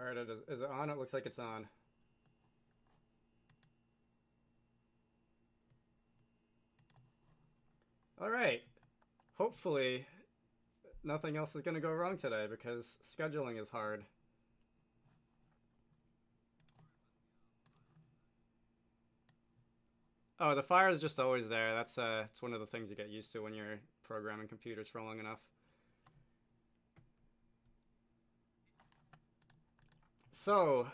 All right, is it on? It looks like it's on. All right. Hopefully, nothing else is going to go wrong today because scheduling is hard. Oh, the fire is just always there. That's it's one of the things you get used to when you're programming computers for long enough. So,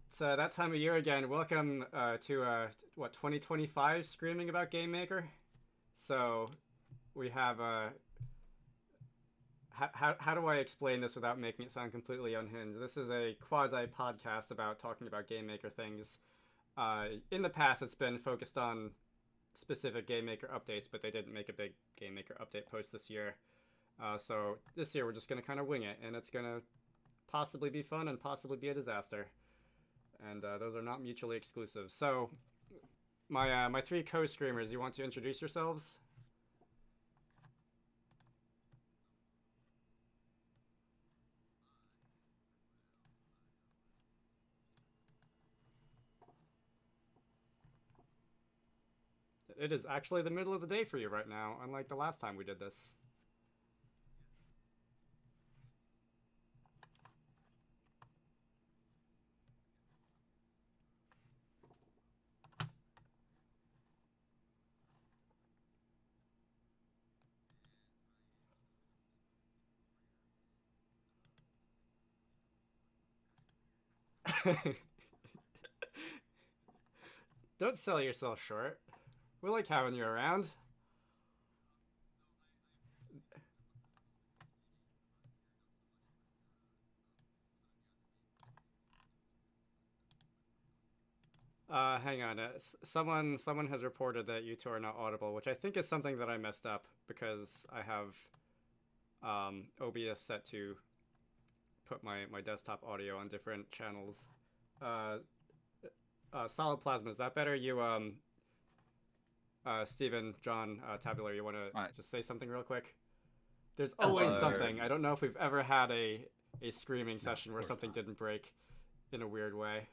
it's that time of year again. Welcome to what 2025 screaming about GameMaker. So, we have how do I explain this without making it sound completely unhinged? This is a quasi podcast about talking about GameMaker things. In the past, it's been focused on specific GameMaker updates, but they didn't make a big GameMaker update post this year. So this year, we're just going to kind of wing it, and it's going to possibly be fun and possibly be a disaster. And those are not mutually exclusive. So my three co-screamers, you want to introduce yourselves? It is actually the middle of the day for you right now, unlike the last time we did this. Don't sell yourself short. We like having you around. Hang on. Someone has reported that you two are not audible, which I think is something that I messed up because I have OBS set to put my desktop audio on different channels. Uh, Solid Plasma, is that better? You Steven, John, Tabular, you want to Right. just say something real quick? There's Hello. always something. I don't know if we've ever had a screaming session where course something not. didn't break in a weird way.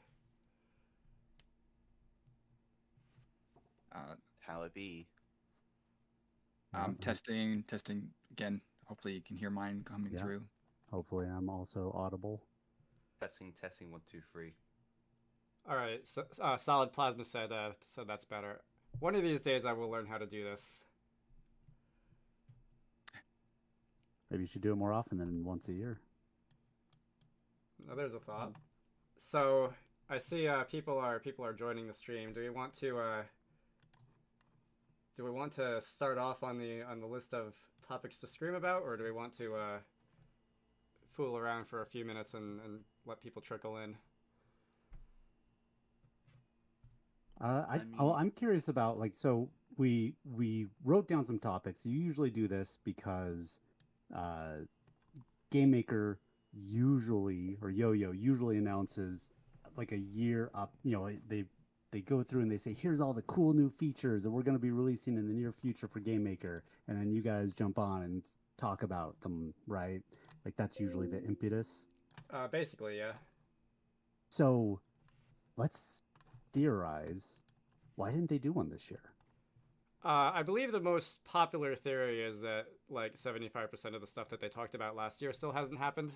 How it be? Testing again. Hopefully you can hear mine coming Yeah. through. Hopefully I'm also audible. Testing, 1, 2, 3. All right, so, Solid Plasma said that's better. One of these days I will learn how to do this. Maybe you should do it more often than once a year. Oh, there's a thought. So I see people are joining the stream. Do we want to start off on the list of topics to scream about, or do we want to fool around for a few minutes and let people trickle in? I'm curious about so we wrote down some topics. You usually do this because GameMaker usually or Yo-Yo usually announces like a year up. They go through and they say, here's all the cool new features that we're going to be releasing in the near future for GameMaker, and then you guys jump on and talk about them, right? Like that's usually the impetus. Basically, yeah. So let's theorize, why didn't they do one this year? I believe the most popular theory is that like 75% of the stuff that they talked about last year still hasn't happened.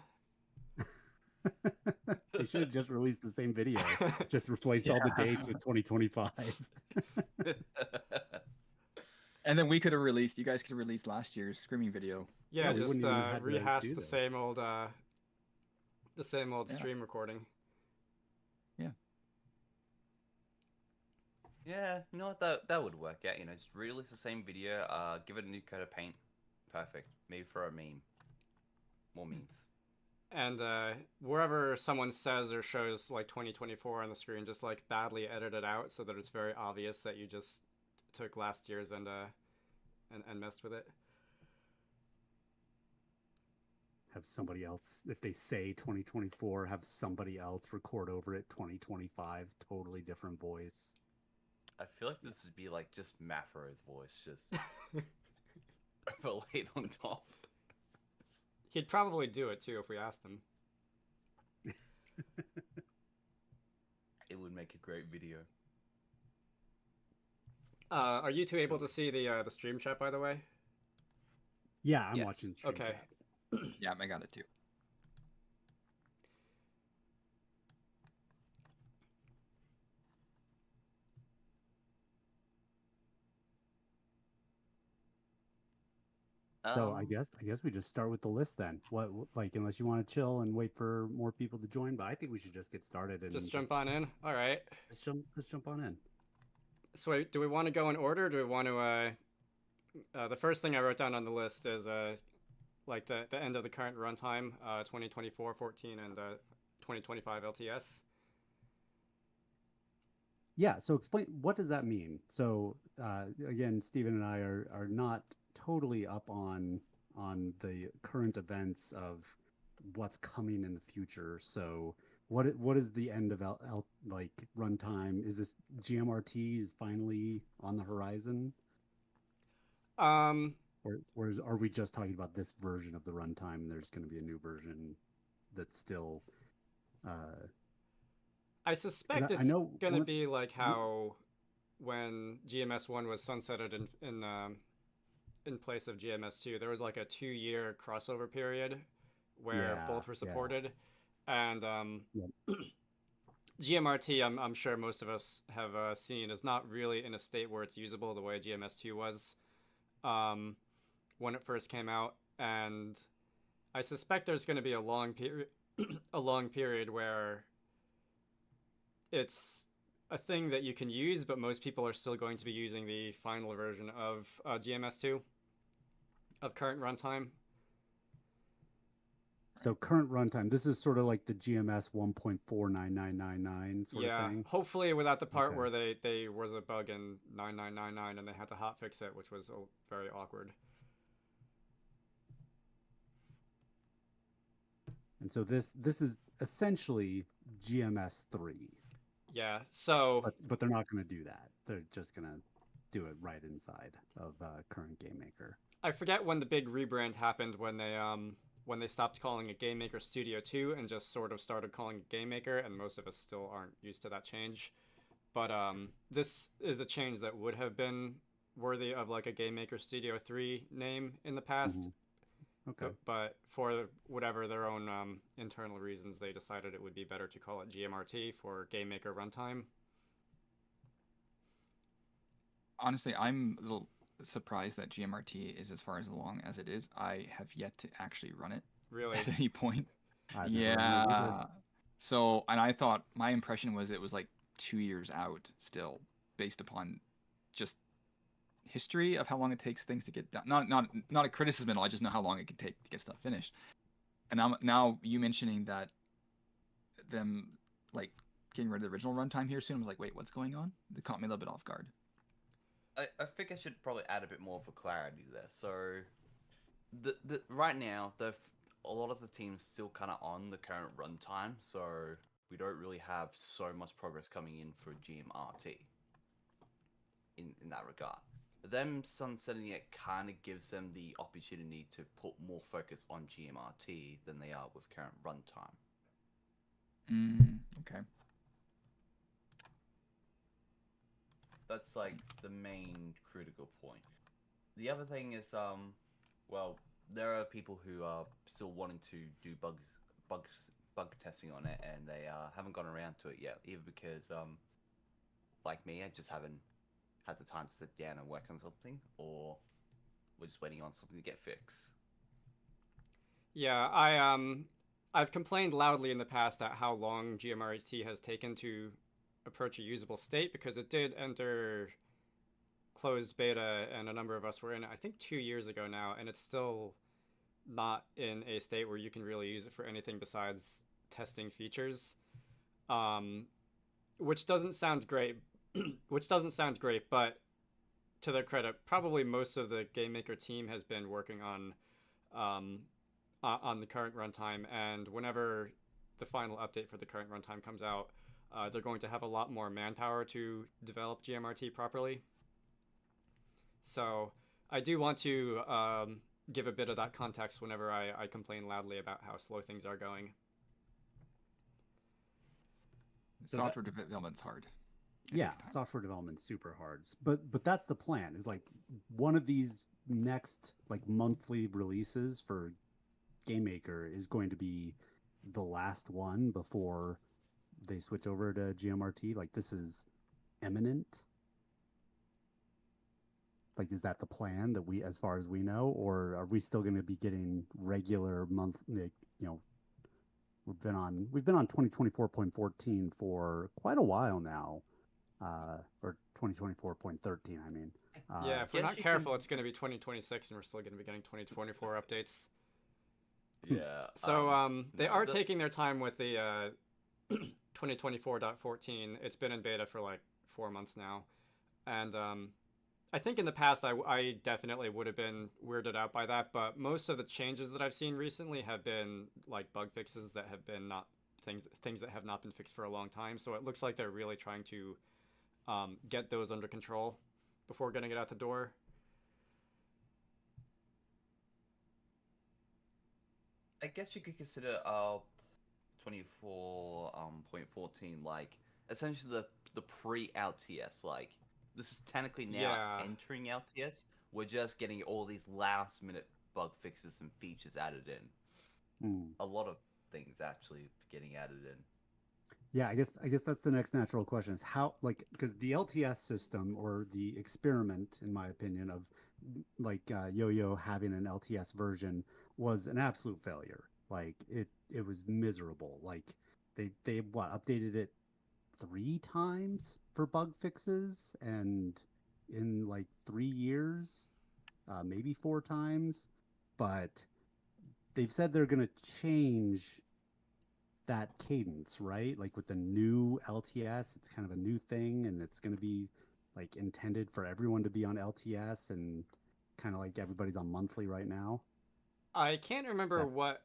They should have just released the same video, just replaced all the dates with 2025. And then you guys could have released last year's screaming video. Yeah, we just wouldn't even have to rehash do the this. same old Yeah. stream recording. Yeah, you know what? That would work out. Just release the same video. Give it a new coat of paint. Perfect. Maybe for a meme. More memes. And wherever someone says or shows like 2024 on the screen, just like badly edit it out so that it's very obvious that you just took last year's and messed with it. Have somebody else, if they say 2024, have somebody else record over it 2025, totally different voice. I feel like this would be like just Mafro's voice, just overlaid on top. He'd probably do it too if we asked him. It would make a great video. Are you two able to see the stream chat, by the way? Yeah, I'm Yes. watching the stream Okay. chat. Yeah, I got it too. So I Um, guess we just start with the list then. Like unless you want to chill and wait for more people to join, but I think we should just get started and Just jump on in. All right. let's jump on in. So wait, do we want to go in order? Do we want to? The first thing I wrote down on the list is like the end of the current runtime, 2024-14 and 2025 LTS. Yeah, so explain what does that mean? So again, Stephen and I are not totally up on the current events of what's coming in the future. So what is the end of like runtime? Is this GMRT is finally on the horizon, Um, or are we just talking about this version of the runtime? And there's going to be a new version that's still. I suspect I it's know gonna one- be like how when GMS1 was sunsetted in place of GMS2, there was like a 2-year crossover period where Yeah, both were yeah. supported, and Yep. GMRT, I'm sure most of us have seen, is not really in a state where it's usable the way GMS2 was when it first came out, and I suspect there's going to be a long period, a long period where it's a thing that you can use, but most people are still going to be using the final version of GMS2 of current runtime. So current runtime, this is sort of like the GMS 1.49999 sort of thing. Hopefully without the part Okay. where they was a bug in 9999 and they had to hotfix it, which was very awkward. And so this is essentially GMS 3. Yeah, so But they're not going to do that. They're just going to do it right inside of current GameMaker. I forget when the big rebrand happened when they stopped calling it GameMaker Studio 2 and just sort of started calling it GameMaker, and most of us still aren't used to that change. But this is a change that would have been worthy of like a GameMaker Studio 3 name in the past. Mhm. Okay. But for whatever their own internal reasons, they decided it would be better to call it GMRT for GameMaker Runtime. Honestly, I'm a little surprised that GMRT is as far as along as it is. I have yet to actually run it Really? at any point. I've never run it either. Yeah. So, and I thought my impression was it was like 2 years out still, based upon just history of how long it takes things to get done. Not a criticism at all. I just know how long it can take to get stuff finished. And now you mentioning that them like getting rid of the original runtime here soon, I was like, wait, what's going on? It caught me a little bit off guard. I think I should probably add a bit more of a clarity there. So, the right now, a lot of the teams still kind of on the current runtime, so we don't really have so much progress coming in for GMRT. In that regard, them sunsetting it kind of gives them the opportunity to put more focus on GMRT than they are with current runtime. Okay. That's like the main critical point. The other thing is, well, there are people who are still wanting to do bug testing on it, and they haven't gone around to it yet, either because, like me, I just haven't had the time to sit down and work on something, or we're just waiting on something to get fixed. Yeah, I've complained loudly in the past at how long GMRT has taken to approach a usable state, because it did enter closed beta and a number of us were in it, I think 2 years ago now, and it's still not in a state where you can really use it for anything besides testing features, which doesn't sound great. But to their credit, probably most of the GameMaker team has been working on the current runtime, and whenever the final update for the current runtime comes out, they're going to have a lot more manpower to develop GMRT properly. So I do want to give a bit of that context whenever I complain loudly about how slow things are going. software development's hard. It Yeah, takes time. software development's super hard. But that's the plan. Is like one of these next like monthly releases for GameMaker is going to be the last one before they switch over to GMRT. Like this is imminent. Like, is that the plan that we, as far as we know, or are we still going to be getting regular month? Like, you know, we've been on 2024.14 for quite a while now, or 2024.13. I mean, Yeah, if we're guess not you careful, can- it's going to be 2026, and we're still going to be getting 2024 updates. Yeah. So they no, are the- taking their time with the 2024.14. It's been in beta for like 4 months now, and I think in the past I definitely would have been weirded out by that, but most of the changes that I've seen recently have been like bug fixes that have been not things that have not been fixed for a long time. So it looks like they're really trying to get those under control before getting it out the door. I guess you could consider 24.14 like essentially the pre-LTS. Like this is technically now Yeah. entering LTS. We're just getting all these last-minute bug fixes and features added in. hmm. A lot of things actually getting added in. Yeah, I guess that's the next natural question is how, like, because the LTS system or the experiment, in my opinion, of like Yo-Yo having an LTS version was an absolute failure. Like it was miserable. Like they what updated it 3 times for bug fixes, and in like 3 years, maybe 4 times, but they've said they're gonna change that cadence, right? Like with the new LTS, it's kind of a new thing, and it's going to be like intended for everyone to be on LTS, and kind of like everybody's on monthly right now. I can't remember that- what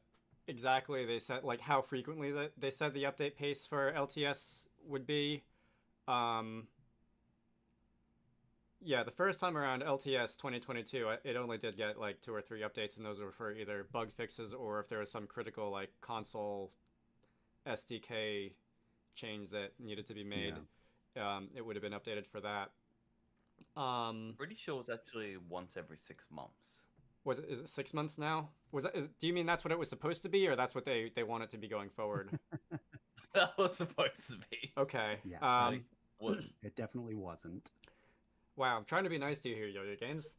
exactly they said, like how frequently they said the update pace for LTS would be. Um, yeah, the first time around LTS 2022, it only did get like 2 or 3 updates, and those were for either bug fixes or if there was some critical like console SDK change that needed to be made. It would have been updated for that. Pretty sure it's actually once every 6 months. Is it 6 months now? Do you mean that's what it was supposed to be, or that's what they want it to be going forward? That was supposed to be. Okay. Yeah, What? it definitely wasn't. Wow, I'm trying to be nice to you here, Yo-Yo Games.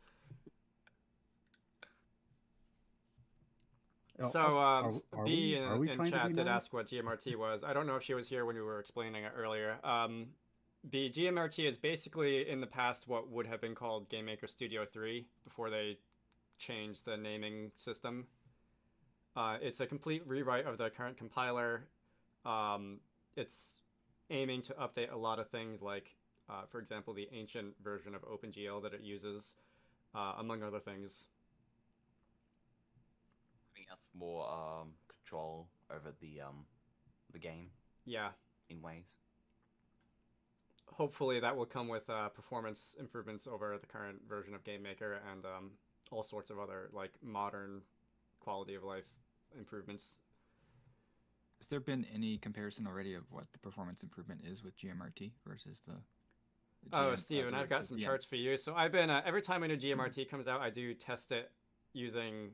So, B in chat did ask what GMRT was. I don't know if she was here when we were explaining it earlier. B, GMRT is basically in the past what would have been called GameMaker Studio 3 before they changed the naming system. It's a complete rewrite of the current compiler. It's aiming to update a lot of things like, for example, the ancient version of OpenGL that it uses, among other things. Giving us more control over the game. Yeah. In ways. Hopefully that will come with performance improvements over the current version of GameMaker and all sorts of other like modern quality of life improvements. Has there been any comparison already of what the performance improvement is with GMRT versus the Oh, Steven, I've got some charts for you. So I've been every time a new GMRT comes out, I do test it using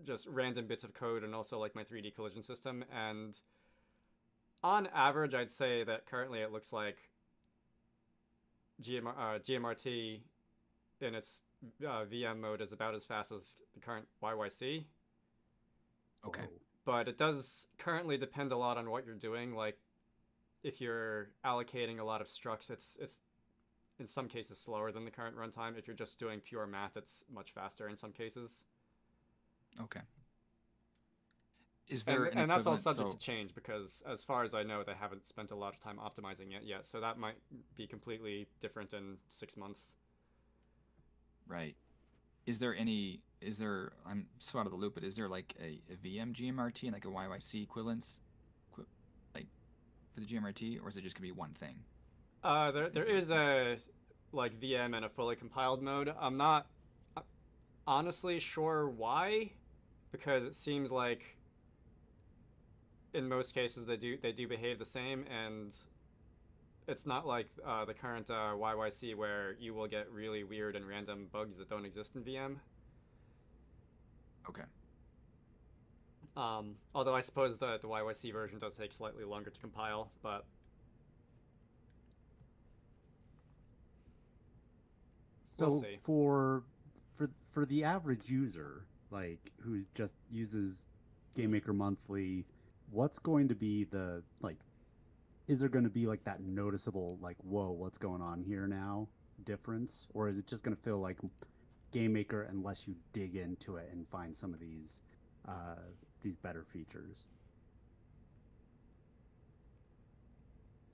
just random bits of code and also like my 3D collision system. And on average, I'd say that currently it looks like GMRT in its VM mode is about as fast as the current YYC. Okay. Whoa. But it does currently depend a lot on what you're doing. Like if you're allocating a lot of structs, it's in some cases slower than the current runtime. If you're just doing pure math, it's much faster in some cases. Okay. Is there and that's all subject so, to change because as far as I know, they haven't spent a lot of time optimizing it yet. So that might be completely different in 6 months. Right. I'm so out of the loop, but is there like a VM GMRT and like a YYC equivalence like for the GMRT, or is it just gonna be one thing? There is a like VM and a fully compiled mode. I'm not honestly sure why, because it seems like in most cases they do behave the same, and it's not like the current YYC where you will get really weird and random bugs that don't exist in VM. Okay. Although I suppose the YYC version does take slightly longer to compile, but So we'll see. for the average user, like who just uses GameMaker monthly, what's going to be the like? Is there going to be like that noticeable like, whoa, what's going on here now difference, or is it just going to feel like GameMaker unless you dig into it and find some of these better features?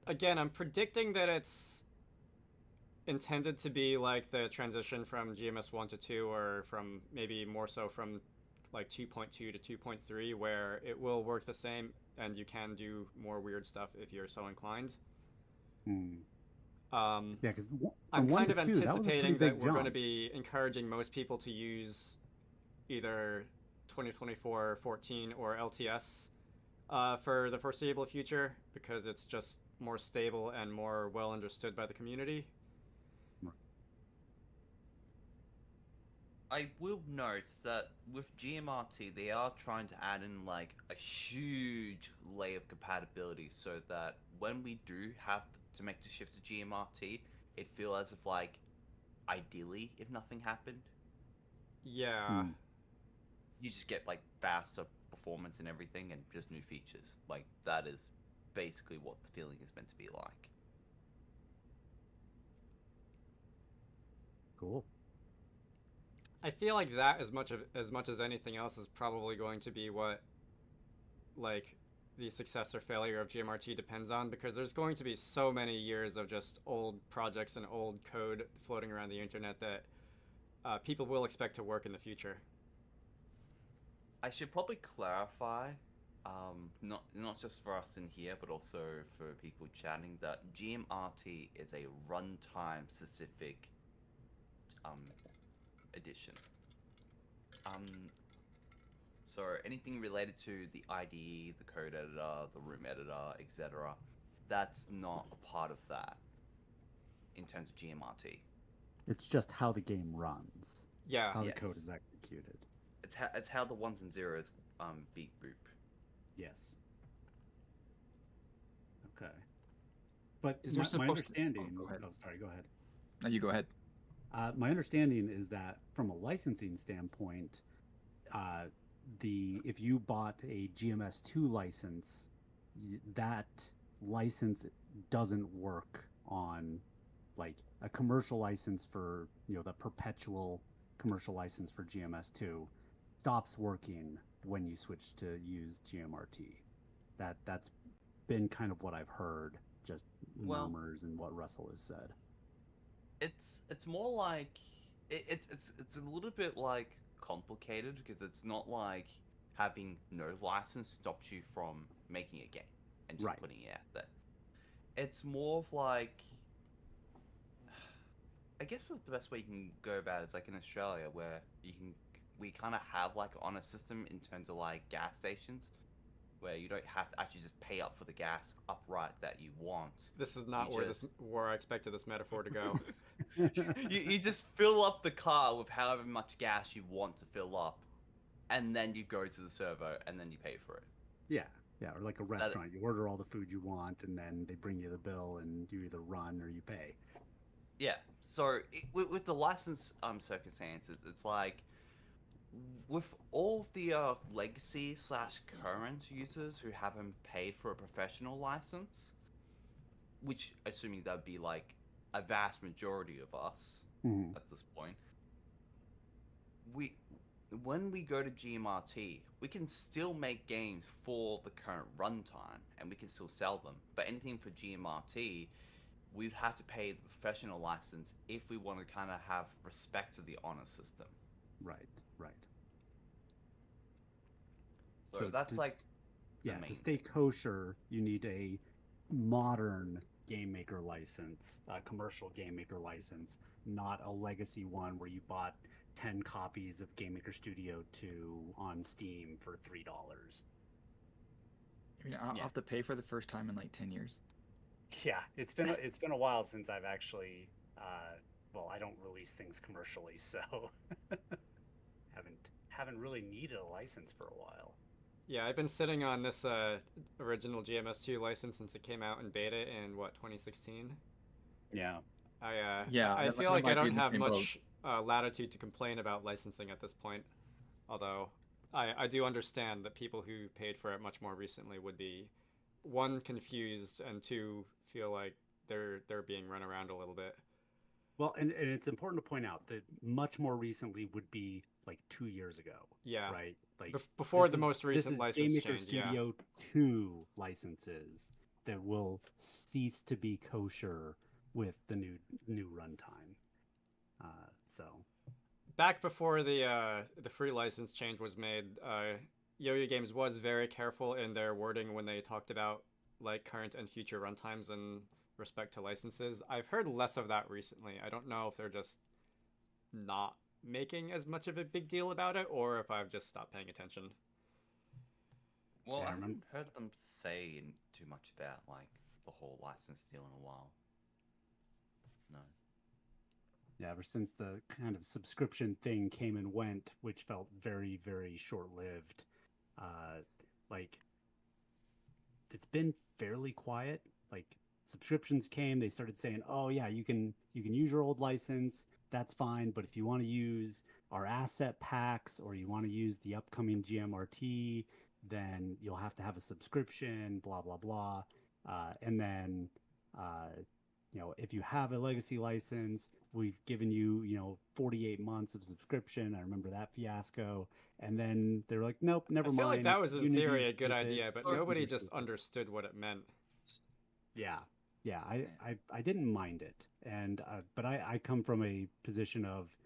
Again, I'm predicting that it's intended to be like the transition from GMS 1 to 2, or from maybe more so from like 2.2 to 2.3, where it will work the same and you can do more weird stuff if you're so inclined. Hmm. Yeah, because I'm from 1 kind to of 2, that was a pretty anticipating that big we're going to jump. be encouraging most people to use either 2024 14 or LTS for the foreseeable future, because it's just more stable and more well understood by the community. I will note that with GMRT, they are trying to add in like a huge layer of compatibility so that when we do have to make the shift to GMRT, it feels as if like ideally, if nothing happened, Yeah. Hmm. you just get like faster performance and everything and just new features. Like that is basically what the feeling is meant to be like. Cool. I feel like that as much as anything else is probably going to be what like the success or failure of GMRT depends on, because there's going to be so many years of just old projects and old code floating around the internet that people will expect to work in the future. I should probably clarify, not just for us in here, but also for people chatting, that GMRT is a runtime specific um, edition. Um, so anything related to the IDE, the code editor, the room editor, etc., that's not a part of that in terms of GMRT. It's just how the game runs, Yeah. how the Yes. code is executed. It's how the ones and zeros beat boop. Yes. Okay. But Is there my supposed to? understanding. Oh, go ahead. Oh, sorry. Go ahead. No, you go ahead. My understanding is that from a licensing standpoint, if you bought a GMS2 license, that license doesn't work on like a commercial license for the perpetual commercial license for GMS2 stops working when you switch to use GMRT. That's been kind of what I've heard, just Well, murmurs and what Russell has said. it's more like it's a little bit like complicated because it's not like having no license stops you from making a game and just Right. putting it out there. It's more of like, I guess the best way you can go about it is like in Australia where we kind of have like an honor system in terms of like gas stations where you don't have to actually just pay up for the gas upright that you want. This is not where I expected this metaphor to go. You just fill up the car with however much gas you want to fill up, and then you go to the servo and then you pay for it. Yeah, yeah, or like a restaurant, you order all the food you want, and then they bring you the bill, and you either run or you pay. Yeah. So with the license circumstances, it's like with all of the legacy / current users who haven't paid for a professional license, which assuming that'd be like a vast majority of us Mhm. at this point, we when we go to GMRT, we can still make games for the current runtime and we can still sell them. But anything for GMRT, we'd have to pay the professional license if we want to kind of have respect to the honor system. Right, right. So that's like the to main stay thing. kosher, you need a modern GameMaker license, a commercial GameMaker license, not a legacy one where you bought 10 copies of GameMaker Studio 2 on Steam for $3. I mean, I'll Yeah. have to pay for the first time in like 10 years. Yeah, it's been a while since I've actually. Well, I don't release things commercially, so haven't really needed a license for a while. Yeah, I've been sitting on this original GMS2 license since it came out in beta in what 2016. Yeah. Yeah, I feel that like I might be don't in the have same boat. much latitude to complain about licensing at this point. Although I do understand that people who paid for it much more recently would be one, confused, and two, feel like they're being run around a little bit. Well, and it's important to point out that much more recently would be like 2 years ago, Yeah, right? Like before this the is most this recent is license GameMaker change. Yeah, Studio 2 licenses that will cease to be kosher with the new runtime. So back before the free license change was made, Yo-Yo Games was very careful in their wording when they talked about like current and future runtimes in respect to licenses. I've heard less of that recently. I don't know if they're just not making as much of a big deal about it, or if I've just stopped paying attention. Well, Yeah, I I remember- haven't heard them say too much about like the whole license deal in a while. No. yeah, ever since the kind of subscription thing came and went, which felt very, very short-lived, like it's been fairly quiet. Like subscriptions came, they started saying, "Oh yeah, you can use your old license. That's fine, but if you want to use our asset packs or you want to use the upcoming GMRT, then you'll have to have a subscription, blah blah blah." And then if you have a legacy license, we've given you 48 months of subscription. I remember that fiasco. And then they're like, nope, never I feel mind. like that was in Unity's theory a good stupid. idea, but Or nobody Unity's just stupid." understood what it meant. Yeah, yeah, I didn't mind it, and but I come from a position of,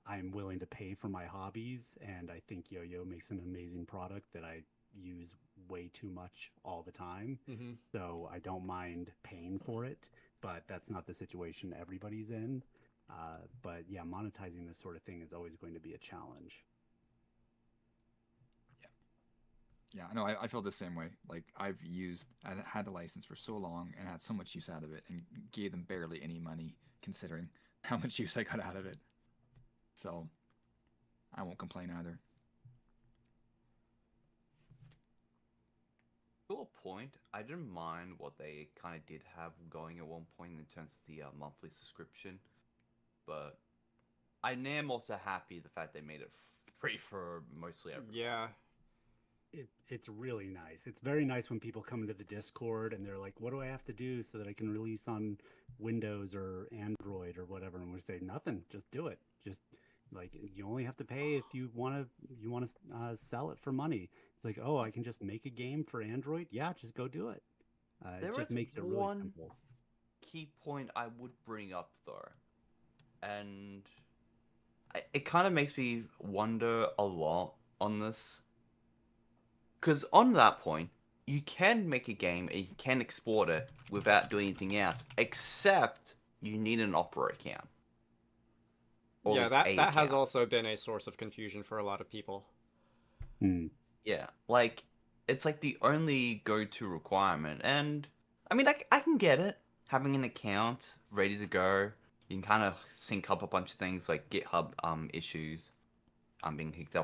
I'm willing to pay for my hobbies, and I think Yo-Yo makes an amazing product that I use way too much all the time, Mm-hmm. so I don't mind paying for it, but that's not the situation everybody's in. But yeah, monetizing this sort of thing is always going to be a challenge. Yeah, no, I feel the same way. Like I had a license for so long and had so much use out of it, and gave them barely any money considering how much use I got out of it. So I won't complain either. To a point, I didn't mind what they kind of did have going at one point in terms of the monthly subscription, but I am also happy the fact they made it free for mostly everyone. Yeah. It's really nice. It's very nice when people come into the Discord and they're like, "What do I have to do so that I can release on Windows or Android or whatever?" And we say, "Nothing. Just do it. Just like you only have to pay if you want to sell it for money." It's like, "Oh, I can just make a game for Android. Yeah, just go do it." There It just is makes it really one simple. key point I would bring up though, and it kind of makes me wonder a lot on this. Because on that point, you can make a game and you can export it without doing anything else, except you need an Opera account. Or at Yeah, least that a that has account. also been a source of confusion for a lot of people. Hmm. Yeah, like, it's like the only go-to requirement. And, I mean, I can get it. Having an account ready to go, you can kind of sync up a bunch of things like GitHub issues being hooked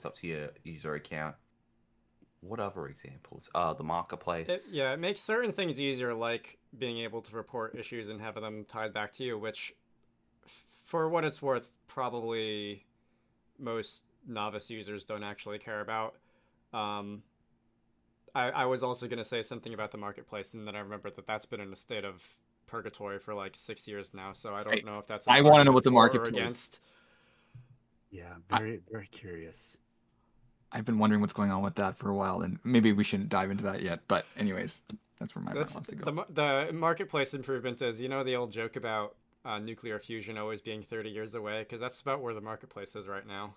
up to your user account. What other examples? The marketplace. It makes certain things easier, like being able to report issues and have them tied back to you, which, for what it's worth, probably most novice users don't actually care about. I was also going to say something about the marketplace, and then I remember that's been in a state of purgatory for like 6 years now, so I don't know if that's I wanna know an what the argument for or marketplace- against. Yeah, very very curious. I've been wondering what's going on with that for a while, and maybe we shouldn't dive into that yet. But anyways, that's where my mind That's wants to go. the marketplace improvement is, the old joke about nuclear fusion always being 30 years away, because that's about where the marketplace is right now.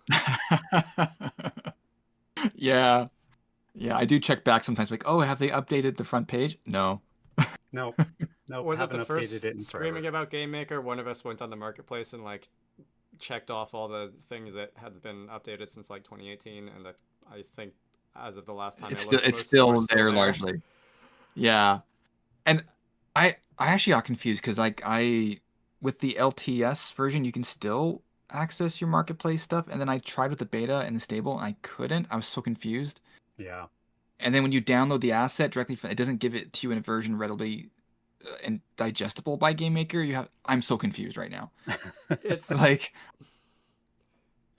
Yeah, I do check back sometimes. Like, oh, have they updated the front page? No. No, no, Was it haven't the updated first it in screaming forever. about GameMaker? One of us went on the marketplace and like checked off all the things that had been updated since like 2018, and that I think as of the last time It's I still looked. it's Most of them still are there largely. Yeah, and I actually got confused because like with the LTS version you can still access your marketplace stuff, and then I tried with the beta and the stable and I couldn't. I was so confused. Yeah. And then when you download the asset directly from, it doesn't give it to you in a version readily and digestible by GameMaker. I'm so confused right now. It's Like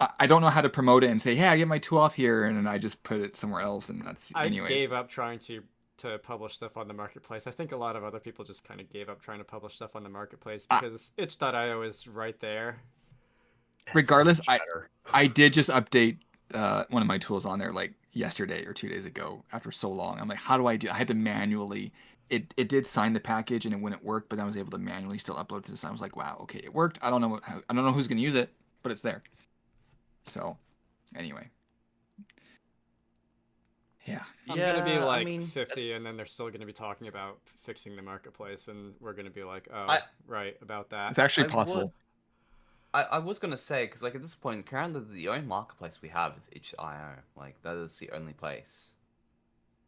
I don't know how to promote it and say, hey, I get my tool off here, and then I just put it somewhere else, and that's I anyways. gave up trying to publish stuff on the marketplace. I think a lot of other people just kind of gave up trying to publish stuff on the marketplace because itch.io is right there. Regardless, So much better. I did just update one of my tools on there like yesterday or 2 days ago after so long. I'm like, how do I do? I had to manually. It did sign the package and it wouldn't work, but then I was able to manually still upload it to the site. I was like, wow, okay, it worked. I don't know I don't know who's gonna use it, but it's there. So, anyway. Yeah. I'm gonna be like I mean, 50, and then they're still gonna be talking about fixing the marketplace, and we're gonna be like, oh, right, about that. It's actually possible. I was gonna say, because like at this point, currently the only marketplace we have is itch.io. Like that is the only place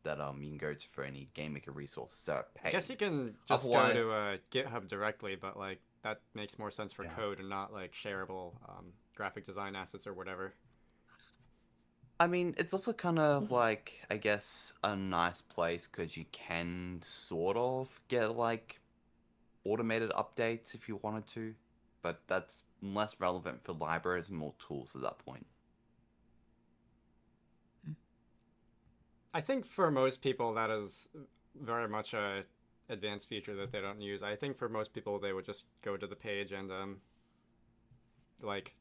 that you can go to for any GameMaker resources that are paid. I guess you can just go to GitHub directly, but like that makes more sense for code and not like shareable graphic design assets or whatever. I mean, it's also kind of like, I guess, a nice place because you can sort of get like automated updates if you wanted to, but that's less relevant for libraries and more tools at that point. I think for most people that is very much a advanced feature that they don't use. I think for most people they would just go to the page and like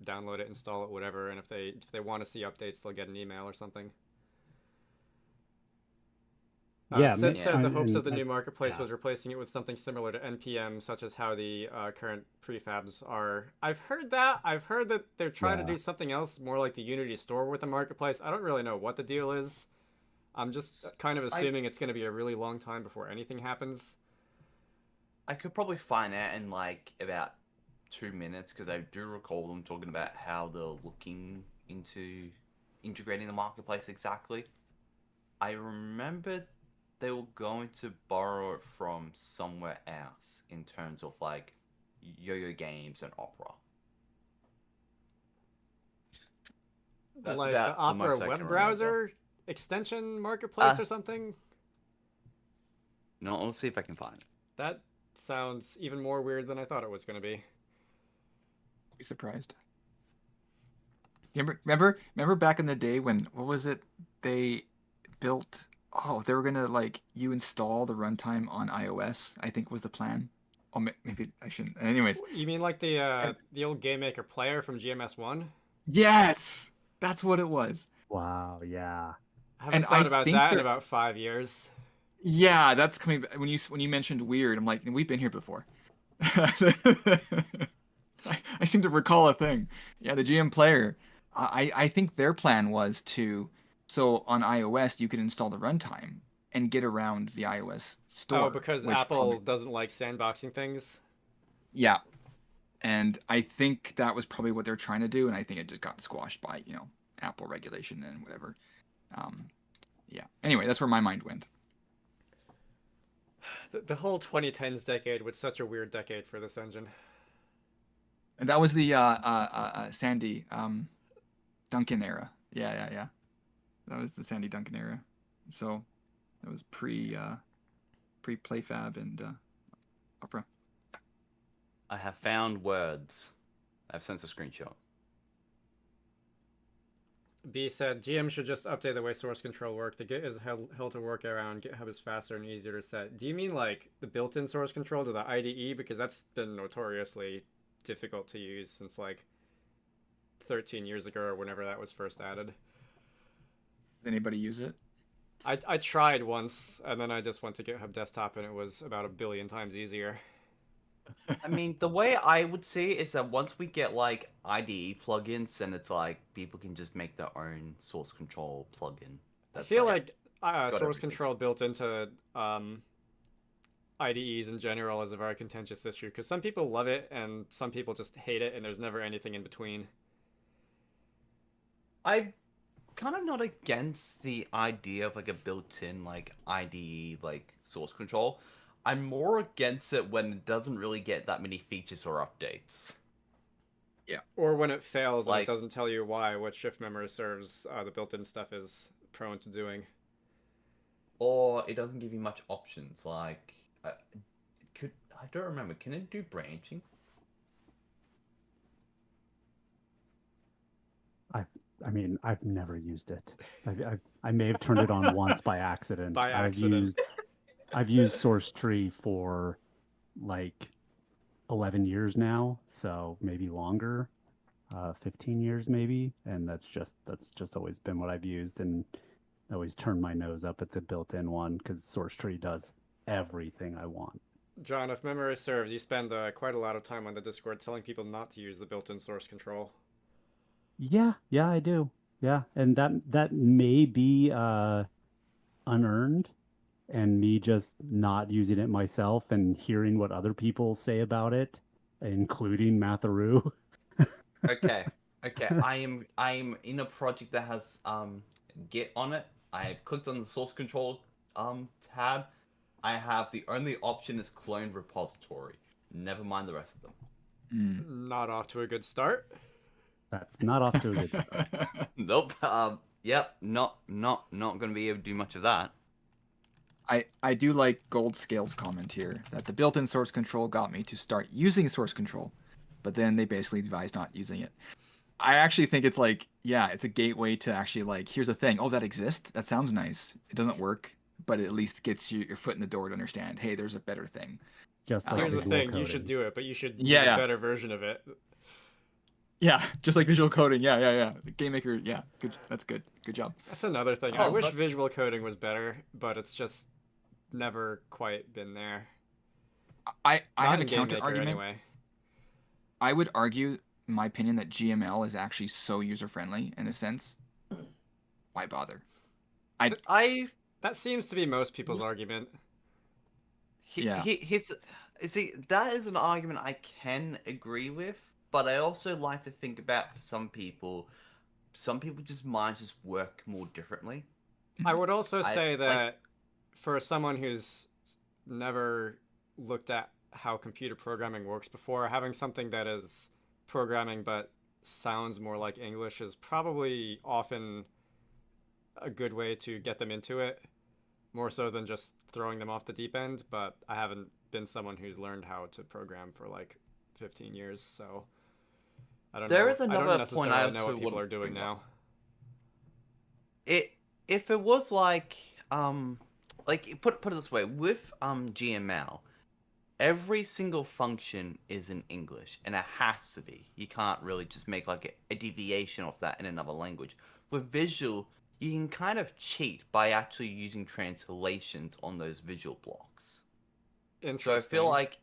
download it, install it, whatever, and if they want to see updates, they'll get an email or something. Sid said the hopes of the new marketplace was replacing it with something similar to NPM, such as how the current prefabs are. I've heard that. I've heard that they're trying to do something else, more like the Unity store with the marketplace. I don't really know what the deal is. I'm just kind of assuming it's going to be a really long time before anything happens. I could probably find out in like about 2 minutes, because I do recall them talking about how they're looking into integrating the marketplace exactly. I remember they were going to borrow it from somewhere else in terms of like Yo-Yo Games and Opera. That's like the Opera web browser extension marketplace or something? No, let's see if I can find it. That sounds even more weird than I thought it was going to be. Be surprised. Remember back in the day when, what was it, they built, they were gonna like you install the runtime on iOS, I think was the plan. Oh, maybe I shouldn't. Anyways, you mean like the old GameMaker player from GMS1? Yes, that's what it was. Wow, yeah. I haven't thought about that in about 5 years. Yeah, that's coming when you mentioned weird. I'm like, we've been here before. I seem to recall a thing. Yeah, the GM player. I think their plan was so on iOS you could install the runtime and get around the iOS store. Oh, because Apple doesn't like sandboxing things? Yeah. And I think that was probably what they're trying to do, and I think it just got squashed by, Apple regulation and whatever. Yeah. Anyway, that's where my mind went. The whole 2010s decade was such a weird decade for this engine. And that was the Sandy Duncan era. Yeah. That was the Sandy Duncan era. So that was pre Playfab and Opera. I have found words. I've sent a screenshot. B said, GM should just update the way source control work. The Git is held to work around. GitHub is faster and easier to set. Do you mean like the built-in source control to the IDE? Because that's been notoriously difficult to use since like 13 years ago or whenever that was first added. Did anybody use it? I tried once, and then I just went to GitHub Desktop, and it was about 1 billion times easier. I mean, the way I would see it is that once we get like IDE plugins, and it's like people can just make their own source control plugin. I feel like source control built into IDEs in general is a very contentious issue, because some people love it and some people just hate it, and there's never anything in between. kind of not against the idea of like a built-in like IDE like source control. I'm more against it when it doesn't really get that many features or updates. Or when it fails and it Like, doesn't tell you why, what shift memory serves the built-in stuff is prone to doing. or it doesn't give you much options. Like, I don't remember. Can it do branching? I mean, I've never used it. I may have turned it on once by accident. By accident. I've used Source Tree for like 11 years now, so maybe longer, 15 years maybe, and that's just always been what I've used, and I always turn my nose up at the built-in one because Source Tree does everything I want. John, if memory serves, you spend quite a lot of time on the Discord telling people not to use the built-in source control. Yeah, I do. Yeah, and that may be unearned, and me just not using it myself and hearing what other people say about it, including Matharu. Okay, okay. I am in a project that has Git on it. I have clicked on the source control tab. I have the only option is clone repository. Never mind the rest of them. Not off to a good start. That's not off to a good start. Nope. Yep. Not gonna be able to do much of that. I do like Gold Scale's comment here that the built-in source control got me to start using source control, but then they basically advised not using it. I actually think it's like, yeah, it's a gateway to actually like, here's a thing. Oh, that exists? That sounds nice. It doesn't work, but it at least gets you your foot in the door to understand, hey, there's a better thing. Just like Here's the visual thing, coding. you should do it, but you should Yeah, use yeah. a better version of it. Yeah, just like visual coding. Yeah. GameMaker, yeah, good. That's good. Good job. That's another thing. I Oh, wish but- visual coding was better, but it's just never quite been there. I Not have a in counter GameMaker, argument. anyway. I would argue, in my opinion, that GML is actually so user friendly in a sense. Why bother? That seems to be most people's argument. Yeah. See, that is an argument I can agree with, but I also like to think about for some people just minds just work more differently. I would also I- say like- that for someone who's never looked at how computer programming works before, having something that is programming but sounds more like English is probably often a good way to get them into it, more so than just throwing them off the deep end. But I haven't been someone who's learned how to program for like 15 years, so I don't know. There is I another don't point necessarily I know also what people wouldn't are doing bring up. now. If it was like put it this way, with GML, every single function is in English, and it has to be. You can't really just make like a deviation of that in another language. With visual, you can kind of cheat by actually using translations on those visual blocks. So I Interesting. feel like,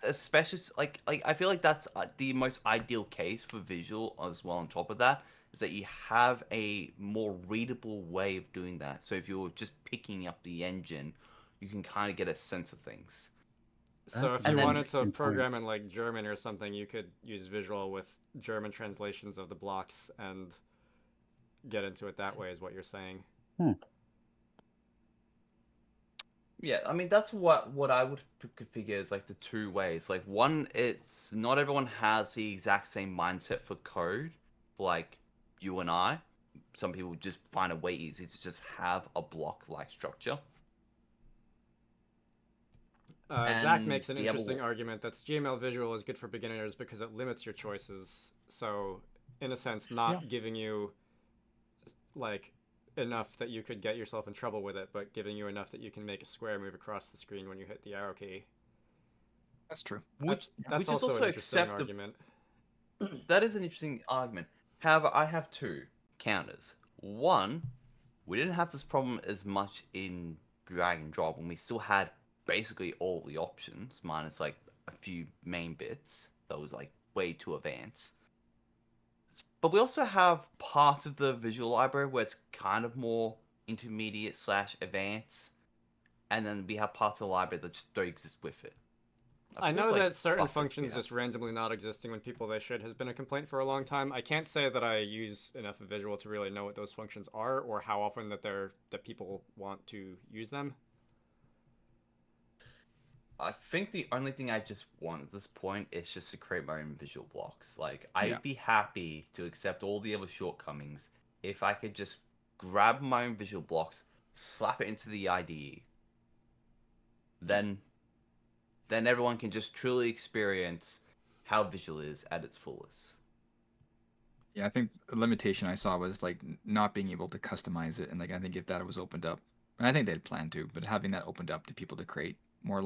especially like I feel like that's the most ideal case for visual as well. On top of that, is that you have a more readable way of doing that. So if you're just picking up the engine, you can kind of get a sense of things. So That's if a you very wanted to interesting program in like German or something, you could use visual with German translations of the blocks and get into it that way, is what you're saying. Yeah, I mean that's what I would figure is like the two ways. Like one, it's not everyone has the exact same mindset for code, like you and I. Some people just find it way easy to just have a block-like structure. Zach And makes an the other interesting one- argument that GML visual is good for beginners because it limits your choices. So, in a sense, not giving you like enough that you could get yourself in trouble with it, but giving you enough that you can make a square move across the screen when you hit the arrow key. That's true. That's which is also also an interesting acceptable. argument. That is an interesting argument. However, I have two counters. One, we didn't have this problem as much in drag and drop when we still had basically all the options, minus like a few main bits that was like way too advanced. But we also have parts of the visual library where it's kind of more intermediate / advanced, and then we have parts of the library that just don't exist with it. I It know feels like that certain buffers functions be just randomly not existing when people they should has been a complaint for a long time. I can't say that I use enough of visual to really know what those functions are or how often that people want to use them. I think the only thing I just want at this point is just to create my own visual blocks. Like, Yeah. I'd be happy to accept all the other shortcomings if I could just grab my own visual blocks, slap it into the IDE. Then everyone can just truly experience how visual is at its fullest. Yeah, I think the limitation I saw was like not being able to customize it, and like I think if that was opened up, and I think they'd planned to, but having that opened up to people to create more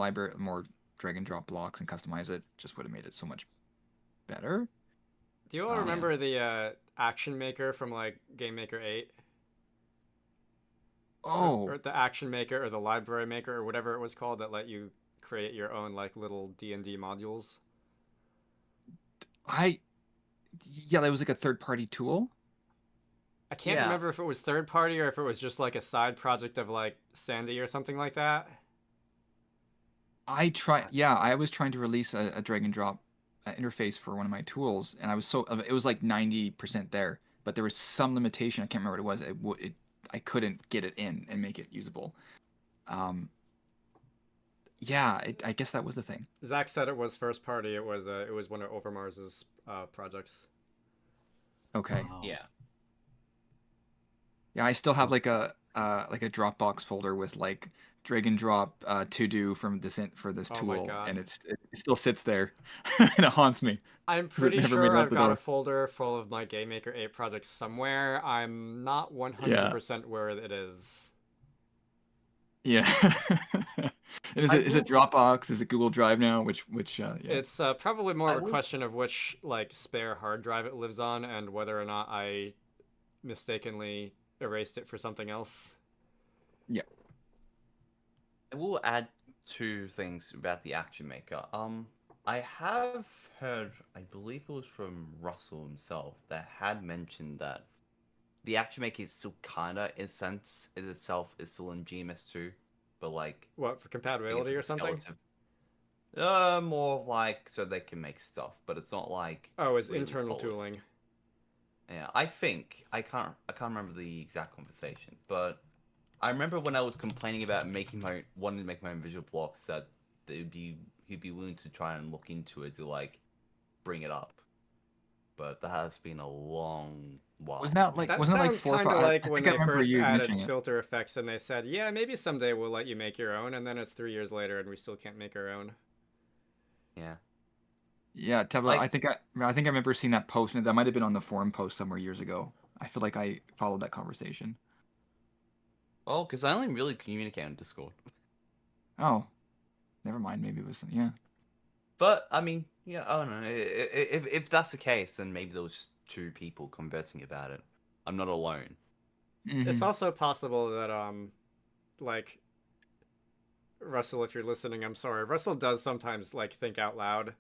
drag and drop blocks and customize it just would have made it so much better. Do you all remember the Action Maker from like GameMaker 8? Oh, Or the Action Maker or the Library Maker or whatever it was called that let you create your own like little D&D modules? yeah, that was like a third-party tool. I can't remember if it was third party or if it was just like a side project of like Sandy or something like that. I was trying to release a drag and drop interface for one of my tools, and it was like 90% there, but there was some limitation. I can't remember what it was. I couldn't get it in and make it usable. I guess that was the thing. Zach said it was first party. It was one of Overmars's projects. Okay. Wow. Yeah. Yeah, I still have like a Dropbox folder with like drag and drop to do for this Oh my tool, God. and it still sits there, and it haunts me. I'm 'Cause it pretty never made sure it out I've the got door. a folder full of my GameMaker 8 projects somewhere. I'm not 100% where it is. Yeah. And is it Dropbox? Is it Google Drive now? Which yeah. It's probably more I of a will- question of which like spare hard drive it lives on and whether or not I mistakenly erased it for something else. Yeah. I will add two things about the Action Maker. I have heard, I believe it was from Russell himself, that had mentioned that the Action Maker is still kinda, in a sense, it itself is still in GMS2, but like What, for I guess compatibility or it's something? skeleton. More of like so they can make stuff, but it's not like Oh, it's really internal polished. tooling. Yeah, I think I can't remember the exact conversation, but I remember when I was complaining about wanting to make my own visual blocks that he'd be willing to try and look into it to like bring it up. But that has been a long while. Wasn't that like That wasn't it like sounds 4 or kind 5? of like I when think I they remember first you added mentioning it. filter effects and they said, yeah, maybe someday we'll let you make your own, and then it's 3 years later and we still can't make our own. Yeah. Yeah, Tabular. Like- I think I remember seeing that post, and that might have been on the forum post somewhere years ago. I feel like I followed that conversation. Oh, because I only really communicate on Discord. Oh, never mind. Maybe it was yeah. But I mean, yeah, I don't know. If that's the case, then maybe there was just two people conversing about it. I'm not alone. It's Mhm. also possible that like Russell, if you're listening, I'm sorry. Russell does sometimes like think out loud.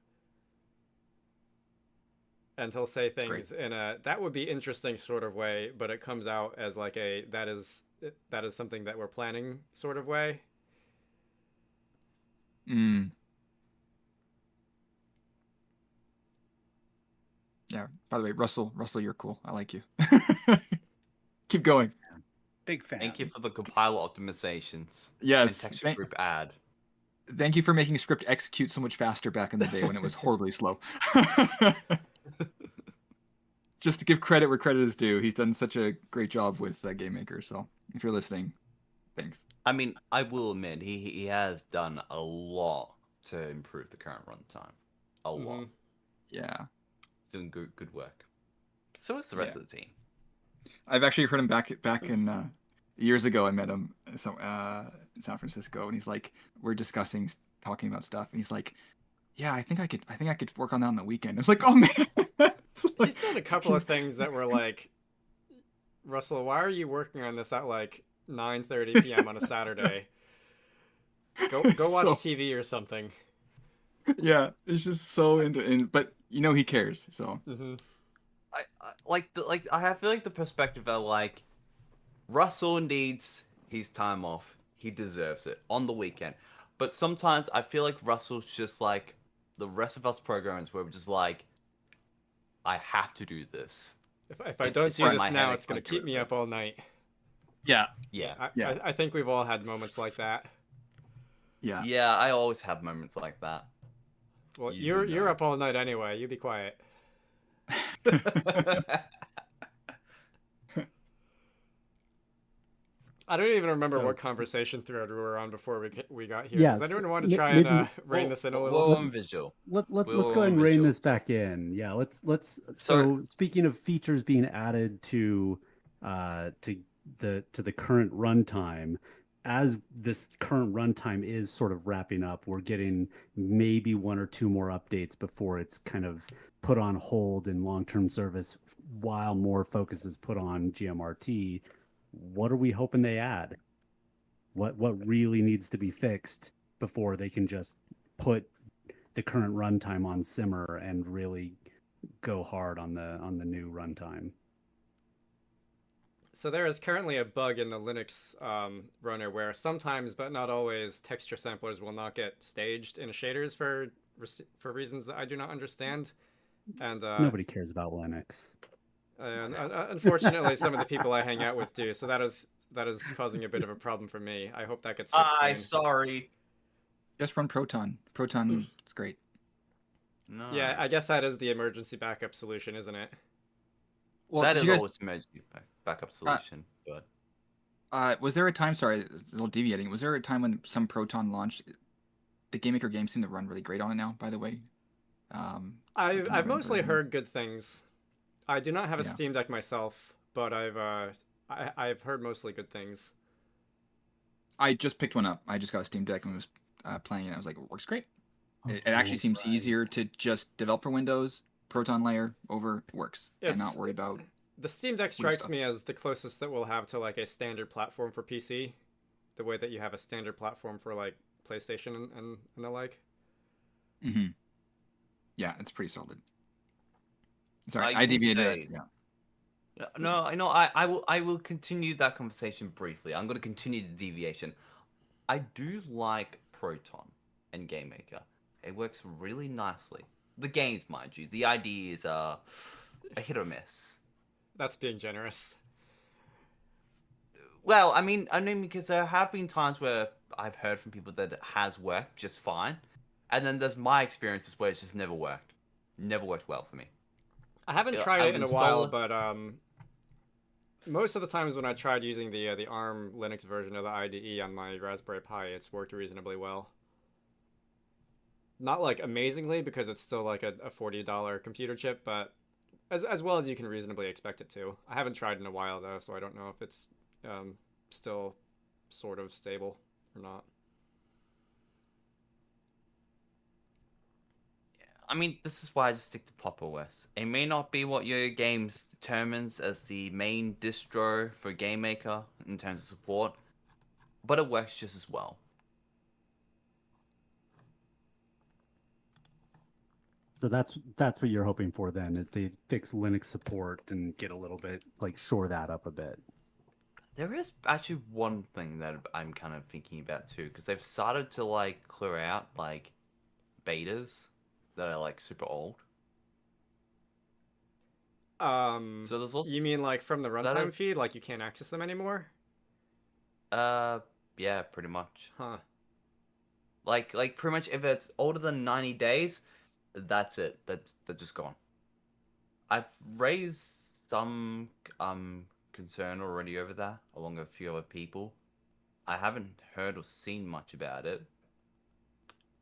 And he'll say things in a that would be interesting sort of way, but it comes out as like a that is something that we're planning sort of way. Mm. Yeah. By the way, Russell, you're cool. I like you. Keep going. Big fan. Thank you for the compiler optimizations. Yes. And text group add. Thank you for making script execute so much faster back in the day when it was horribly slow. Just to give credit where credit is due, he's done such a great job with GameMaker. So if you're listening, thanks. I mean, I will admit he has done a lot to improve the current runtime. A lot. Yeah. He's doing good work. So is the rest of the team. I've actually heard him back in years ago. I met him in San Francisco, and he's like, we're talking about stuff, and he's like, yeah, I think I could work on that on the weekend. I was like, oh man. He's done a couple of things that were like, Russell, why are you working on this at like 9:30 p.m. on a Saturday? Go watch TV or something. Yeah, it's just so but he cares. So I feel like the perspective of like Russell needs his time off. He deserves it on the weekend. But sometimes I feel like Russell's just like the rest of us programmers, where we're just like, I have to do this. If I It's don't just do in this my head, now, I it's gonna can't do keep it, me but- up all night. Yeah. Yeah. I think we've all had moments like that. Yeah. Yeah, I always have moments like that. Well, You would you're know. up all night anyway. You be quiet. I don't even remember So- what conversation thread we were on before we got here. Yes, Does anyone want to m- try maybe- and rein this in a little We're bit? on visual. Let's We'll go ahead and rein visual, this so- back in. Yeah, let's So- so speaking of features being added to the current runtime, as this current runtime is sort of wrapping up, we're getting maybe one or two more updates before it's kind of put on hold in long-term service while more focus is put on GMRT. What are we hoping they add? What really needs to be fixed before they can just put the current runtime on simmer and really go hard on the new runtime? So there is currently a bug in the Linux runner where sometimes, but not always, texture samplers will not get staged in shaders for reasons that I do not understand. And Nobody cares about Linux. Unfortunately, some of the people I hang out with do. So that is causing a bit of a problem for me. I hope that gets fixed I'm soon. sorry. Just run Proton. Proton is great. No. Yeah, I guess that is the emergency backup solution, isn't it? Well, that did is you guys, always emergency backup solution, but was there a time? Sorry, it's a little deviating. Was there a time when some Proton launched? The GameMaker games seem to run really great on it now. By the way, I've mostly heard good things. I do not have a Yeah. Steam Deck myself, but I've heard mostly good things. I just picked one up. I just got a Steam Deck and was playing it. I was like, it works great. It Oh, actually seems right. easier to just develop for Windows, Proton layer over works, and not worry about. The Steam Deck strikes me as the closest that we'll have to like a standard platform for PC, the way that you have a standard platform for like PlayStation and the like. Mm-hmm. Yeah, it's pretty solid. Sorry, I I can deviated. say- Yeah. No, I know. I will continue that conversation briefly. I'm going to continue the deviation. I do like Proton and GameMaker. It works really nicely. The games, mind you. The idea is a hit or miss. That's being generous. Well, I mean because there have been times where I've heard from people that it has worked just fine, and then there's my experiences where it's just never worked well for me. I haven't Yeah, tried I it would in a install while, it. but most of the times when I tried using the ARM Linux version of the IDE on my Raspberry Pi, it's worked reasonably well. Not like amazingly because it's still like a $40 computer chip, but as well as you can reasonably expect it to. I haven't tried in a while though, so I don't know if it's still sort of stable or not. I mean, this is why I just stick to Pop OS. It may not be what your games determines as the main distro for GameMaker in terms of support, but it works just as well. So that's what you're hoping for then, is they fix Linux support and get a little bit like shore that up a bit. There is actually one thing that I'm kind of thinking about too, because they've started to like clear out like betas that are like super old. So there's also You mean like from the That runtime is- feed, like you can't access them anymore? yeah, pretty much. Huh. Like pretty much if it's older than 90 days, that's it. They're just gone. I've raised some concern already over that, along with a few other people. I haven't heard or seen much about it,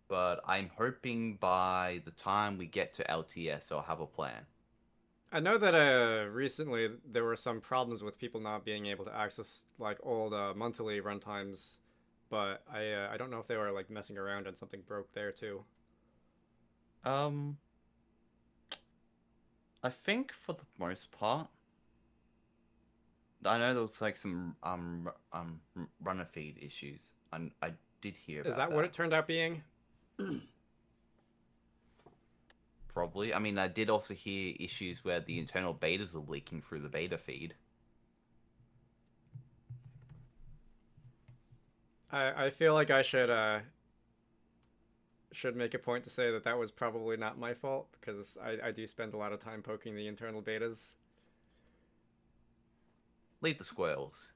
but I'm hoping by the time we get to LTS, I'll have a plan. I know that recently there were some problems with people not being able to access like old monthly runtimes, but I don't know if they were like messing around and something broke there too. I think for the most part, I know there was like some runner feed issues, and I did hear about Is that what it turned out being? Probably. I mean, I did also hear issues where the internal betas were leaking through the beta feed. I feel like I should should make a point to say that that was probably not my fault, because I do spend a lot of time poking the internal betas. Leave the squirrels.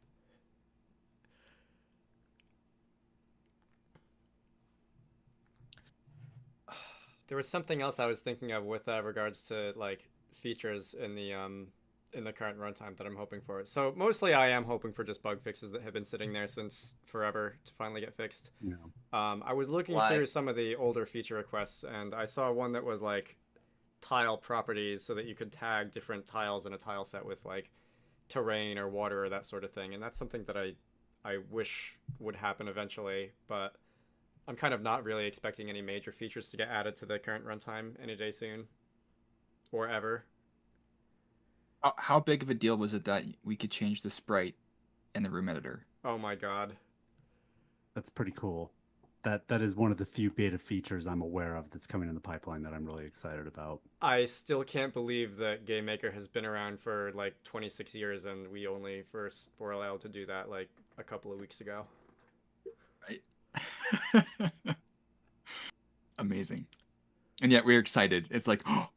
There was something else I was thinking of with regards to like features in the current runtime that I'm hoping for. So mostly I am hoping for just bug fixes that have been sitting there since forever to finally get fixed. Yeah. I was looking through some of the older feature requests, and I saw one that was like tile properties, so that you could tag different tiles in a tile set with like terrain or water or that sort of thing. And that's something that I wish would happen eventually, but I'm kind of not really expecting any major features to get added to the current runtime any day soon, or ever. How big of a deal was it that we could change the sprite in the room editor? Oh my god. That's pretty cool. That is one of the few beta features I'm aware of that's coming in the pipeline that I'm really excited about. I still can't believe that GameMaker has been around for like 26 years and we only first were allowed to do that like a couple of weeks ago. Right. Amazing. And yet we're excited. It's like, oh,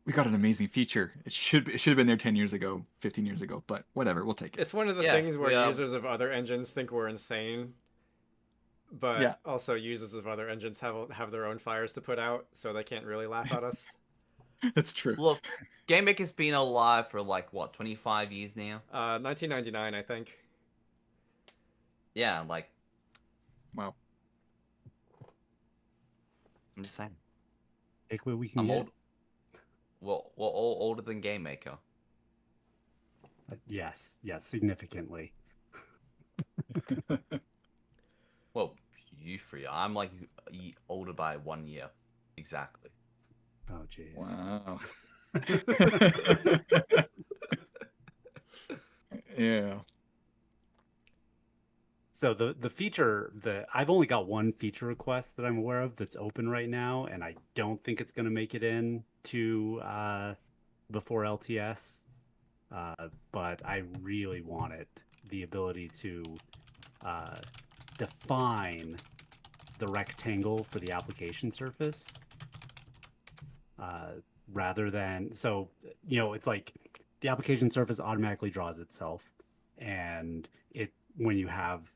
we got an amazing feature. It should have been there 10 years ago, 15 years ago, but whatever, we'll take it. It's one of the things where users of other engines think we're insane, but also users of other engines have their own fires to put out, so they can't really laugh at us. That's true. Look, GameMaker's been alive for like what, 25 years now? 1999, I think. Yeah, like. Wow. I'm just saying. Take what we can I'm get. old. Well, we're all older than GameMaker. Yes, significantly. Well, you three. I'm like older by 1 year. Exactly. Oh, jeez. Wow. Yeah. So the feature that I've only got one feature request that I'm aware of that's open right now, and I don't think it's going to make it in to before LTS. But I really want it, the ability to define the rectangle for the application surface rather than, so, it's like the application surface automatically draws itself, and when you have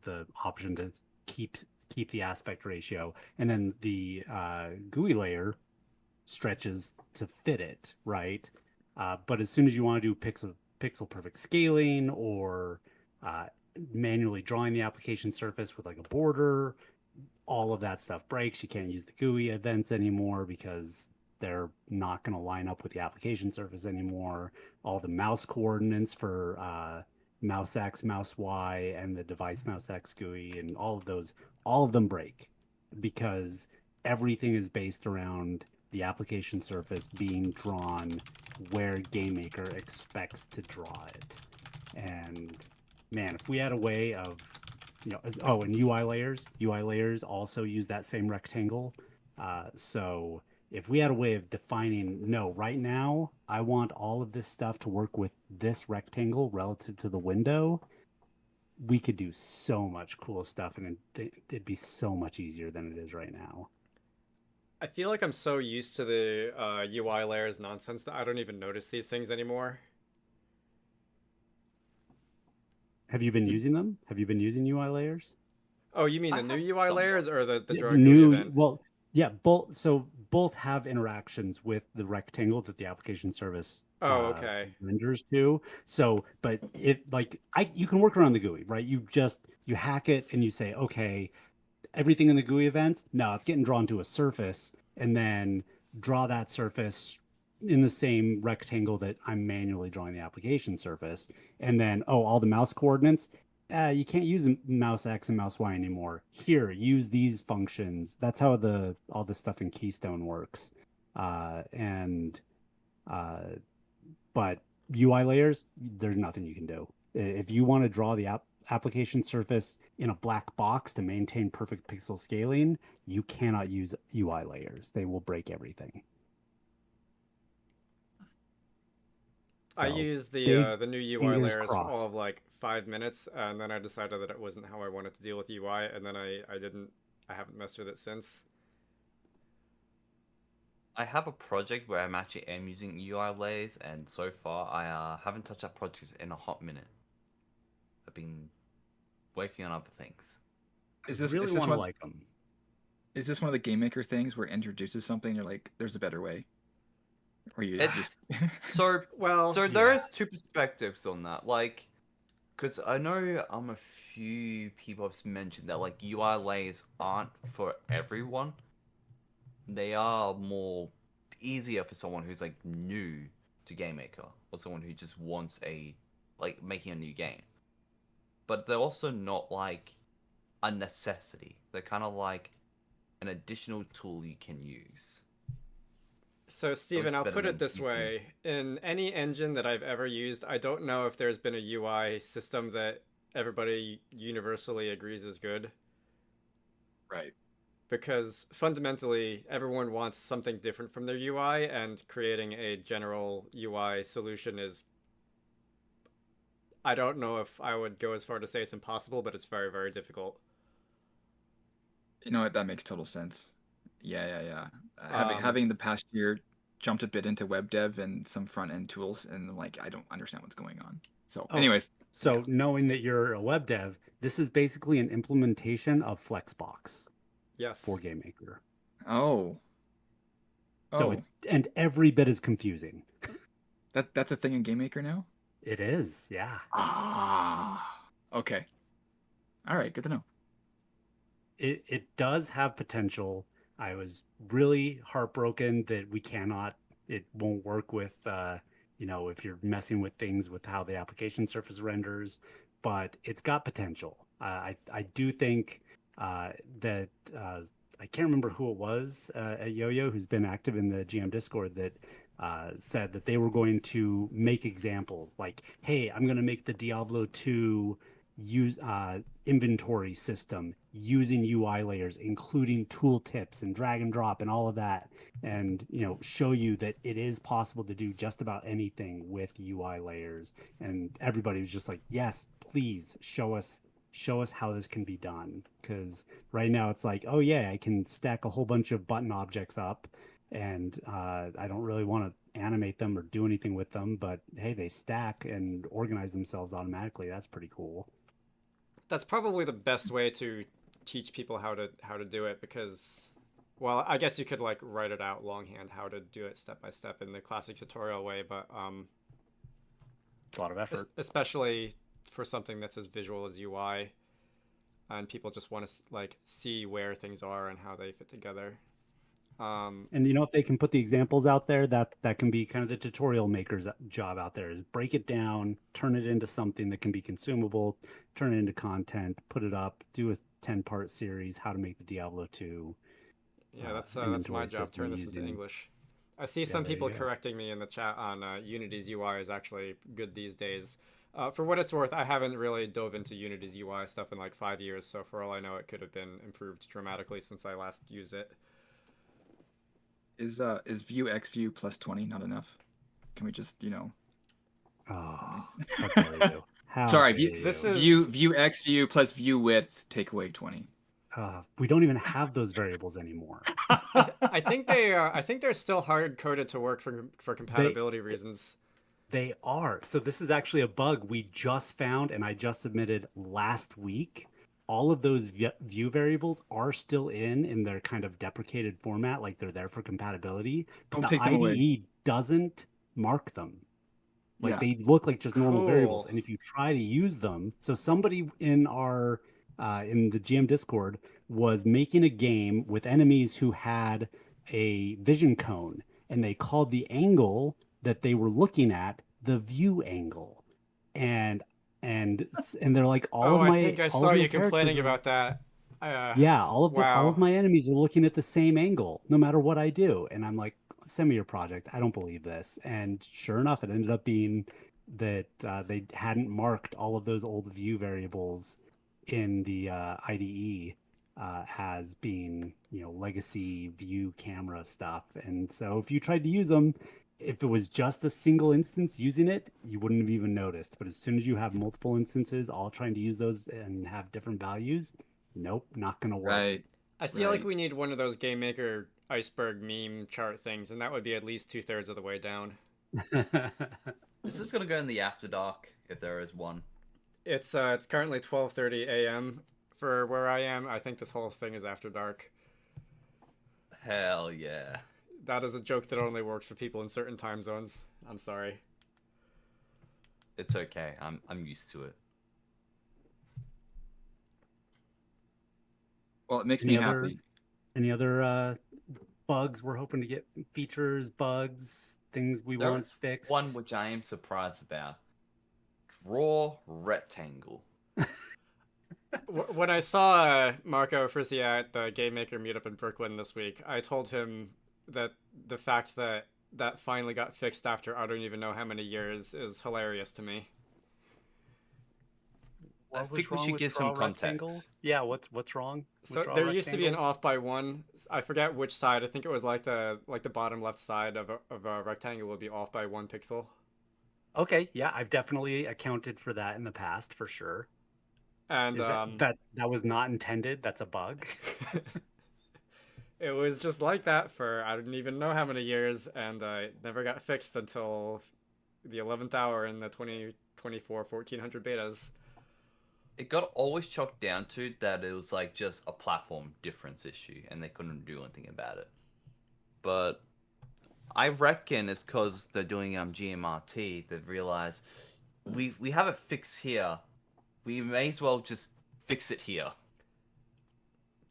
the option to keep the aspect ratio, and then the GUI layer stretches to fit it, right? But as soon as you want to do pixel perfect scaling or manually drawing the application surface with like a border, all of that stuff breaks. You can't use the GUI events anymore because they're not going to line up with the application surface anymore. All the mouse coordinates for mouse X, mouse Y, and the device mouse X GUI, and all of them break because everything is based around the application surface being drawn where GameMaker expects to draw it. And man, if we had a way of, and UI layers also use that same rectangle. So if we had a way of defining, no, right now, I want all of this stuff to work with this rectangle relative to the window, we could do so much cool stuff, and it'd be so much easier than it is right now. I feel like I'm so used to the UI layers nonsense that I don't even notice these things anymore. Have you been using them? Have you been using UI layers? Oh, you mean the new UI layers or the draw new event? Well, yeah, both have interactions with the rectangle that the application service renders to. So, but you can work around the GUI, right? You hack it and you say, okay, everything in the GUI events, no, it's getting drawn to a surface, and then draw that surface in the same rectangle that I'm manually drawing the application surface. And then, all the mouse coordinates, you can't use mouse X and mouse Y anymore. Here, use these functions. That's how all the stuff in Keystone works. But UI layers, there's nothing you can do. If you want to draw the application surface in a black box to maintain perfect pixel scaling, you cannot use UI layers. They will break everything. So, I used the new UI layers for all of like 5 minutes, and then I decided that it wasn't how I wanted to deal with UI, and then I haven't messed with it since. I have a project where I'm actually using UI layers, and so far I haven't touched that project in a hot minute. I've been working on other things. Is I this really is this want to one like them. is this one of the GameMaker things where it introduces something you're like, there's a better way? Or you It- just So, Well, there yeah. is two perspectives on that. Like, because I know a few people have mentioned that like UI layers aren't for everyone. They are more easier for someone who's like new to GameMaker or someone who just wants making a new game. But they're also not like a necessity. They're kind of like an additional tool you can use. So, Steven, least I'll better put it than this using- way. In any engine that I've ever used, I don't know if there's been a UI system that everybody universally agrees is good. right. Because fundamentally, everyone wants something different from their UI, and creating a general UI solution is. I don't know if I would go as far to say it's impossible, but it's very, very difficult. You know what? That makes total sense. Yeah. Um, Having the past year jumped a bit into web dev and some front end tools, and like I don't understand what's going on. So, Oh, anyways, So yeah. knowing that you're a web dev, this is basically an implementation of Flexbox Yes. for GameMaker. Oh, So Oh. it's and every bit is confusing. that's a thing in GameMaker now. It is, yeah. Okay. All right, good to know. It does have potential. I was really heartbroken that it won't work with if you're messing with things with how the application surface renders, but it's got potential. I do think that I can't remember who it was at Yo-Yo who's been active in the GM Discord that said that they were going to make examples like, hey, I'm going to make the Diablo 2 use inventory system using UI layers, including tooltips and drag and drop and all of that, and show you that it is possible to do just about anything with UI layers. And everybody was just like, yes, please show us how this can be done, because right now it's like, oh yeah, I can stack a whole bunch of button objects up and I don't really want to animate them or do anything with them, but hey, they stack and organize themselves automatically. That's pretty cool. That's probably the best way to teach people how to do it, because, well, I guess you could like write it out longhand how to do it step by step in the classic tutorial way, but It's a lot of effort. especially for something that's as visual as UI, and people just want to like see where things are and how they fit together. And if they can put the examples out there, that can be kind of the tutorial maker's job out there, is break it down, turn it into something that can be consumable, turn it into content, put it up, do a 10-part series, how to make the Diablo 2. Yeah, that's my inventory job. system Turn this into using- English. I see Yeah, some there you people go. correcting me in the chat on Unity's UI is actually good these days. For what it's worth, I haven't really dove into Unity's UI stuff in like 5 years, so for all I know, it could have been improved dramatically since I last used it. Is view x view plus 20 not enough? Can we just Oh, how dare you? How Sorry, dare view, This you? is- view x view plus view width take away 20. We don't even have those variables anymore. I think they're still hard coded to work for compatibility reasons. They are. So this is actually a bug we just found, and I just submitted last week. All of those view variables are still in their kind of deprecated format, like they're there for compatibility, but Don't the take them away. IDE doesn't mark them. Like Yeah. they look like just normal variables. Cool. And if you try to use them, so somebody in our in the GM Discord was making a game with enemies who had a vision cone, and they called the angle that they were looking at the view angle, and they're like, I think I saw you complaining about that. yeah, all of Wow. my enemies are looking at the same angle no matter what I do. And I'm like, send me your project. I don't believe this. And sure enough, it ended up being that they hadn't marked all of those old view variables in the IDE as being, legacy view camera stuff. And so if you tried to use them, if it was just a single instance using it, you wouldn't have even noticed. But as soon as you have multiple instances all trying to use those and have different values, nope, not going to work. Right. I feel like Right. we need one of those GameMaker iceberg meme chart things, and that would be at least 2/3 of the way down. Is this gonna go in the after dark if there is one? It's currently 12:30 a.m. for where I am. I think this whole thing is after dark. Hell yeah. That is a joke that only works for people in certain time zones. I'm sorry. It's okay. I'm used to it. Well, it makes Any me other- happy. Any other bugs we're hoping to get? Features, bugs, things we There want is fixed? one which I am surprised about. Draw rectangle. When I saw Marco Frisia at the GameMaker meetup in Brooklyn this week, I told him that the fact that that finally got fixed after I don't even know how many years is hilarious to me. I What was think we wrong should with give some draw rectangle? context. Yeah, what's wrong? with So draw there used to be an rectangle? off by one. I forget which side. I think it was like the bottom left side of a rectangle would be off by 1 pixel. Okay, yeah, I've definitely accounted for that in the past for sure. And Is that was not intended? That's a bug. it was just like that for I didn't even know how many years, and it never got fixed until the 11th hour in the 2024 1400 betas. It got always chalked down to that it was like just a platform difference issue and they couldn't do anything about it. But I reckon it's because they're doing GMRT. They've realized we have it fixed here. We may as well just fix it here.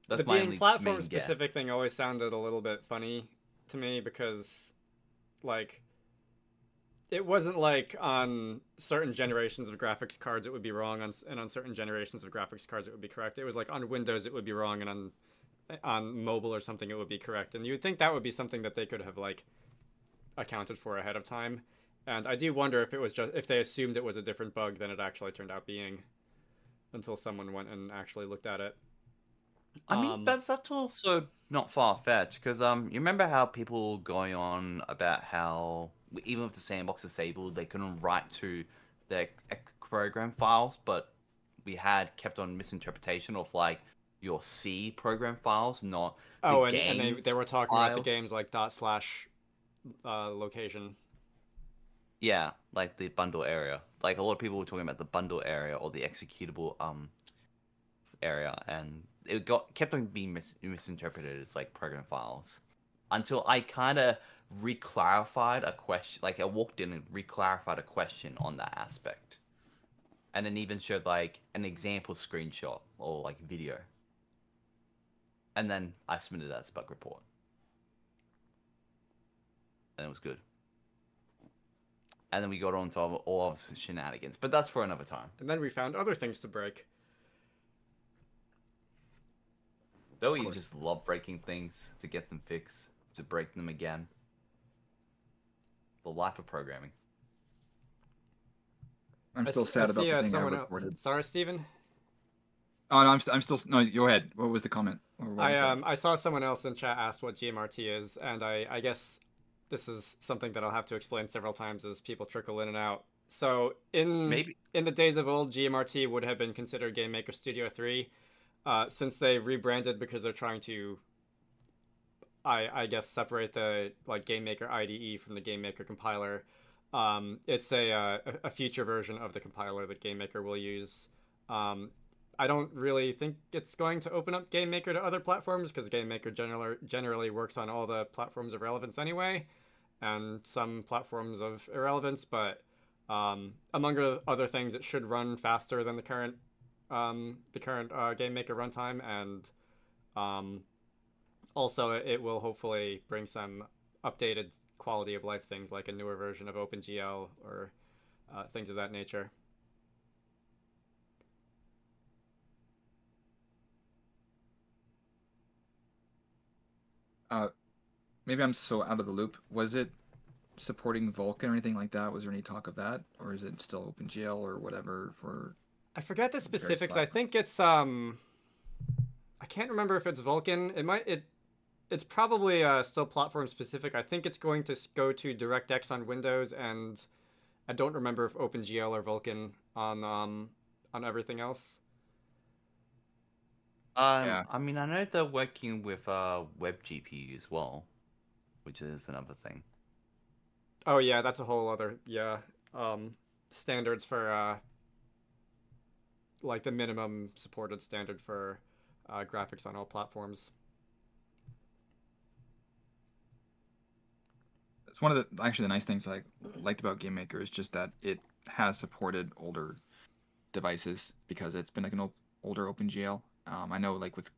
That's The my being only platform main guess. specific thing always sounded a little bit funny to me because, like, it wasn't like on certain generations of graphics cards it would be wrong, and on certain generations of graphics cards it would be correct. It was like on Windows it would be wrong, and on mobile or something it would be correct. And you would think that would be something that they could have like accounted for ahead of time. And I do wonder if it was just if they assumed it was a different bug than it actually turned out being, until someone went and actually looked at it. I mean, that's also not far-fetched, because you remember how people were going on about how, even with the sandbox disabled, they couldn't write to their program files, but we had kept on misinterpretation of, like, your C program files, not the Oh, and game's they were talking about the files. games like / location. Yeah, like the bundle area. Like, a lot of people were talking about the bundle area or the executable area, and it kept on being misinterpreted as like program files until I kind of reclarified a question. Like, I walked in and reclarified a question on that aspect, and then even showed like an example screenshot or like video, and then I submitted that as a bug report, and it was good. And then we got on to all of the shenanigans, but that's for another time. And then we found other things to break. Don't you just love breaking things to get them fixed, to break them again? The life of programming. I'm still sad about the thing I recorded. Sorry, Steven. Oh, no, I'm still. No, go ahead. What was the comment? Or what was that? I saw someone else in chat asked what GMRT is, and I guess this is something that I'll have to explain several times as people trickle in and out. So in the days of old, GMRT would have been considered GameMaker Studio 3. Since they rebranded because they're trying to, I guess, separate the like GameMaker IDE from the GameMaker compiler. It's a future version of the compiler that GameMaker will use. I don't really think it's going to open up GameMaker to other platforms because GameMaker generally works on all the platforms of relevance anyway, and some platforms of irrelevance. But among other things, it should run faster than the current GameMaker runtime, and also it will hopefully bring some updated quality of life things like a newer version of OpenGL or things of that nature. Maybe I'm so out of the loop. Was it supporting Vulkan or anything like that? Was there any talk of that, or is it still OpenGL or whatever for? I forget the specifics. I think it's I can't remember if it's Vulkan. It's probably still platform specific. I think it's going to go to DirectX on Windows, and I don't remember if OpenGL or Vulkan on everything else. Yeah. I mean, I know they're working with web GPU as well, which is another thing. Oh yeah, that's a whole other standards for like the minimum supported standard for graphics on all platforms. It's one of the nice things I liked about GameMaker is just that it has supported older devices because it's been like an older OpenGL. I know like with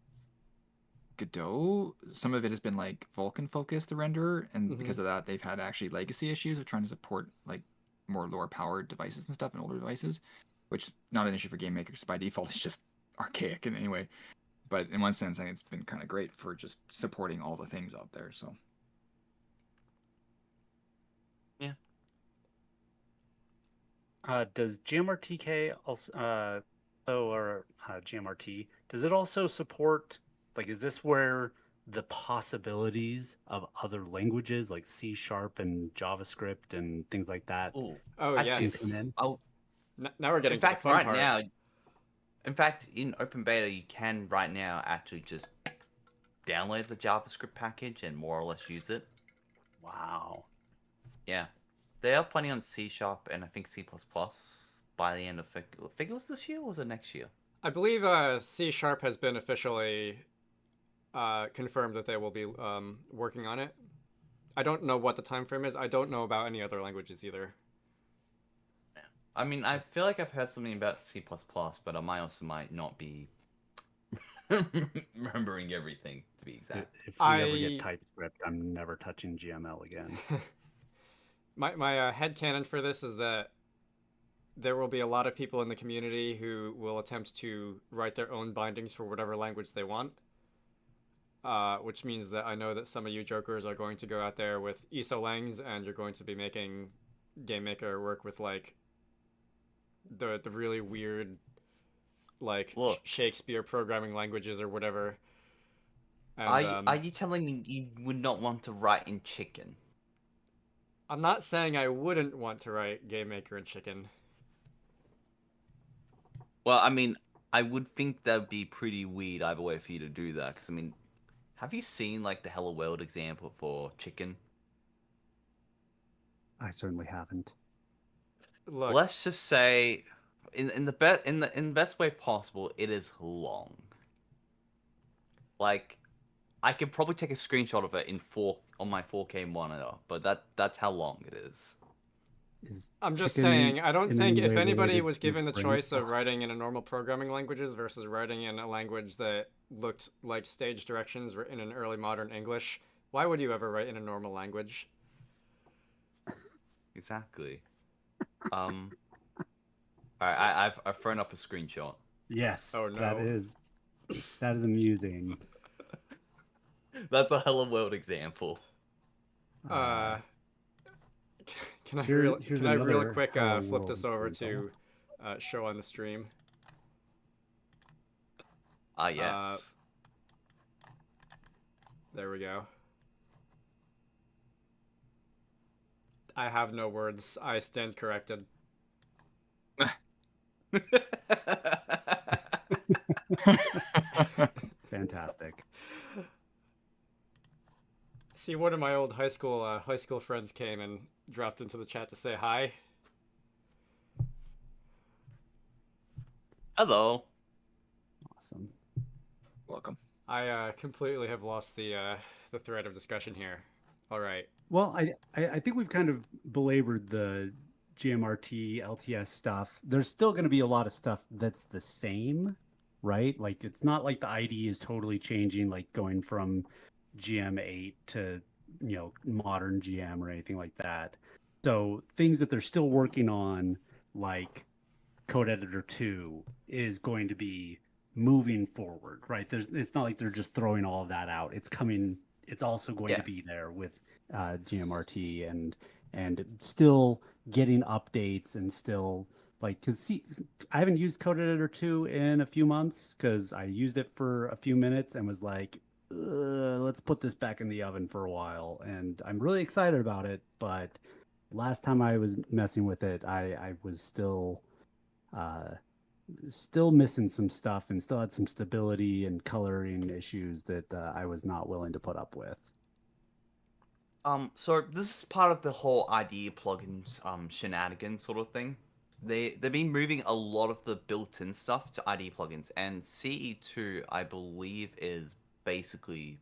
Godot, some of it has been like Vulkan focused, the renderer, and because of that, they've had actually legacy issues of trying to support like more lower powered devices and stuff and older devices, which is not an issue for GameMaker because by default it's just archaic in any way. But in one sense, I think it's been kind of great for just supporting all the things out there. So Yeah. Does GMRTK also, or GMRT, does it also support, like, is this where the possibilities of other languages like C# and JavaScript and things like that Oh, Oh actually, yes. come in? Now we're getting in to the fact, fun right part. now, in fact, in open beta, you can right now actually just download the JavaScript package and more or less use it. Wow. Yeah, they are planning on C# and I think C++ by the end of think it was this year or was it next year? I believe C# has been officially confirmed that they will be working on it. I don't know what the time frame is. I don't know about any other languages either. I mean, I feel like I've heard something about C++, but I might not be remembering everything to be exact. If we ever get TypeScript, I'm never touching GML again. My headcanon for this is that there will be a lot of people in the community who will attempt to write their own bindings for whatever language they want. Which means that I know that some of you jokers are going to go out there with ISO-langs and you're going to be making GameMaker work with like the really weird like Shakespeare programming languages or whatever. And, are you telling me you would not want to write in Chicken? I'm not saying I wouldn't want to write GameMaker in Chicken. Well, I mean, I would think that would be pretty weird either way for you to do that. Because I mean, have you seen like the Hello World example for Chicken? I certainly haven't. Look, Let's just say, in the best way possible, it is long. Like, I could probably take a screenshot of it on my 4K monitor, but that's how long it is. I'm just saying, I don't think if anybody was given the brain choice of cells? writing in a normal programming languages versus writing in a language that looked like stage directions written in early modern English, why would you ever write in a normal language? Exactly. Alright, I've thrown up a screenshot. Yes. Oh, no. That is amusing. That's a Hello World example. Can I Here's real another quick Hello flip this World over example. to show on the stream? Yes. There we go. I have no words. I stand corrected. Fantastic. See, one of my old high school friends came and dropped into the chat to say hi. Hello. Awesome. welcome. I completely have lost the thread of discussion here. All right. Well, I think we've kind of belabored the GMRT, LTS stuff. There's still going to be a lot of stuff that's the same, right? Like, it's not like the IDE is totally changing, like going from GM8 to, modern GM or anything like that. So things that they're still working on, like Code Editor 2, is going to be moving forward, right? It's not like they're just throwing all of that out. It's coming. It's also going to be there with GMRT and still getting updates and still because I haven't used Code Editor 2 in a few months because I used it for a few minutes and was like, let's put this back in the oven for a while. And I'm really excited about it, but last time I was messing with it, I was still still missing some stuff and still had some stability and coloring issues that I was not willing to put up with. So this is part of the whole IDE plugins shenanigans sort of thing. They've been moving a lot of the built-in stuff to IDE plugins, and CE2 I believe is basically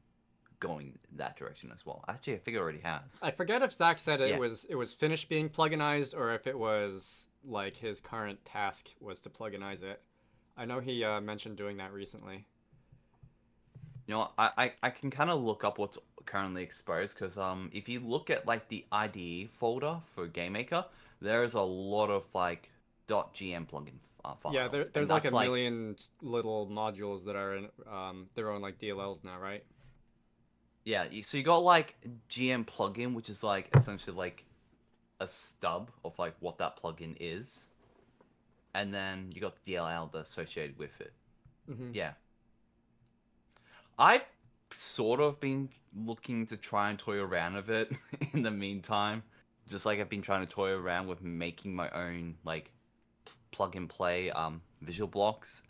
going that direction as well. Actually, I think it already has. I forget if Zach said Yeah. it was finished being pluginized or if it was like his current task was to pluginize it. I know he mentioned doing that recently. You know, I can kind of look up what's currently exposed because if you look at like the IDE folder for GameMaker, there's a lot of like .gm plugin files. Yeah, and there's like a that's, million little modules that are in their own like DLLs now, right? Yeah, so you got like GM plugin, which is like essentially like a stub of like what that plugin is, and then you got the DLL that's associated with it. Mm-hmm. Yeah, I've sort of been looking to try and toy around with it in the meantime. Just like I've been trying to toy around with making my own like plug and play visual blocks.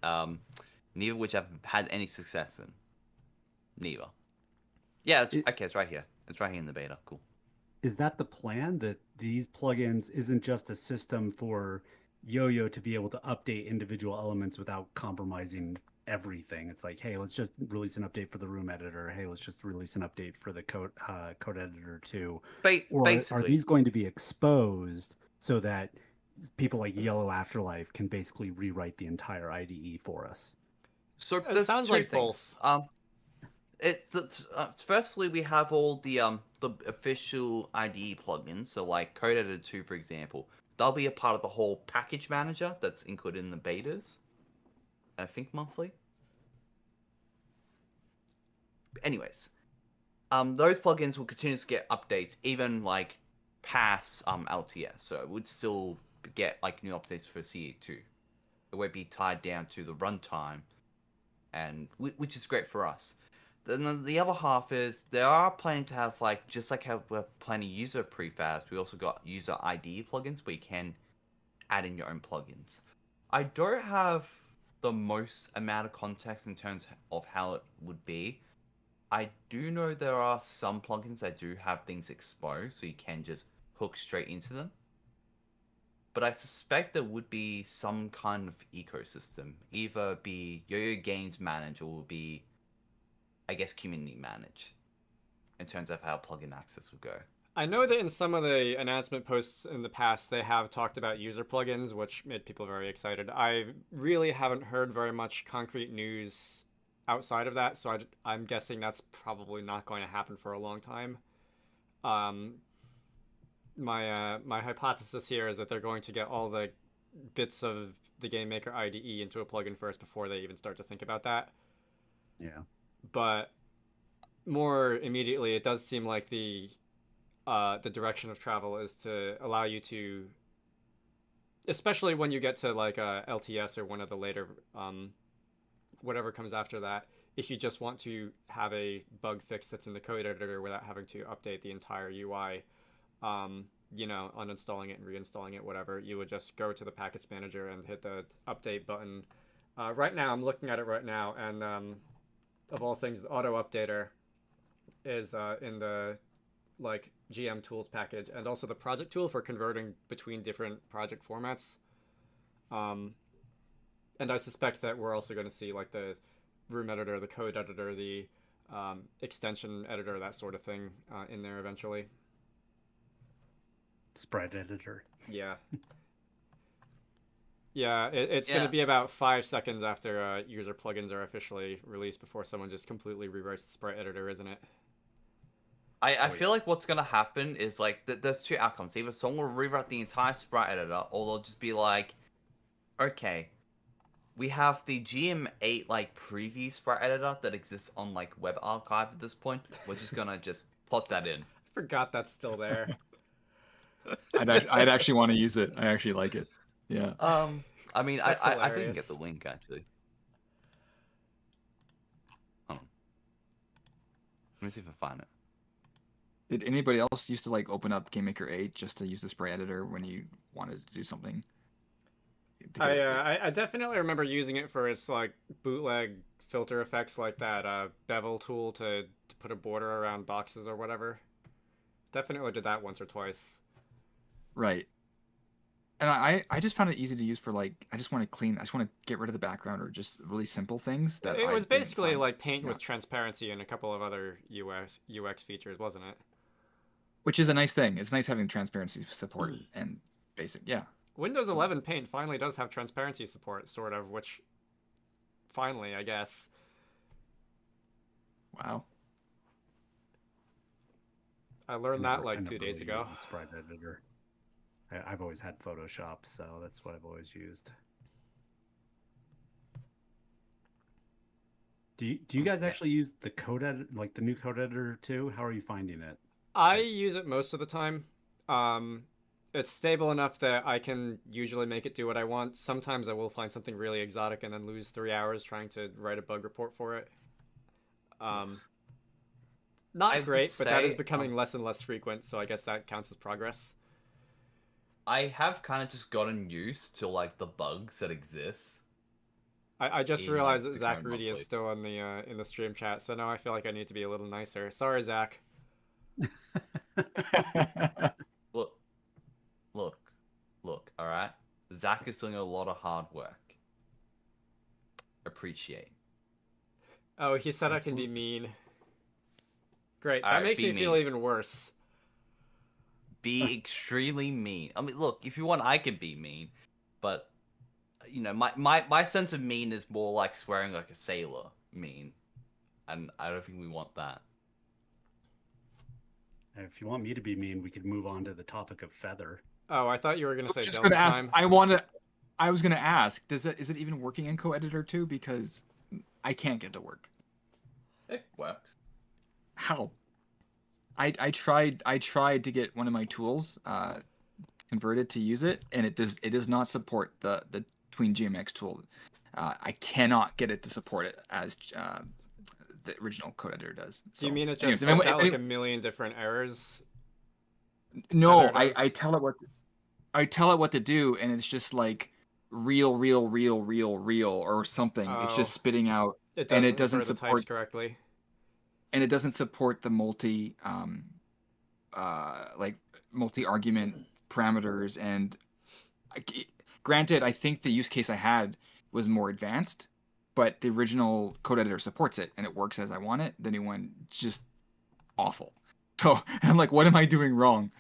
Neither of which I've had any success in. Neither. Yeah, okay, it's right here. It's right here in the beta. Cool. Is that the plan, that these plugins isn't just a system for Yo-Yo to be able to update individual elements without compromising everything? It's like, hey, let's just release an update for the room editor. Hey, let's just release an update for the code editor too. Or Basically, are these going to be exposed so that people like Yellow Afterlife can basically rewrite the entire IDE for us? so It there's sounds two like things. both. It's firstly we have all the official IDE plugins. So like Code Editor 2, for example, they'll be a part of the whole package manager that's included in the betas. I think monthly. Anyways, those plugins will continue to get updates even like past LTS. So it would still get like new updates for CE2. It won't be tied down to the runtime, and which is great for us. Then the other half is they are planning to have like just like how we're planning user prefabs. We also got user ID plugins where you can add in your own plugins. I don't have the most amount of context in terms of how it would be. I do know there are some plugins that do have things exposed, so you can just hook straight into them. But I suspect there would be some kind of ecosystem, either be Yo-Yo Games managed or be, I guess, community managed, in terms of how plugin access would go. I know that in some of the announcement posts in the past, they have talked about user plugins, which made people very excited. I really haven't heard very much concrete news outside of that, so I'm guessing that's probably not going to happen for a long time. My hypothesis here is that they're going to get all the bits of the GameMaker IDE into a plugin first before they even start to think about that. Yeah. But more immediately, it does seem like the direction of travel is to allow you to, especially when you get to like LTS or one of the later whatever comes after that, if you just want to have a bug fix that's in the code editor without having to update the entire UI, uninstalling it and reinstalling it, whatever, you would just go to the package manager and hit the update button. Right now, I'm looking at it right now, and of all things, the auto updater is in the like GM tools package, and also the project tool for converting between different project formats. And I suspect that we're also going to see like the room editor, the code editor, the extension editor, that sort of thing in there eventually. Spread editor. Yeah. Yeah, it's going to be about 5 seconds after user plugins are officially released before someone just completely rewrites the sprite editor, isn't it? I feel like what's gonna happen is like there's two outcomes. Either someone will rewrite the entire sprite editor, or they'll just be like, okay, we have the GM8 like preview sprite editor that exists on like Web Archive at this point. We're just gonna just plot that in. I forgot that's still there. I'd actually want to use it. I actually like it. Yeah. I mean, I think I can get the link actually. Hold on. Let me see if I find it. Did anybody else used to like open up GameMaker 8 just to use the spray editor when you wanted to do something? to get it to go. I definitely remember using it for its like bootleg filter effects, like that bevel tool to put a border around boxes or whatever. Definitely did that once or twice. Right. And I just found it easy to use for like I just want to get rid of the background or just really simple things that It I was didn't basically find. like paint Yeah. with transparency and a couple of other UX features, wasn't it? Which is a nice thing. It's nice having transparency support and basic. Yeah. Windows So 11 Paint finally does have transparency support, sort of, which finally, I guess. wow. I learned that like I never 2 days really ago. used the sprite editor. I've always had Photoshop, so that's what I've always used. Do you guys actually use the code edit, like the new code editor too? How are you finding it? I use it most of the time. It's stable enough that I can usually make it do what I want. Sometimes I will find something really exotic and then lose 3 hours trying to write a bug report for it. Not I would great, but that is say, becoming less and less frequent, so I guess that counts as progress. I have kind of just gotten used to like the bugs that exist. I just In, realized like, that the Zach current Rudy is monthly. still in the stream chat, so now I feel like I need to be a little nicer. Sorry, Zach. Look, look, look. All right, Zach is doing a lot of hard work. Appreciate. Oh, he said I can be Absolutely. mean. Great. All That right, makes be me feel mean. even worse. Be extremely mean. I mean, look, if you want, I can be mean, but you know, my sense of mean is more like swearing like a sailor mean, and I don't think we want that. If you want me to be mean, we could move on to the topic of feather. Oh, I thought you were going to I say was just Delta gonna ask. time. I was gonna ask. Is it even working in co-editor too? Because I can't get to work. It works. How? I tried to get one of my tools converted to use it, and it does not support the Tween GMX tool. I cannot get it to support it as the original code editor does. Do you So, mean it just anyways, spits out like a million different errors? no, Heather does? I tell it what to do, and it's just like real, or something. It's Oh, just spitting out, it and doesn't it doesn't infer the types support correctly. the multi like multi-argument parameters. And granted, I think the use case I had was more advanced, but the original code editor supports it and it works as I want it. The new one just awful. So I'm like, what am I doing wrong?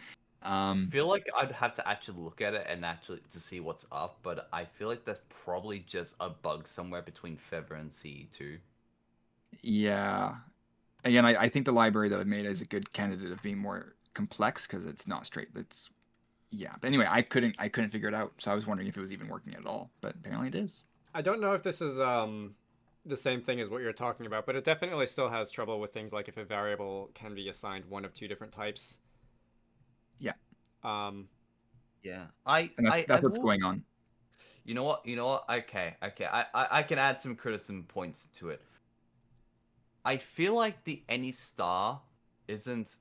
I feel like I'd have to actually look at it and actually to see what's up, but I feel like that's probably just a bug somewhere between Feather and CE2. Yeah. Again, I think the library that I've made is a good candidate of being more complex because it's not straight. It's yeah. But anyway, I couldn't figure it out, so I was wondering if it was even working at all. But apparently it is. I don't know if this is the same thing as what you're talking about, but it definitely still has trouble with things like if a variable can be assigned one of two different types. Yeah. Um, Yeah, And that's I what's will. going on. You know what? You know what? Okay, okay. I can add some criticism points to it. I feel like the any star isn't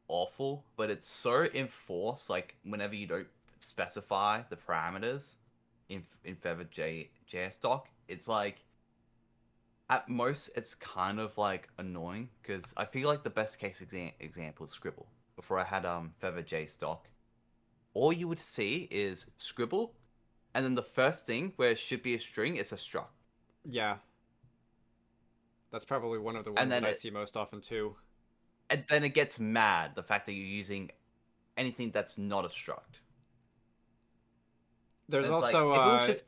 awful, but it's so enforced. Like whenever you don't specify the parameters in Feather JS doc, it's like at most it's kind of like annoying because I feel like the best case example is Scribble. Before I had Feather JS doc, all you would see is Scribble, and then the first thing where it should be a string is a struct. yeah, that's probably one of the And ones that then I see most often too. it gets mad the fact that you're using anything that's not a struct. There's And it's like also if it was just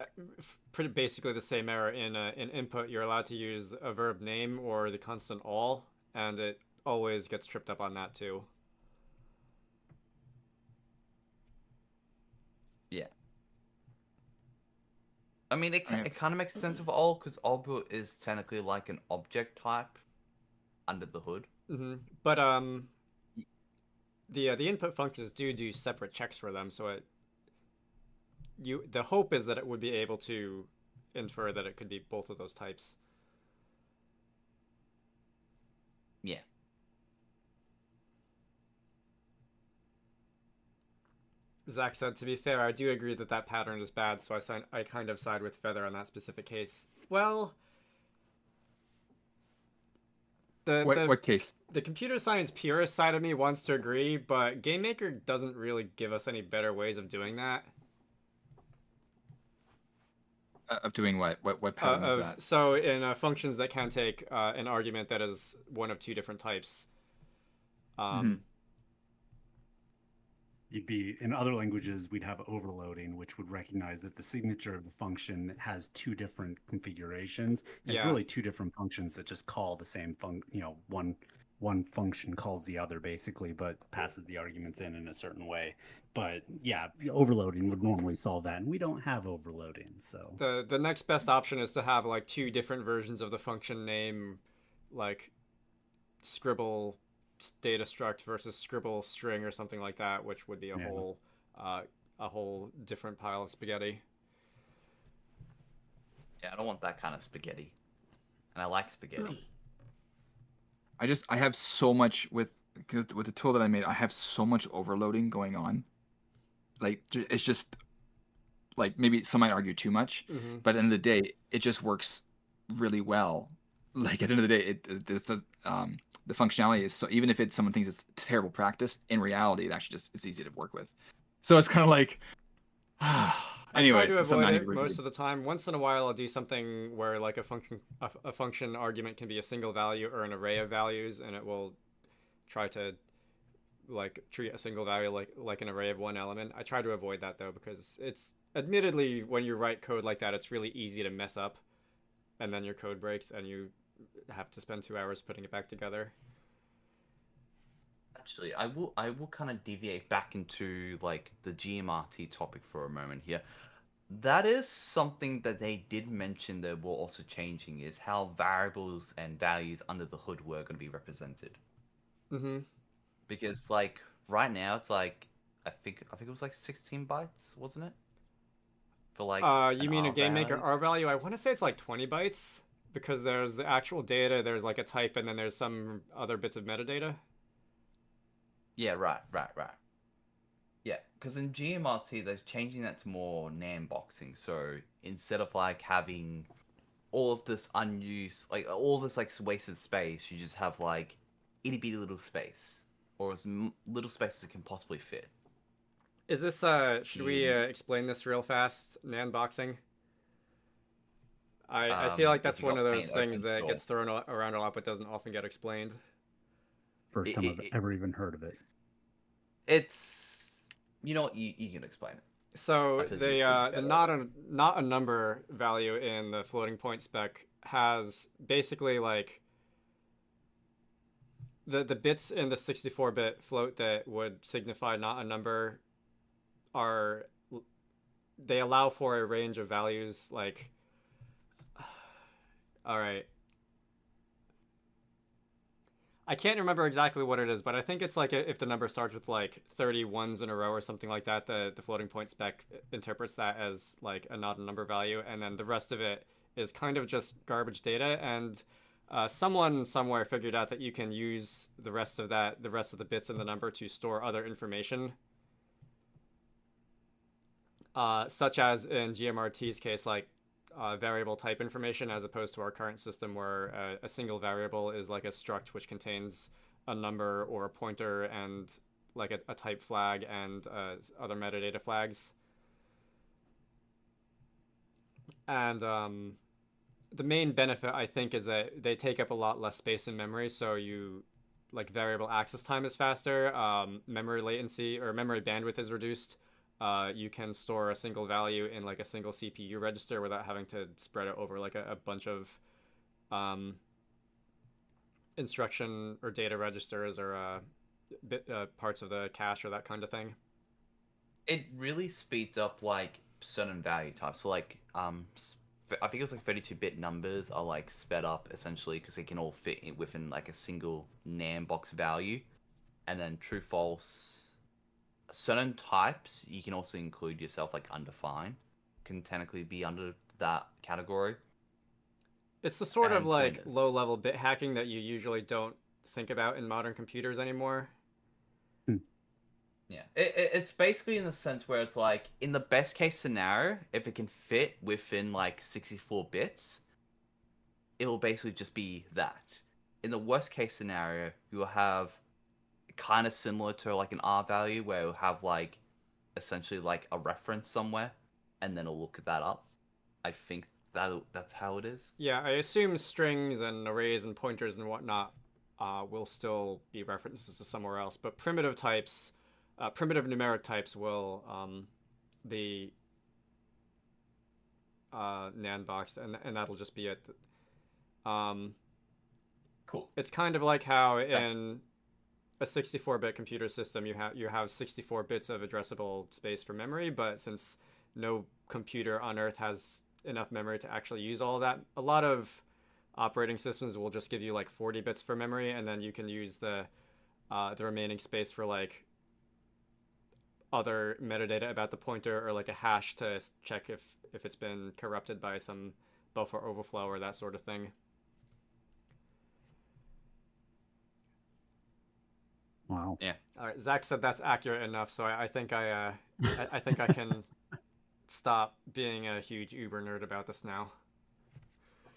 pretty basically the same error in input. You're allowed to use a verb name or the constant all, and it always gets tripped up on that too. yeah. I mean, I have, it kind of makes sense of all because all is technically like an object type under the hood. But the input functions do separate checks for them, so the hope is that it would be able to infer that it could be both of those types. Yeah. Zach said, to be fair, I do agree that that pattern is bad, so I kind of side with Feather on that specific case. Well, What case? the computer science purist side of me wants to agree, but GameMaker doesn't really give us any better ways of doing that. Of doing what? What pattern is that? So in functions that can take an argument that is one of two different types. You'd be in other languages, we'd have overloading, which would recognize that the signature of the function has two different configurations. And It's Yeah. really two different functions that just call the same one function calls the other basically, but passes the arguments in a certain way. But yeah, overloading would normally solve that, and we don't have overloading, so The next best option is to have like two different versions of the function name, like scribble data struct versus scribble string or something like that, which would be a whole different pile of spaghetti. Yeah, I don't want that kind of spaghetti. And I like spaghetti. I have so much with the tool that I made. I have so much overloading going on. Like it's just like maybe some might argue too much, but at the end of the day, it just works really well. Like at the end of the day, the functionality is so, even if someone thinks it's terrible practice, in reality, it actually it's easy to work with. So it's kind of like, anyways, I try to avoid it review. most of the time. Once in a while, I'll do something where like a function argument can be a single value or an array of values, and it will try to like treat a single value like an array of one element. I try to avoid that though, because it's admittedly, when you write code like that, it's really easy to mess up, and then your code breaks and you have to spend 2 hours putting it back together. Actually, I will kind of deviate back into like the GMRT topic for a moment here. That is something that they did mention that we're also changing, is how variables and values under the hood were going to be represented. Because like right now it's like I think it was like 16 bytes, wasn't it? For like you mean a GameMaker R value? I want to say it's like 20 bytes, because there's the actual data, there's like a type, and then there's some other bits of metadata. Yeah, right. Yeah, because in GMRT they're changing that to more NAND boxing. So instead of like having all of this unused, like all this like wasted space, you just have like itty bitty little space, or as little space as it can possibly fit. Is this should we explain this real fast? NAND boxing. I feel like that's one of those things that gets thrown around a lot but doesn't often get explained. first time I've ever even heard of it. It's, you know what, you can explain it. So the not a number value in the floating point spec has basically like the bits in the 64-bit float that would signify not a number they allow for a range of values, like all right, I can't remember exactly what it is, but I think it's like if the number starts with like 30 ones in a row or something like that, the floating point spec interprets that as like a not a number value, and then the rest of it is kind of just garbage data. And someone somewhere figured out that you can use the rest of the bits in the number to store other information, such as in GMRT's case, like variable type information, as opposed to our current system where a single variable is like a struct which contains a number or a pointer and like a type flag and other metadata flags. And the main benefit, I think, is that they take up a lot less space in memory, so you like variable access time is faster, memory latency or memory bandwidth is reduced. You can store a single value in like a single CPU register without having to spread it over like a bunch of instruction or data registers or parts of the cache or that kind of thing. It really speeds up like certain value types. So like I think it was like 32-bit numbers are like sped up essentially because they can all fit within like a single NAND box value, and then true false. Certain types you can also include yourself, like undefined, can technically be under that category. It's the sort of like low-level bit hacking that you usually don't think about in modern computers anymore. Yeah, it's basically in the sense where it's like, in the best case scenario, if it can fit within like 64 bits, it will basically just be that. In the worst case scenario, you will have kind of similar to like an R value where it'll have like essentially like a reference somewhere, and then it'll look that up. I think that's how it is. Yeah, I assume strings and arrays and pointers and whatnot will still be references to somewhere else, but primitive numeric types will be NAND boxed, and that'll just be it. Cool. It's kind of like how in a 64-bit computer system you have 64 bits of addressable space for memory, but since no computer on Earth has enough memory to actually use all of that, a lot of operating systems will just give you like 40 bits for memory, and then you can use the remaining space for like other metadata about the pointer or like a hash to check if it's been corrupted by some buffer overflow or that sort of thing. Wow. Yeah. All right, Zach said that's accurate enough, so I think I think I can stop being a huge Uber nerd about this now.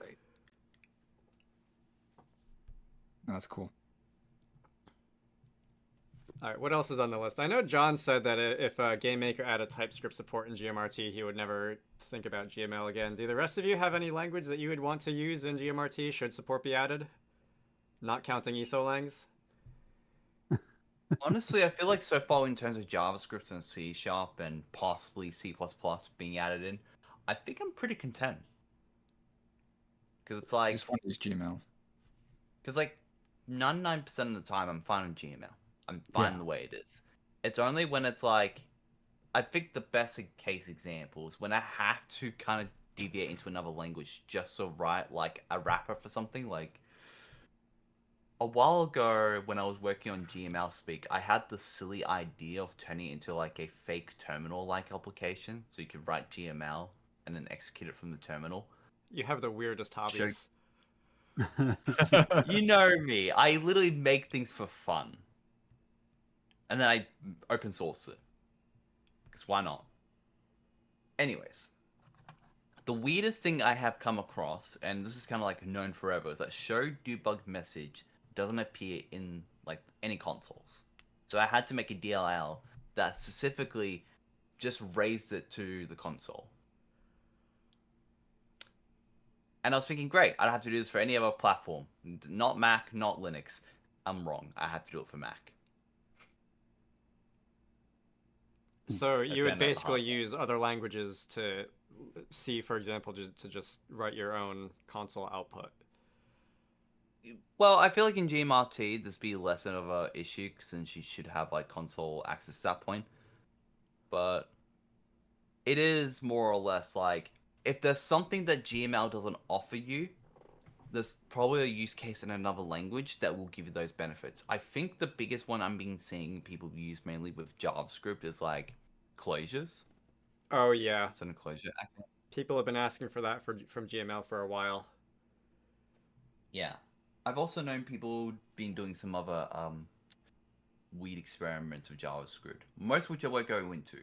Right. That's cool. All right, what else is on the list? I know John said that if GameMaker added TypeScript support in GMRT, he would never think about GML again. Do the rest of you have any language that you would want to use in GMRT should support be added? Not counting ESOLangs? Honestly, I feel like so far in terms of JavaScript and C# and possibly C++ being added in, I think I'm pretty content. Because it's I like, just want to use Gmail. because like 99% of the time I'm fine with Gmail. I'm fine Yeah. the way it is. It's only when it's like, I think the best case example is when I have to kind of deviate into another language just to write like a wrapper for something. Like a while ago when I was working on GML speak, I had the silly idea of turning it into like a fake terminal like application, so you could write GML and then execute it from the terminal. You have the weirdest hobbies. You know me, I literally make things for fun. And then I open source it. Because why not? Anyways, the weirdest thing I have come across, and this is kind of like known forever, is that show debug message doesn't appear in like any consoles. So I had to make a DLL that specifically just raised it to the console. And I was thinking, great, I don't have to do this for any other platform. Not Mac, not Linux. I'm wrong. I had to do it for Mac. So you would found that the basically hard way. use other languages to C, for example, to just write your own console output. Well, I feel like in GMRT, this be less of a issue since you should have like console access at that point. But it is more or less like if there's something that GML doesn't offer you, there's probably a use case in another language that will give you those benefits. I think the biggest one I'm being seeing people use mainly with JavaScript is like closures. Oh yeah, It's an closure. people have been asking for that from GML for a while. Yeah. I've also known people been doing some other weird experiments with JavaScript, most of which I won't go into.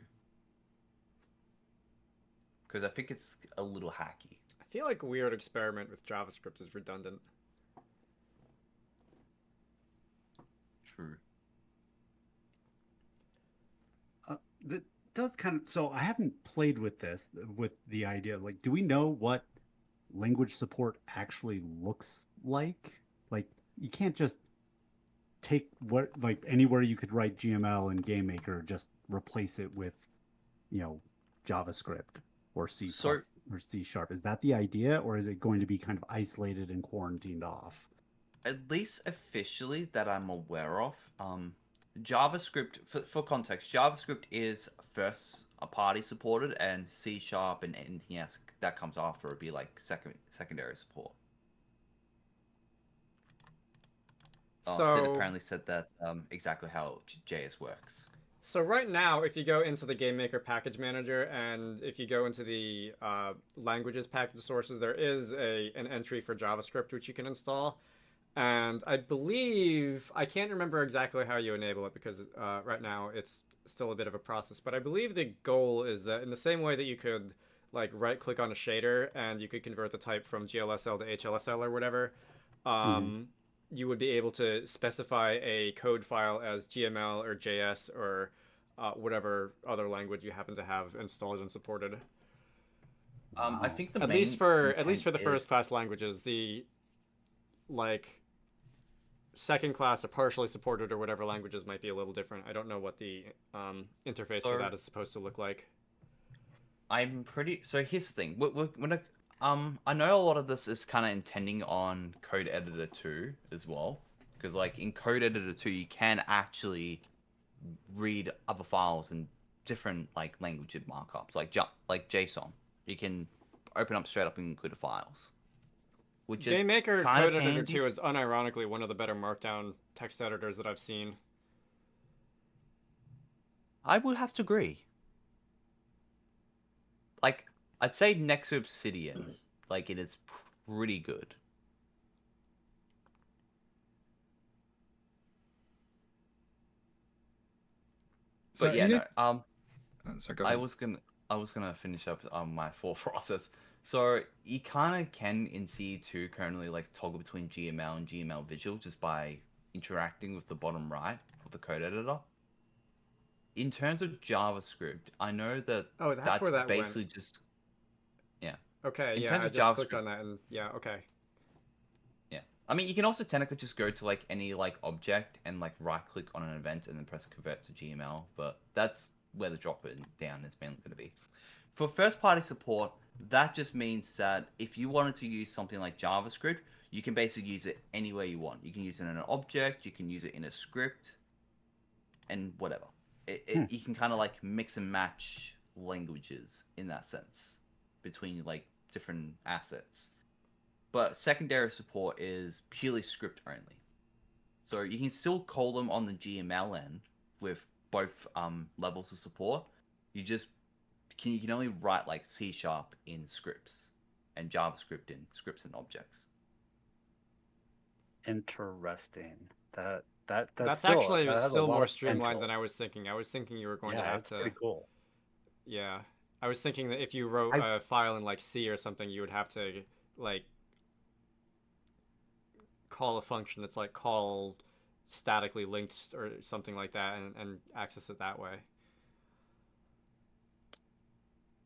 Because I think it's a little hacky. I feel like weird experiment with JavaScript is redundant. True. That does kind of. So I haven't played with this, with the idea. Like, do we know what language support actually looks like? Like, you can't just take what, like, anywhere you could write GML and GameMaker, just replace it with, JavaScript or C So- plus or C sharp. Is that the idea, or is it going to be kind of isolated and quarantined off? At least officially that I'm aware of, JavaScript, for context, JavaScript is first a party supported, and C sharp and anything else that comes after would be like secondary support. Sid So apparently said that exactly how JS works. So right now, if you go into the GameMaker package manager and if you go into the languages package sources, there is an entry for JavaScript which you can install. And I believe, I can't remember exactly how you enable it because right now it's still a bit of a process. But I believe the goal is that in the same way that you could like right click on a shader and you could convert the type from GLSL to HLSL or whatever, Mhm. you would be able to specify a code file as GML or JS or whatever other language you happen to have installed and supported. I Wow. think the At main least for intent the first class languages, the like second class or partially supported or whatever languages might be a little different. I don't know what the interface for So that is supposed to look like. I'm pretty. So here's the thing. I know a lot of this is kind of intending on Code Editor 2 as well, because like in Code Editor 2, you can actually read other files in different like language markups, like JSON. You can open up straight up and include the files, which is GameMaker kind of Code Editor handy. 2 is unironically one of the better Markdown text editors that I've seen. I would have to agree. Like I'd say next to Obsidian, like it is pretty good. So But yeah, no. sorry, go I ahead. was gonna finish up my thought process. So you kind of can in C2 currently like toggle between GML and GML Visual just by interacting with the bottom right of the code editor. In terms of JavaScript, I know that Oh, that's that's where that went. basically just yeah. Okay, In yeah, terms I of just clicked JavaScript, on that and yeah, okay. yeah. I mean, you can also technically just go to like any like object and like right click on an event and then press convert to GML, but that's where the drop down is mainly going to be. For first party support, that just means that if you wanted to use something like JavaScript, you can basically use it anywhere you want. You can use it in an object, you can use it in a script, and whatever. Hmm. You can kind of like mix and match languages in that sense between like different assets. But secondary support is purely script only. So you can still call them on the GML end with both levels of support. You can only write like C# in scripts and JavaScript in scripts and objects. Interesting. That's Still actually that has a still lot more of streamlined potential. than I was thinking. I was thinking you were going to Yeah, have it's to pretty cool. yeah. I was thinking that if you wrote I a file in like C or something, you would have to like call a function that's like call statically linked or something like that and access it that way.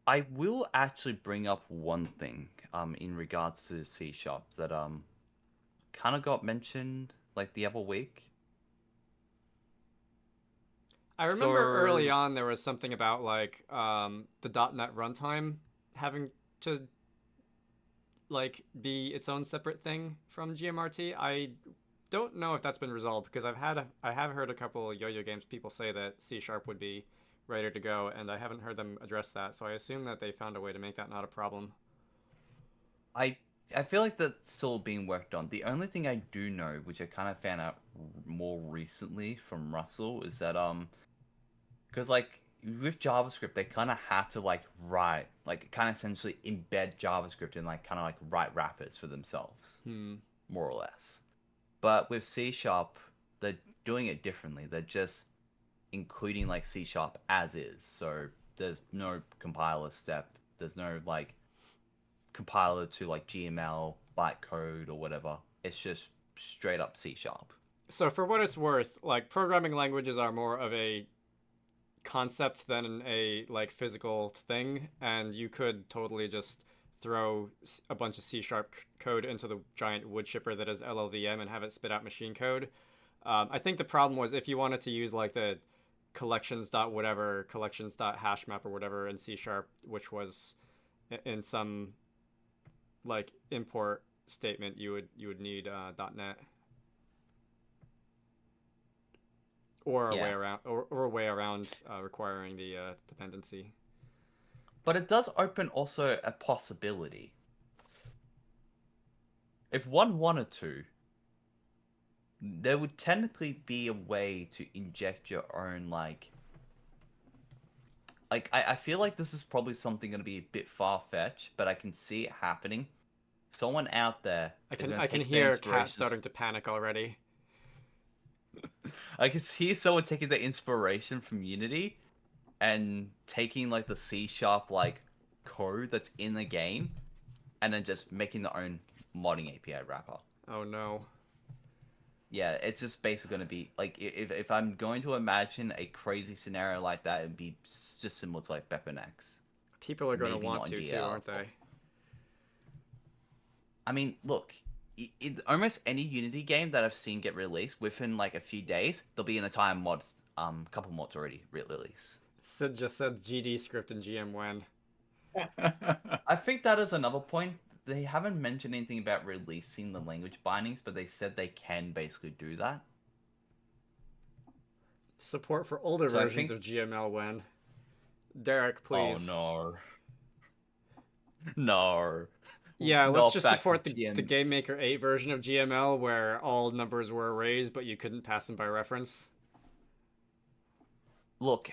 I will actually bring up one thing in regards to C# that kind of got mentioned like the other week. I remember early So on there was something about like the .NET runtime having to like be its own separate thing from GMRT. I don't know if that's been resolved because I have heard a couple Yo-Yo Games people say that C# would be ready to go, and I haven't heard them address that. So I assume that they found a way to make that not a problem. I I feel like that's still being worked on. The only thing I do know, which I kind of found out more recently from Russell, is that because like with JavaScript, they kind of have to like write, like kind of essentially embed JavaScript and like kind of like write wrappers for themselves, Hmm. more or less. But with C Sharp, they're doing it differently. They're just including like C Sharp as is. So there's no compiler step. There's no like compiler to like GML, bytecode, or whatever. It's just straight up C Sharp. So for what it's worth, like programming languages are more of a concept than a like physical thing, and you could totally just throw a bunch of C# code into the giant wood chipper that is LLVM and have it spit out machine code. I think the problem was if you wanted to use like the collections dot whatever collections dot hash map or whatever in C#, which was in some like import statement, you would need .NET or a way Yeah. around or a way around requiring the dependency. But it does open also a possibility. If one wanted to, there would technically be a way to inject your own I feel like this is probably something going to be a bit far-fetched, but I can see it happening. Someone out there is going I to can take their hear Cat inspirations. starting to panic already. I can see someone taking the inspiration from Unity and taking like the C# like code that's in the game and then just making their own modding API wrapper. Oh no. Yeah, it's just basically going to be like if I'm going to imagine a crazy scenario like that, it'd be just similar to like Beponex. People are going to Maybe want not to in too, DL. aren't they? I mean, look, almost any Unity game that I've seen get released within like a few days, there'll be an entire mod, couple mods already release. Sid just said GD script and GM when. I think that is another point. They haven't mentioned anything about releasing the language bindings, but they said they can basically do that. Support for older So I versions think- of GML when. Derek, please. Oh no. No. Yeah, let's Not just back to support the GM. GameMaker 8 version of GML where all numbers were arrays, but you couldn't pass them by reference. Look,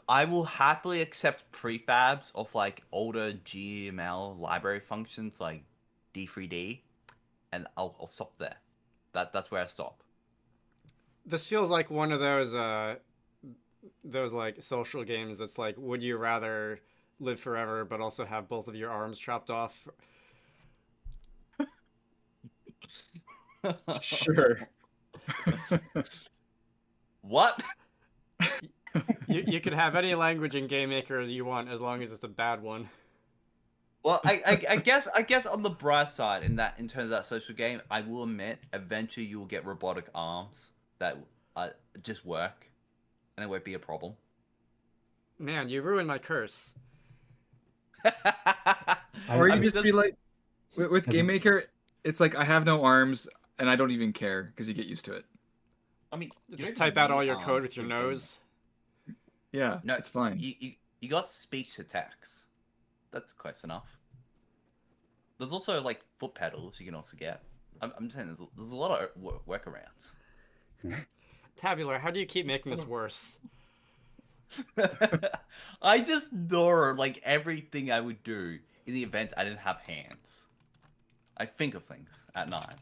I will happily accept prefabs of like older GML library functions like D3D, and I'll stop there. That's where I stop. This feels like one of those like social games that's like, would you rather live forever but also have both of your arms chopped off? Sure. What? You could have any language in GameMaker you want as long as it's a bad one. Well, I guess on the bright side in terms of that social game, I will admit eventually you will get robotic arms that just work, and it won't be a problem. Man, you ruined my curse. Or you I- just be like, with As a- GameMaker, it's like I have no arms and I don't even care because you get used to it. I mean, you Just don't type out need all your arms code with your for game. nose. Yeah, No, it's fine. You got speech to text. That's close enough. There's also like foot pedals you can also get. I'm saying there's a lot of workarounds. Tabular, how do you keep making this worse? I just know like everything I would do in the event I didn't have hands. I think of things at night.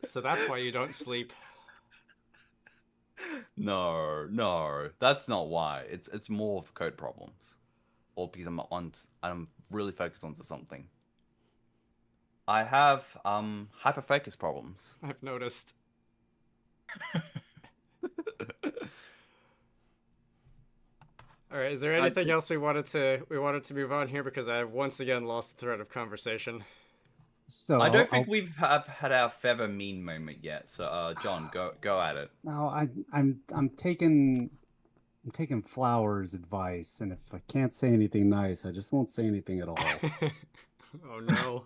So that's why you don't sleep. No, that's not why. It's more of code problems, or because I'm really focused onto something. I have hyper focus problems. I've noticed. All right, is there anything else we wanted to move on here, because I have once again lost the thread of conversation. So I don't I'll- think we've had our feather mean moment yet. So John, go at it. No, I'm taking Flower's advice, and if I can't say anything nice, I just won't say anything at all. Oh no.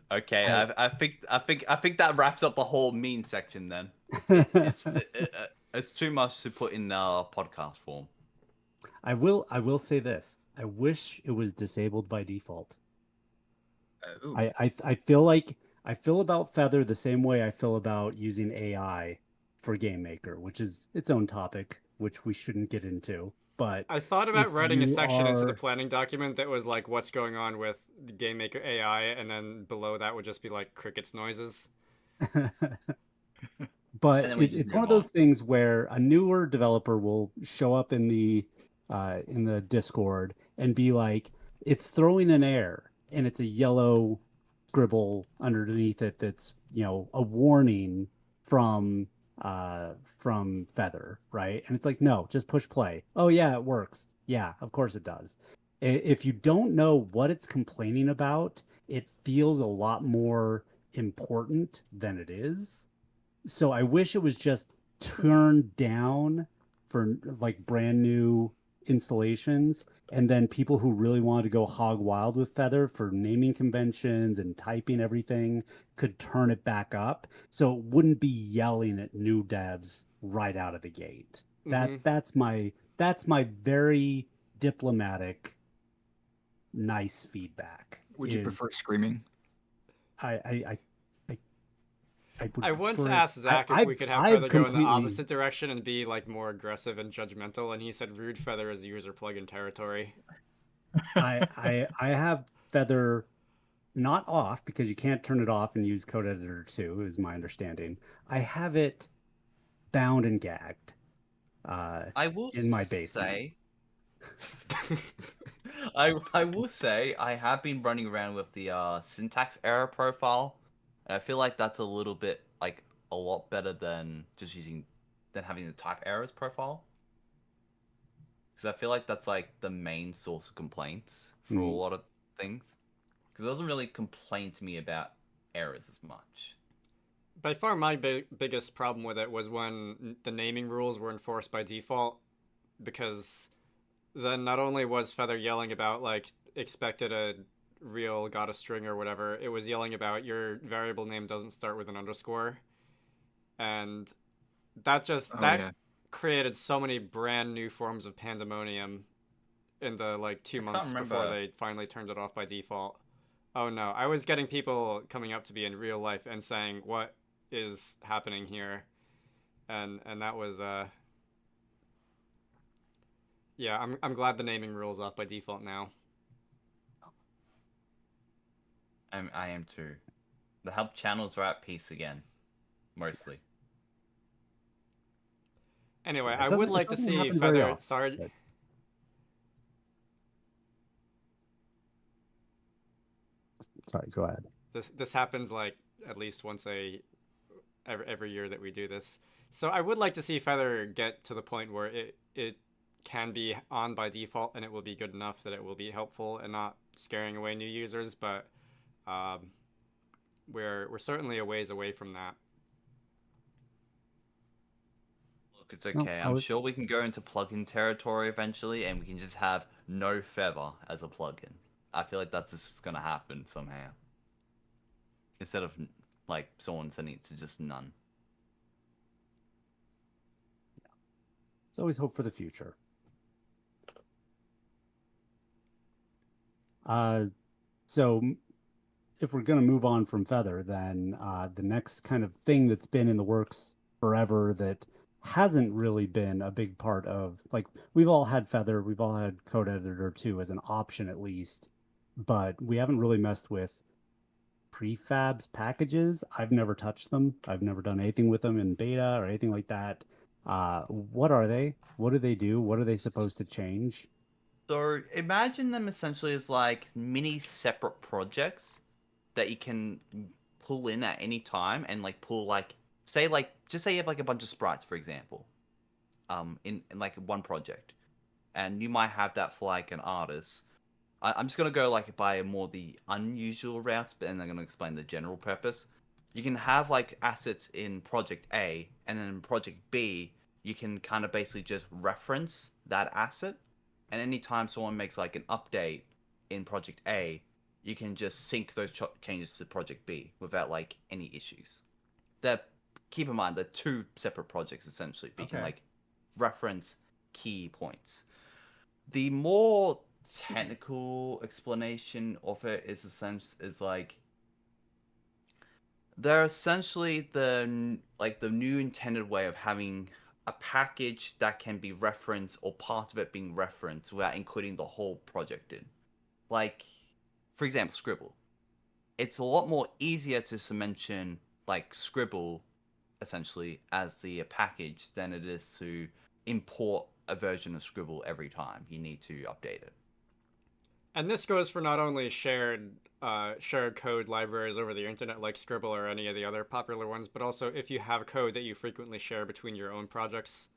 Okay, I think that wraps up the whole mean section then. It's too much to put in podcast form. I will say this. I wish it was disabled by default. Ooh. I feel about Feather the same way I feel about using AI for GameMaker, which is its own topic, which we shouldn't get into. But I thought about if writing a you section into the are- planning document that was like, what's going on with the GameMaker AI, and then below that would just be like crickets noises. but And then we just it's one of move those things where a newer developer will show up in the Discord and be like, it's throwing an error, and it's a yellow scribble underneath it that's, a warning from Feather, right? And it's like, no, just push play. Oh yeah, it works. Yeah, of course it does. If you don't know what it's complaining about, it feels a lot more important than it is. So I wish it was just turned down for like brand new installations, and then people who really wanted to go hog wild with Feather for naming conventions and typing everything could turn it back up, so it wouldn't be yelling at new devs right out of the gate. Mhm. That's my very diplomatic, nice feedback. Would you is prefer screaming? I would I once prefer- asked Zach if we I've- could have I've Feather go in the completely- opposite direction and be like more aggressive and judgmental, and he said rude Feather is user plugin territory. I have Feather not off because you can't turn it off and use Code Editor 2, is my understanding. I have it bound and gagged I will in my basement. say, I will say I have been running around with the syntax error profile, and I feel like that's a little bit like a lot better than having the type errors profile. Because I feel like that's like the main source of complaints for a Hmm. lot of things. Because it doesn't really complain to me about errors as much. By far, my biggest problem with it was when the naming rules were enforced by default, because then not only was Feather yelling about like expected a real got a string or whatever, it was yelling about your variable name doesn't start with an underscore, and Oh that yeah. created so many brand new forms of pandemonium in the like two I can't months before remember. they finally turned it off by default. Oh no, I was getting people coming up to me in real life and saying, "What is happening here?" And that was yeah, I'm glad the naming rule's off by default now. I am too. The help channels are at peace again, mostly. Anyway, Yeah, I would it like to doesn't see happen very Feather. often. Sorry, But sorry, go ahead. this happens like at least once every year that we do this. So I would like to see Feather get to the point where it can be on by default and it will be good enough that it will be helpful and not scaring away new users. But um, we're certainly a ways away from that. Look, it's No, okay. I I'm was sure we can go into plugin territory eventually, and we can just have no feather as a plugin. I feel like that's just gonna happen somehow. Instead of like someone sending it to just none. it's always hope for the future. Uh, so if we're going to move on from Feather, then the next kind of thing that's been in the works forever that hasn't really been a big part of, like, we've all had Feather, we've all had Code Editor 2 as an option at least, but we haven't really messed with prefabs packages. I've never touched them. I've never done anything with them in beta or anything like that. What are they? What do they do? What are they supposed to change? So imagine them essentially as like mini separate projects that you can pull in at any time and like pull like say like just say you have like a bunch of sprites for example, in like one project, and you might have that for like an artist. I'm just gonna go like by more the unusual routes, but then I'm gonna explain the general purpose. You can have like assets in project A, and then in project B, you can kind of basically just reference that asset, and anytime someone makes like an update in project A, you can just sync those changes to project B without like any issues. They're keep in mind they're two separate projects essentially, but you can Okay. like reference key points. The more technical explanation of it is like they're essentially the new intended way of having a package that can be referenced or part of it being referenced without including the whole project in. Like, for example, Scribble. It's a lot more easier to mention like Scribble essentially as the package than it is to import a version of Scribble every time you need to update it. And this goes for not only shared code libraries over the internet like Scribble or any of the other popular ones, but also if you have code that you frequently share between your own projects.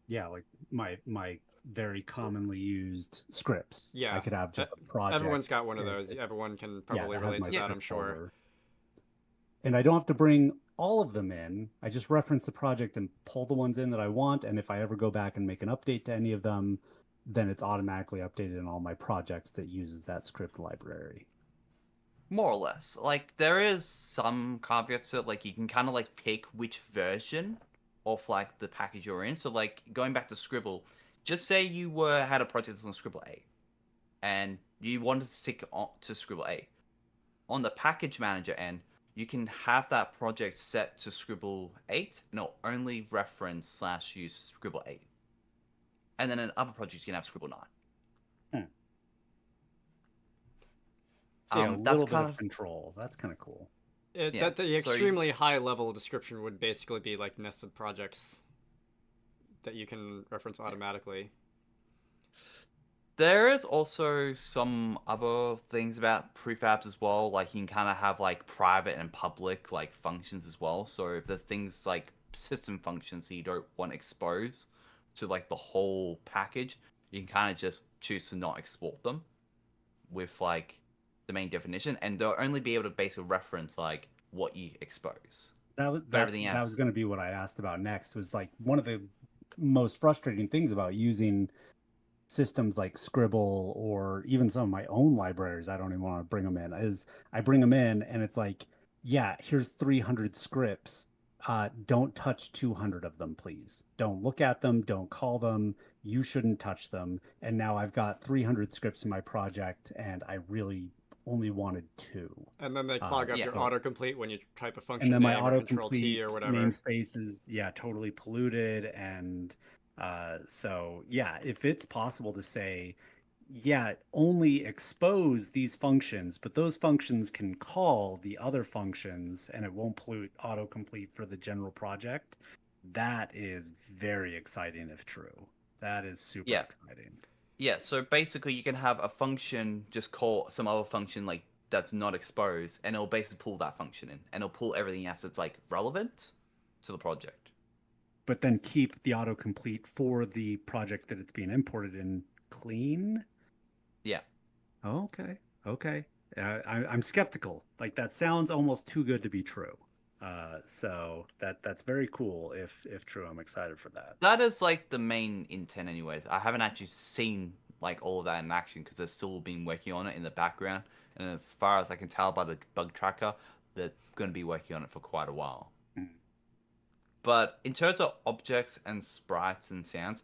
Yeah, like my very commonly used scripts. I Yeah, could have e- just a everyone's project. got one of those. Everyone can Yeah, probably that has relate my to Yeah, that, I'm script sure. folder. And I don't have to bring all of them in. I just reference the project and pull the ones in that I want. And if I ever go back and make an update to any of them, then it's automatically updated in all my projects that uses that script library. more or less. Like there is some caveats to it. Like you can kind of like pick which version of like the package you're in. So like going back to Scribble, just say you had a project on Scribble A, and you wanted to stick on to Scribble A. On the package manager end, you can have that project set to Scribble 8, and it'll only reference /use Scribble 8. And then in other projects, you can have Scribble 9. Hmm. So yeah, a That's little bit kind of of control. That's kind of cool. yeah. That the So extremely high level description would basically be like nested projects that you can reference automatically. there is also some other things about prefabs as well. Like you can kind of have like private and public like functions as well. So if there's things like system functions that you don't want exposed to like the whole package, you can kind of just choose to not export them with like the main definition, and they'll only be able to basically reference like what you expose. But everything That was else, going to be what I asked about next. Was like one of the most frustrating things about using systems like Scribble or even some of my own libraries. I don't even want to bring them in. Is I bring them in and it's like, yeah, here's 300 scripts. Don't touch 200 of them, please. Don't look at them. Don't call them. You shouldn't touch them. And now I've got 300 scripts in my project, and I really only wanted two. And then they clog up yeah. your So autocomplete when you type a and function then my name or control T or autocomplete whatever. namespace is totally polluted. And so yeah, if it's possible to say, yeah, only expose these functions, but those functions can call the other functions and it won't pollute autocomplete for the general project, that is very exciting if true. That is super Yeah. exciting. Yeah, so basically you can have a function just call some other function like that's not exposed, and it'll basically pull that function in, and it'll pull everything else that's like relevant to the project. But then keep the autocomplete for the project that it's being imported in clean. Yeah. Okay. Okay. I'm skeptical. Like that sounds almost too good to be true. So that's very cool. If true, I'm excited for that. That is like the main intent anyways. I haven't actually seen like all of that in action because they're still been working on it in the background, and as far as I can tell by the bug tracker, they're going to be working on it for quite a while. Mm. But in terms of objects and sprites and sounds,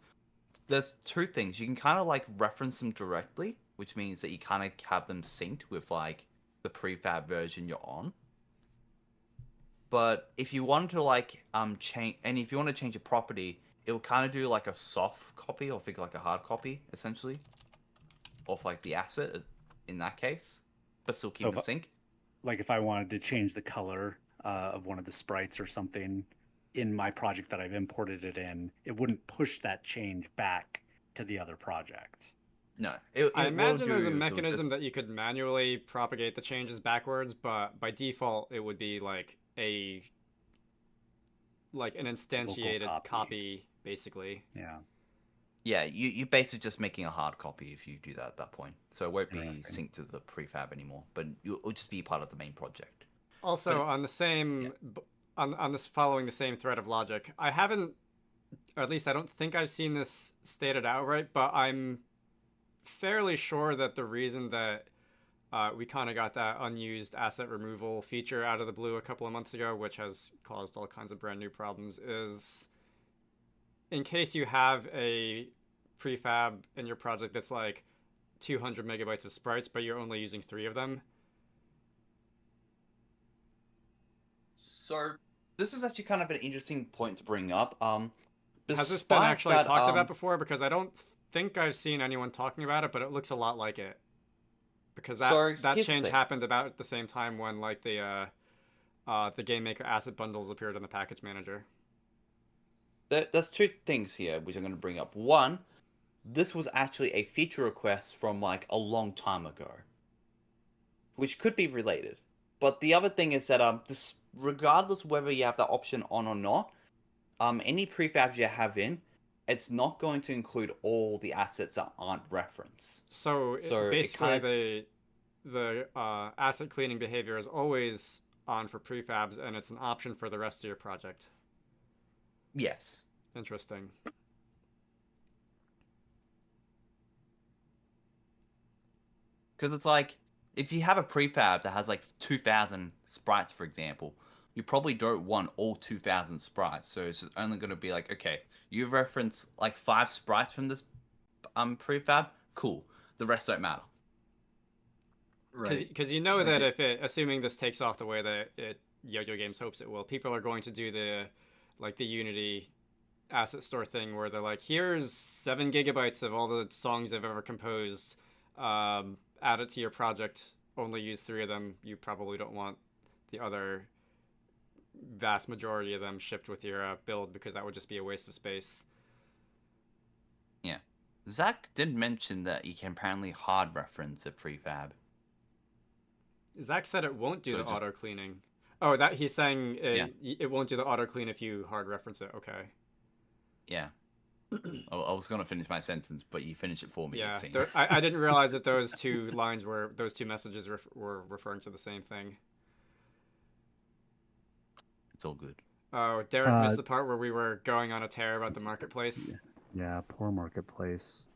there's two things. You can kind of like reference them directly, which means that you kind of have them synced with like the prefab version you're on. But if you want to like change, and if you want to change a property, it'll kind of do like a soft copy, or think like a hard copy essentially of like the asset in that case, but still So keep in sync. like if I wanted to change the color of one of the sprites or something in my project that I've imported it in, it wouldn't push that change back to the other project. No, I it will imagine do there's a is it'll mechanism just that you could manually propagate the changes backwards, but by default it would be like an instantiated copy, basically. Yeah. yeah, you basically just making a hard copy if you do that at that point. So it won't be Interesting. synced to the prefab anymore, but it'll just be part of the main project. Also, But on the same on this following the same thread of logic, I haven't, or at least I don't think I've seen this stated outright, but I'm fairly sure that the reason that we kind of got that unused asset removal feature out of the blue a couple of months ago, which has caused all kinds of brand new problems, is in case you have a prefab in your project that's like 200 megabytes of sprites, but you're only using 3 of them. So this is actually kind of an interesting point to bring up. Has this been Despite actually that, talked about before? Because I don't think I've seen anyone talking about it, but it looks a lot like it. Because So that here's the change thing. happened about at the same time when like the GameMaker asset bundles appeared in the package manager. There's two things here which I'm going to bring up. One, this was actually a feature request from like a long time ago, which could be related. But the other thing is that this, regardless whether you have that option on or not, any prefabs you have in, it's not going to include all the assets that aren't referenced. So It basically, kind of the asset cleaning behavior is always on for prefabs, and it's an option for the rest of your project. yes. Interesting. Because it's like, if you have a prefab that has like 2,000 sprites, for example, you probably don't want all 2,000 sprites. So it's just only going to be like, okay, you reference like 5 sprites from this prefab, cool. The rest don't matter. Right. Because you know Like that if it, assuming this takes off the way that Yo-Yo Games hopes it will, people are going to do the Unity asset store thing where they're like, here's 7 gigabytes of all the songs I've ever composed, add it to your project only use 3 of them, you probably don't want the other vast majority of them shipped with your build, because that would just be a waste of space. Yeah. Zach did mention that you can apparently hard reference a prefab. Zach said it won't do So the just- auto cleaning. Oh, that he's saying Yeah. it won't do the auto clean if you hard reference it. Okay. Yeah. I was gonna finish my sentence, but you finish it for me. Yeah, It seems. I didn't realize that those two messages were referring to the same thing. It's all good. Oh, Derek missed the part where we were going on a tear about the marketplace. Yeah, poor marketplace.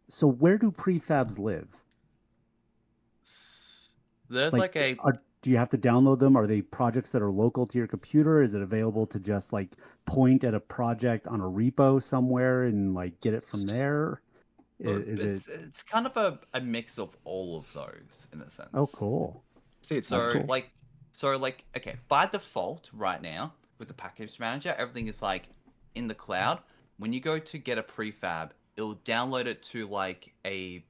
So where do prefabs live? There's do you have to download them? Are they projects that are local to your computer? Is it available to just like point at a project on a repo somewhere and like get it from there? It's kind of a mix of all of those in a sense. Oh, cool. See, it's So not cool. okay, by default right now with the package manager, everything is like in the cloud. When you go to get a prefab, it'll download it to like a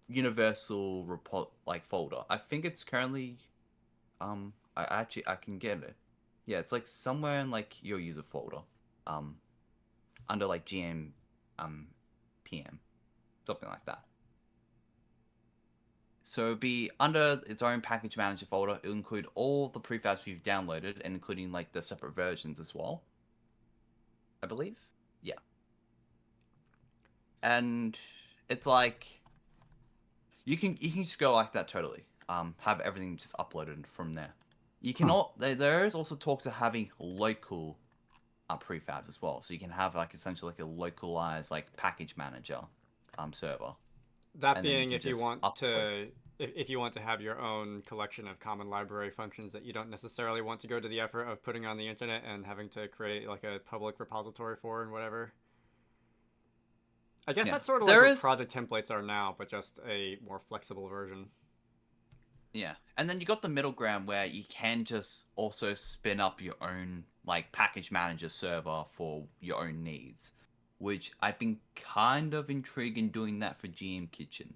universal report like folder. I think it's currently I can get it. Yeah, it's like somewhere in like your user folder. Under like GM PM. Something like that. So it'll be under its own package manager folder. It'll include all the prefabs you've downloaded, and including like the separate versions as well. I believe. Yeah. And it's like you can just go like that totally. Have everything just uploaded from there. You can there is also talks of having local prefabs as well. So you can have like essentially like a localized like package manager server. That being, if you want to have your own collection of common library functions that you don't necessarily want to go to the effort of putting on the internet and having to create like a public repository for and whatever. I guess that's sort of like what project templates are now, but just a more flexible version. Yeah, and then you got the middle ground where you can just also spin up your own like package manager server for your own needs, which I've been kind of intrigued in doing that for GM Kitchen.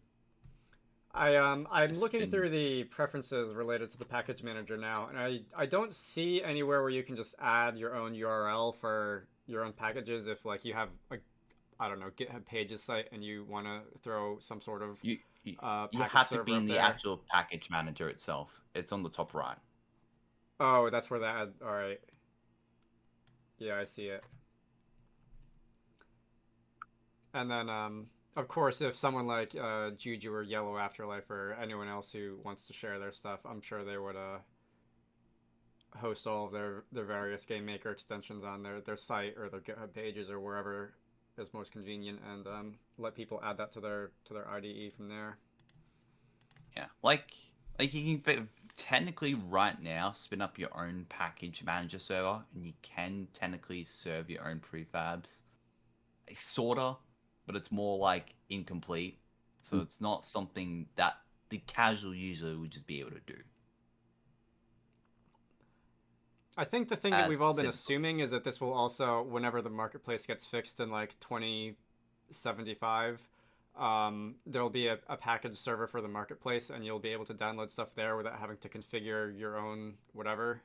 I'm looking through the preferences related to the package manager now, and I don't see anywhere where you can just add your own URL for your own packages if like you have a, I don't know, GitHub Pages site and you want to throw some sort of you have to be in the actual package manager itself. It's on the top right. Oh, that's where that. All right. Yeah, I see it. And then, of course, if someone like Juju or Yellow Afterlife or anyone else who wants to share their stuff, I'm sure they would host all of their various GameMaker extensions on their site or their GitHub Pages or wherever is most convenient, and let people add that to their IDE from there. Yeah, like you can technically right now spin up your own package manager server, and you can technically serve your own prefabs, sorta, but it's more like incomplete. So it's not something that the casual user would just be able to do. I think the thing that we've all been assuming is that this will also, whenever the marketplace gets fixed in like 2075, there'll be a package server for the marketplace, and you'll be able to download stuff there without having to configure your own whatever.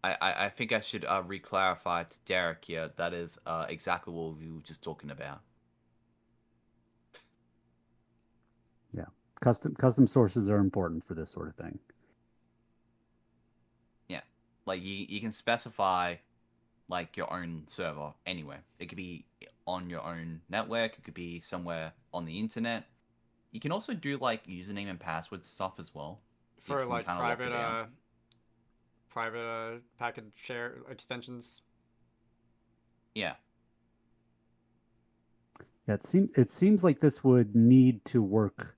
I think I should re-clarify to Derek here. That is exactly what we were just talking about. Yeah, custom sources are important for this sort of thing. Like you can specify like your own server anywhere. It could be on your own network. It could be somewhere on the internet. You can also do like username and password stuff as well. For like private package share extensions. Yeah, it seems like this would need to work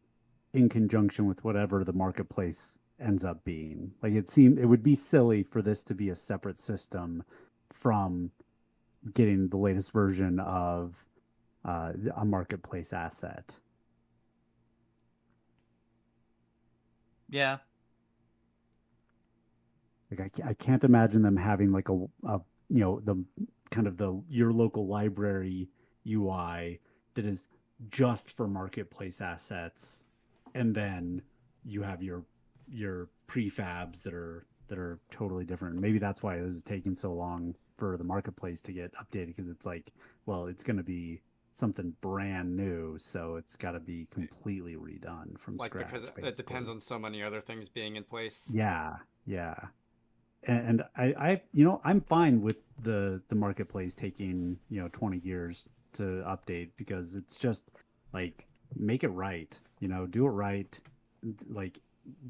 in conjunction with whatever the marketplace ends up being. Like it would be silly for this to be a separate system from getting the latest version of a marketplace asset. Yeah. Like I can't imagine them having like a the kind of your local library UI that is just for marketplace assets, and then you have your prefabs that are totally different. Maybe that's why this is taking so long for the marketplace to get updated, because it's like, well, it's going to be something brand new, so it's got to be completely redone from Like scratch. because it depends on so many other things being in place. Yeah, yeah. And I'm fine with the marketplace taking 20 years to update, because it's just like, make it right, do it right. Like,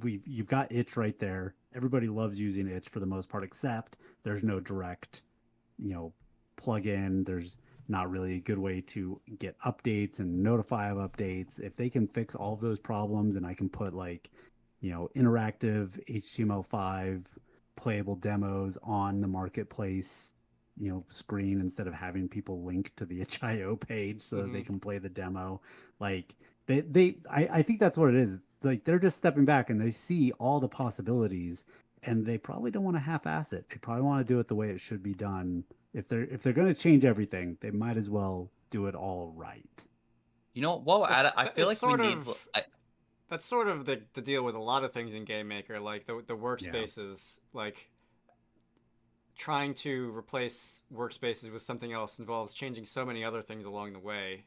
you've got itch right there. Everybody loves using itch for the most part, except there's no direct you know plug in. There's not really a good way to get updates and notify of updates. If they can fix all of those problems, and I can put like interactive HTML5 playable demos on the marketplace screen, instead of having people link to the HIO page so that they can play the demo. Like, I think that's what it is. Like, they're just stepping back and they see all the possibilities, and they probably don't want to half-ass it. They probably want to do it the way it should be done. If they're going to change everything, they might as well do it all right. You know, while we're at it, I feel like we need. That's sort of the deal with a lot of things in GameMaker, like the workspaces. Like, trying to replace workspaces with something else involves changing so many other things along the way.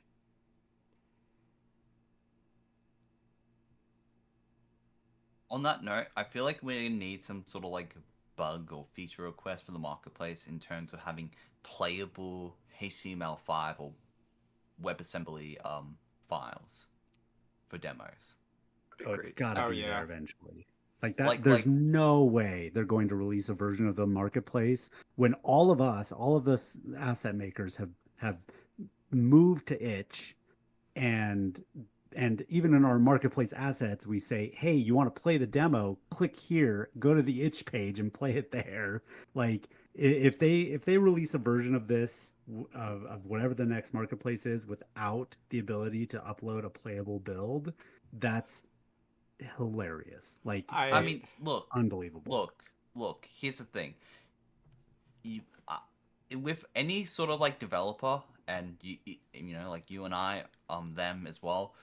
On that note, I feel like we need some sort of like bug or feature request for the marketplace in terms of having playable HTML5 or WebAssembly files for demos. It's gotta be there eventually. Like that, there's no way they're going to release a version of the marketplace when all of us asset makers have moved to itch, and even in our marketplace assets, we say, hey, you want to play the demo, click here, go to the itch page and play it there. Like, if they release a version of this, of whatever the next marketplace is, without the ability to upload a playable build, that's hilarious. Like, I mean, look, unbelievable. Look. Here's the thing. With any sort of like developer, and like you and I, them as well,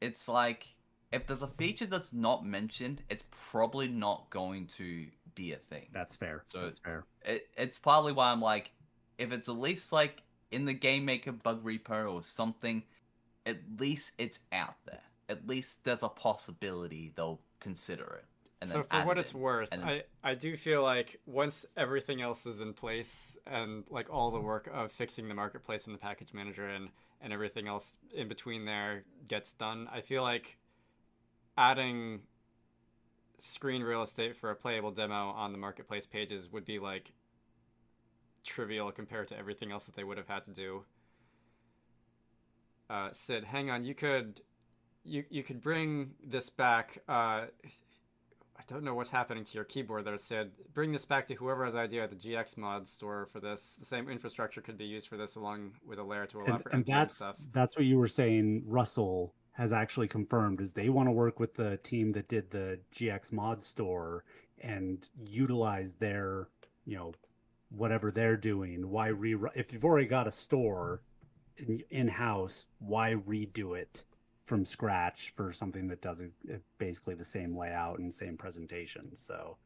it's like, if there's a feature that's not mentioned, it's probably not going to be a thing. That's fair. So that's fair. It's probably why I'm like, if it's at least like in the GameMaker bug repo or something, at least it's out there. At least there's a possibility they'll consider it. And so for what it's worth, I do feel like once everything else is in place, and like all the work of fixing the marketplace and the package manager and everything else in between there gets done, I feel like adding screen real estate for a playable demo on the marketplace pages would be like trivial compared to everything else that they would have had to do. Sid, hang on, you could bring this back. I don't know what's happening to your keyboard there, Sid. Bring this back to whoever has idea at the GX mod store for this. The same infrastructure could be used for this, along with a layer to allow for NPM stuff. That's what you were saying. Russell has actually confirmed is they want to work with the team that did the GX mod store and utilize their, whatever they're doing. Why if you've already got a store in-house, why redo it from scratch for something that does basically the same layout and same presentation? So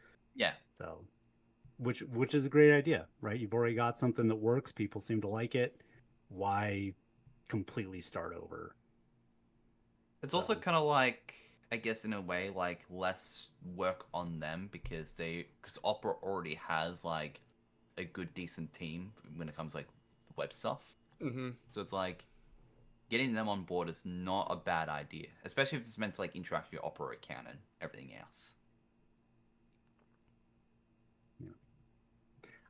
which is a great idea, right? You've already got something that works, people seem to like it, why completely start over? It's also kind of like, I guess in a way, like less work on them, because Opera already has like a good decent team when it comes like web stuff. So it's like, getting them on board is not a bad idea, especially if it's meant to like interact with your Opera account and everything else. Yeah.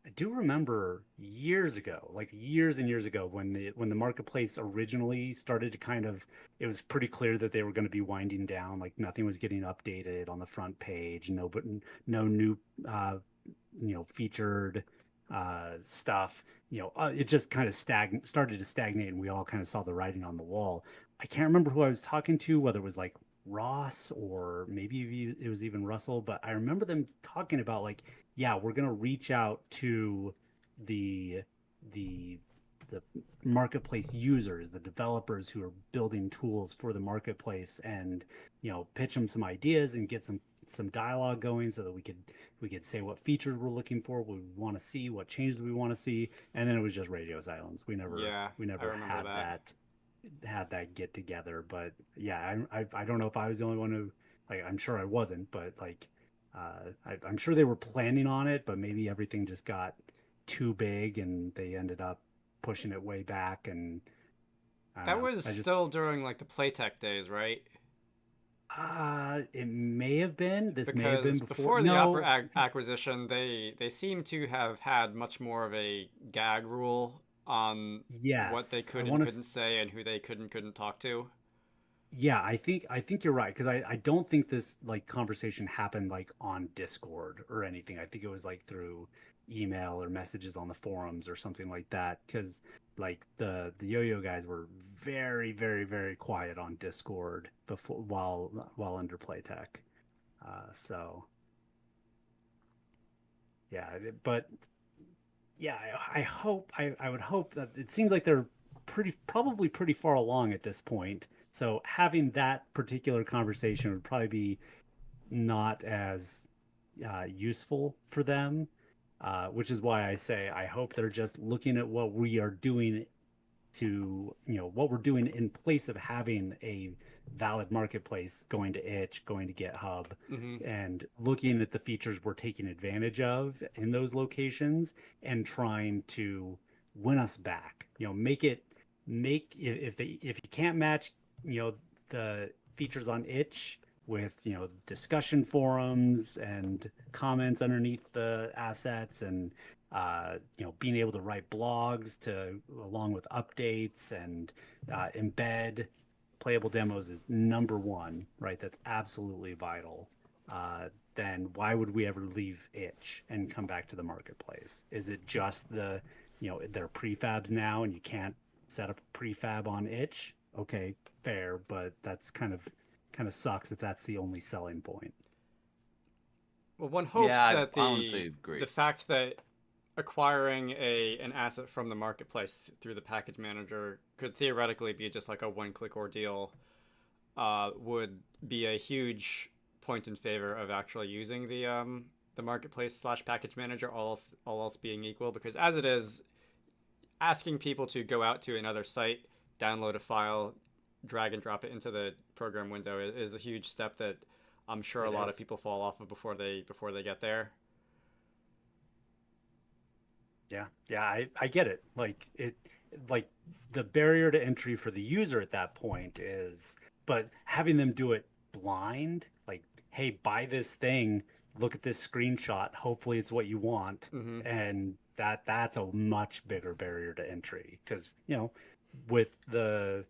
I do remember years ago, like years and years ago, when the marketplace originally started to it was pretty clear that they were going to be winding down. Like, nothing was getting updated on the front page, no new featured stuff. It just kind of started to stagnate, and we all kind of saw the writing on the wall. I can't remember who I was talking to, whether it was like Ross or maybe it was even Russell, but I remember them talking about like, yeah, we're gonna reach out to the the marketplace users, the developers who are building tools for the marketplace, and pitch them some ideas and get some dialogue going so that we could say what features we're looking for, what we want to see, what changes we want to see, and then it was just radio silence. We never Yeah, I remember had that get together. But yeah, I don't know if I was the only one who, like, I'm sure I wasn't, but like I'm sure they were planning on it, but maybe everything just got too big and they ended up pushing it way back. And That was still during like the Playtech days, right? It may have been. This may have Because been before. the No, Opera acquisition, they seem to have had much more of a gag rule on what they yes, could and couldn't say and who they could and couldn't talk to. yeah, I think you're right, because I don't think this like conversation happened like on Discord or anything. I think it was like through email or messages on the forums or something like that. Because like the yo-yo guys were very, very, very quiet on Discord before while under Playtech. So yeah, but yeah, I would hope that it seems like they're probably pretty far along at this point. So having that particular conversation would probably be not as useful for them, which is why I say I hope they're just looking at what we are doing to, what we're doing in place of having a valid marketplace, going to itch, going to GitHub, Mm-hmm. and looking at the features we're taking advantage of in those locations and trying to win us back. If you can't match, the features on itch with discussion forums and comments underneath the assets, and being able to write blogs to along with updates and embed playable demos is number one, right? That's absolutely vital. Then why would we ever leave itch and come back to the marketplace? Is it just they're prefabs now and you can't set up a prefab on itch? Okay, fair, but that's kind of sucks if that's the only selling point. Well, one hopes that I honestly agree. the fact that acquiring an asset from the marketplace through the package manager could theoretically be just like a one-click ordeal would be a huge point in favor of actually using the marketplace / package manager, all else being equal. Because as it is, asking people to go out to another site, download a file, drag and drop it into the program window is a huge step that I'm sure a lot of people fall off of before they get there. Yeah, I get it. Like the barrier to entry for the user at that point is, but having them do it blind, like, hey, buy this thing, look at this screenshot, hopefully it's what you want, Mm-hmm. and that's a much bigger barrier to entry. Because with the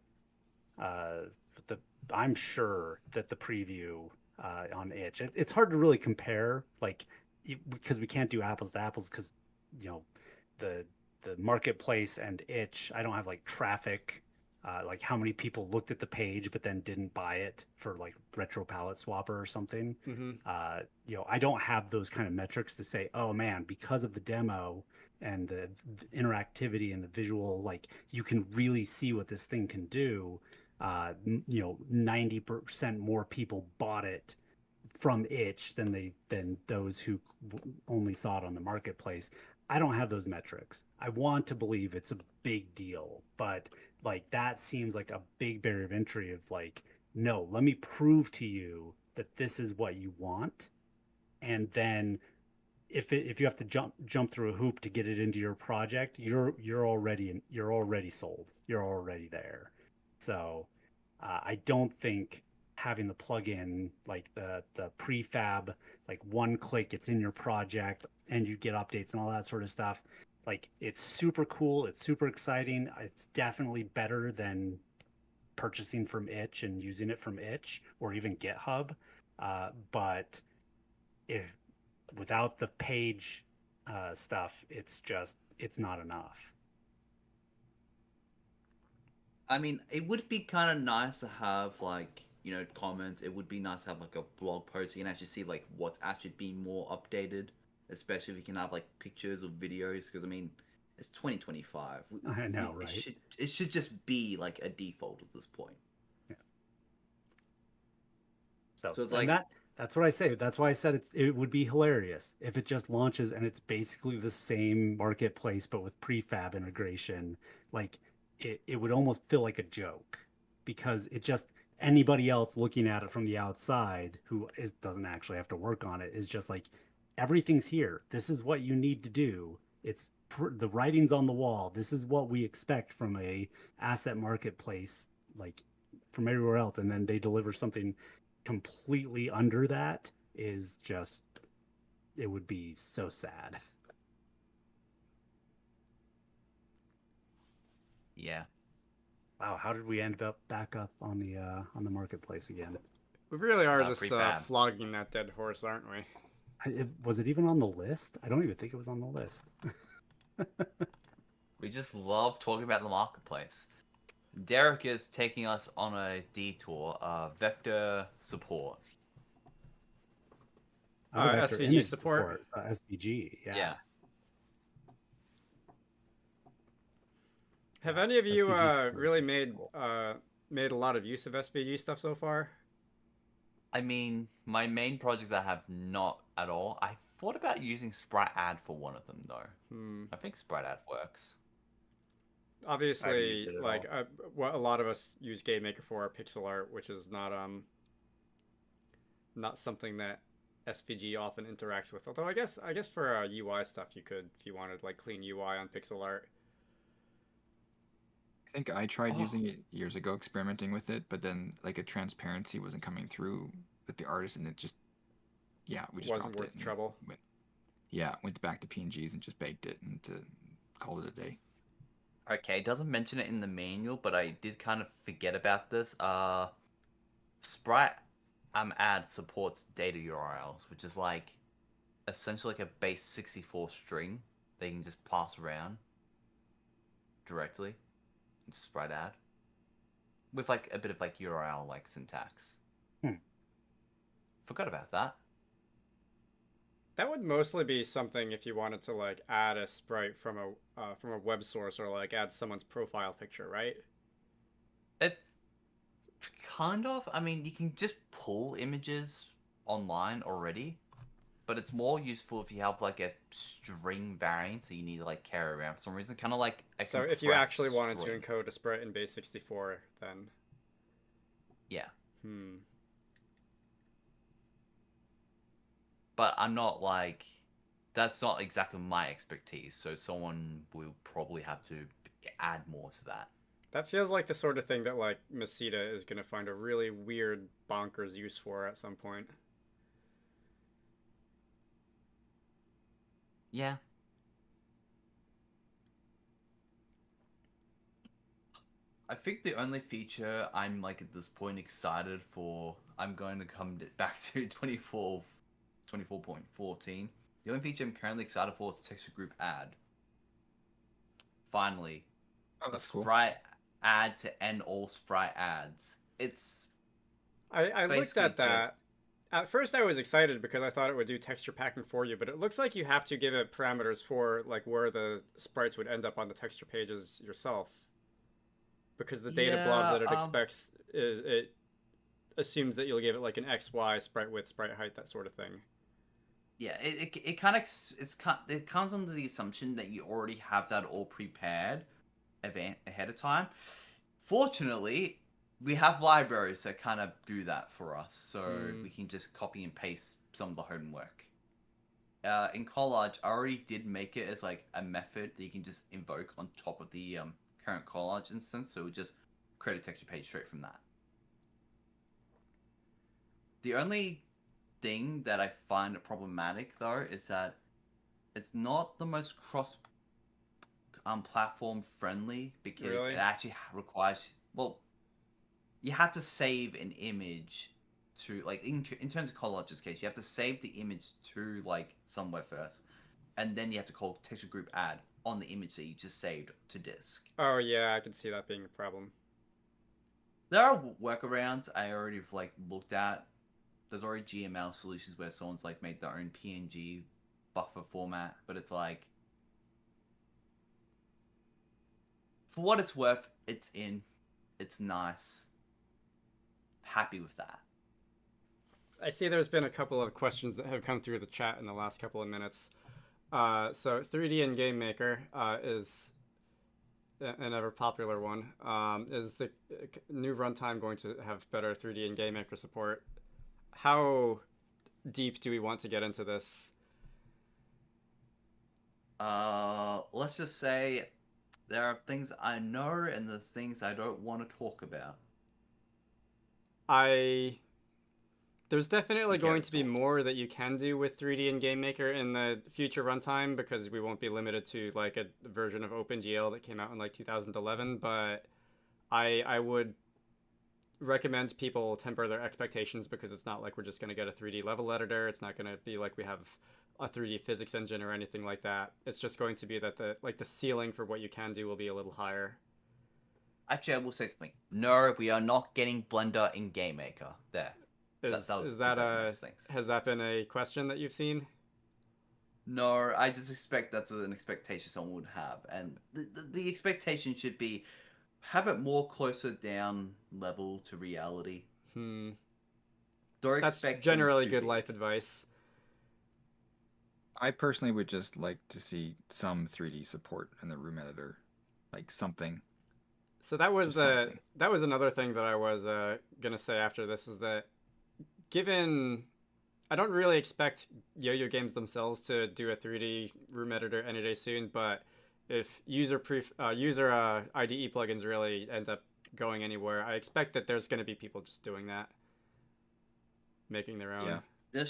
I'm sure that the preview on itch, it's hard to really compare, like, because we can't do apples to apples, because the marketplace and itch, I don't have like traffic, like how many people looked at the page but then didn't buy it for like retro palette swapper or something. Mm-hmm. I don't have those kind of metrics to say, oh man, because of the demo and the interactivity and the visual, like, you can really see what this thing can do. 90% more people bought it from itch than those who only saw it on the marketplace. I don't have those metrics. I want to believe it's a big deal, but like, that seems like a big barrier of entry of like, no, let me prove to you that this is what you want. And then if you have to jump through a hoop to get it into your project, you're already sold. You're already there. So I don't think having the plugin, like the prefab, like one click, it's in your project and you get updates and all that sort of stuff. Like, it's super cool. It's super exciting. It's definitely better than purchasing from itch and using it from itch or even GitHub. But if without the page stuff, it's not enough. I mean, it would be kind of nice to have, like, comments. It would be nice to have like a blog post. You can actually see like what's actually being more updated, especially if you can have like pictures or videos. Because I mean, It's 2025. I know, It right? should just be like a default at this point. Yeah. So, So it's and like, that's what I say. That's why I said it would be hilarious if it just launches and it's basically the same marketplace but with prefab integration. Like it would almost feel like a joke because it just anybody else looking at it from the outside who doesn't actually have to work on it is just like everything's here. This is what you need to do. It's the writing's on the wall. This is what we expect from a asset marketplace, like from everywhere else, and then they deliver something completely under that is just it would be so sad. yeah. Wow, how did we end up back up on the marketplace again? We really are just Prefab. flogging that dead horse, aren't we? Was it even on the list? I don't even think it was on the list. We just love talking about the marketplace. Derek is taking us on a detour. Vector support. Vector SVG image support. SVG, Yeah. Have any of you SVG support. really made a lot of use of SVG stuff so far? I mean, my main projects I have not at all. I thought about using Sprite Add for one of them though. I think Sprite Add works. Obviously, like what a lot of us use GameMaker for are pixel art, which is not something that SVG often interacts with. Although I guess for UI stuff you could, if you wanted like clean UI on pixel art. I think I tried using it years ago, experimenting with it, but then like a transparency wasn't coming through with the artist, and it just we just wasn't dropped worth it. the trouble. Went back to PNGs and just baked it and called it a day. Okay, it doesn't mention it in the manual, but I did kind of forget about this. Sprite Add supports data URLs, which is like essentially like a base 64 string they can just pass around directly into Sprite Add with like a bit of like URL like syntax. Forgot about that. That would mostly be something if you wanted to like add a sprite from a web source or like add someone's profile picture, right? It's kind of. I mean, you can just pull images online already, but it's more useful if you have like a string variant, so you need to like carry around for some reason. Kind of like a So if you actually wanted string. to encode a sprite in base 64, then yeah. But I'm not like, that's not exactly my expertise, so someone will probably have to add more to that. That feels like the sort of thing that like Masita is going to find a really weird bonkers use for at some point. Yeah. I think the only feature I'm like at this point excited for, I'm going to come back to 24.14. The only feature I'm currently excited for is texture group add. Finally. Oh, that's cool. Sprite add to end all sprite ads. It's I looked at that. At first I was excited because I thought it would do texture packing for you, but it looks like you have to give it parameters for like where the sprites would end up on the texture pages yourself. Because the data blob that it expects it assumes that you'll give it like an XY sprite width, sprite height, that sort of thing. Yeah, it kind of it comes under the assumption that you already have that all prepared ahead of time. Fortunately, we have libraries that kind of do that for us, so we can just copy and paste some of the homework. In Collage, I already did make it as like a method that you can just invoke on top of the current Collage instance, so we'll just create a texture page straight from that. The only thing that I find problematic though is that it's not the most cross platform friendly, because it actually requires, well, you have to save an image to like in terms of Collage's case, you have to save the image to like somewhere first, and then you have to call texture group add on the image that you just saved to disk. Oh yeah, I can see that being a problem. There are workarounds I already like looked at. There's already GML solutions where someone's like made their own PNG buffer format, but it's like For what it's worth, it's in. It's nice. Happy with that. I see there's been a couple of questions that have come through the chat in the last couple of minutes. So 3D in GameMaker is an ever popular one. Is the new runtime going to have better 3D in GameMaker support? How deep do we want to get into this? Let's just say there are things I know and there's things I don't want to talk about. There's definitely You going can't to be talk. more that you can do with 3D in GameMaker in the future runtime, because we won't be limited to like a version of OpenGL that came out in like 2011. But I would recommend people temper their expectations, because it's not like we're just going to get a 3D level editor. It's not going to be like we have a 3D physics engine or anything like that. It's just going to be that the ceiling for what you can do will be a little higher. Actually, I will say something. No, we are not getting Blender in GameMaker. There. Has most things. that been a question that you've seen? No, I just expect that's an expectation someone would have, and the expectation should be have it more closer down level to reality. Don't That's expect generally things to good be- life advice. I personally would just like to see some 3D support in the room editor, like something. So that was Just something. that was another thing that I was gonna say after this, is that given I don't really expect Yo-Yo Games themselves to do a 3D room editor any day soon, but if user IDE plugins really end up going anywhere, I expect that there's going to be people just doing that, making their own. Yeah.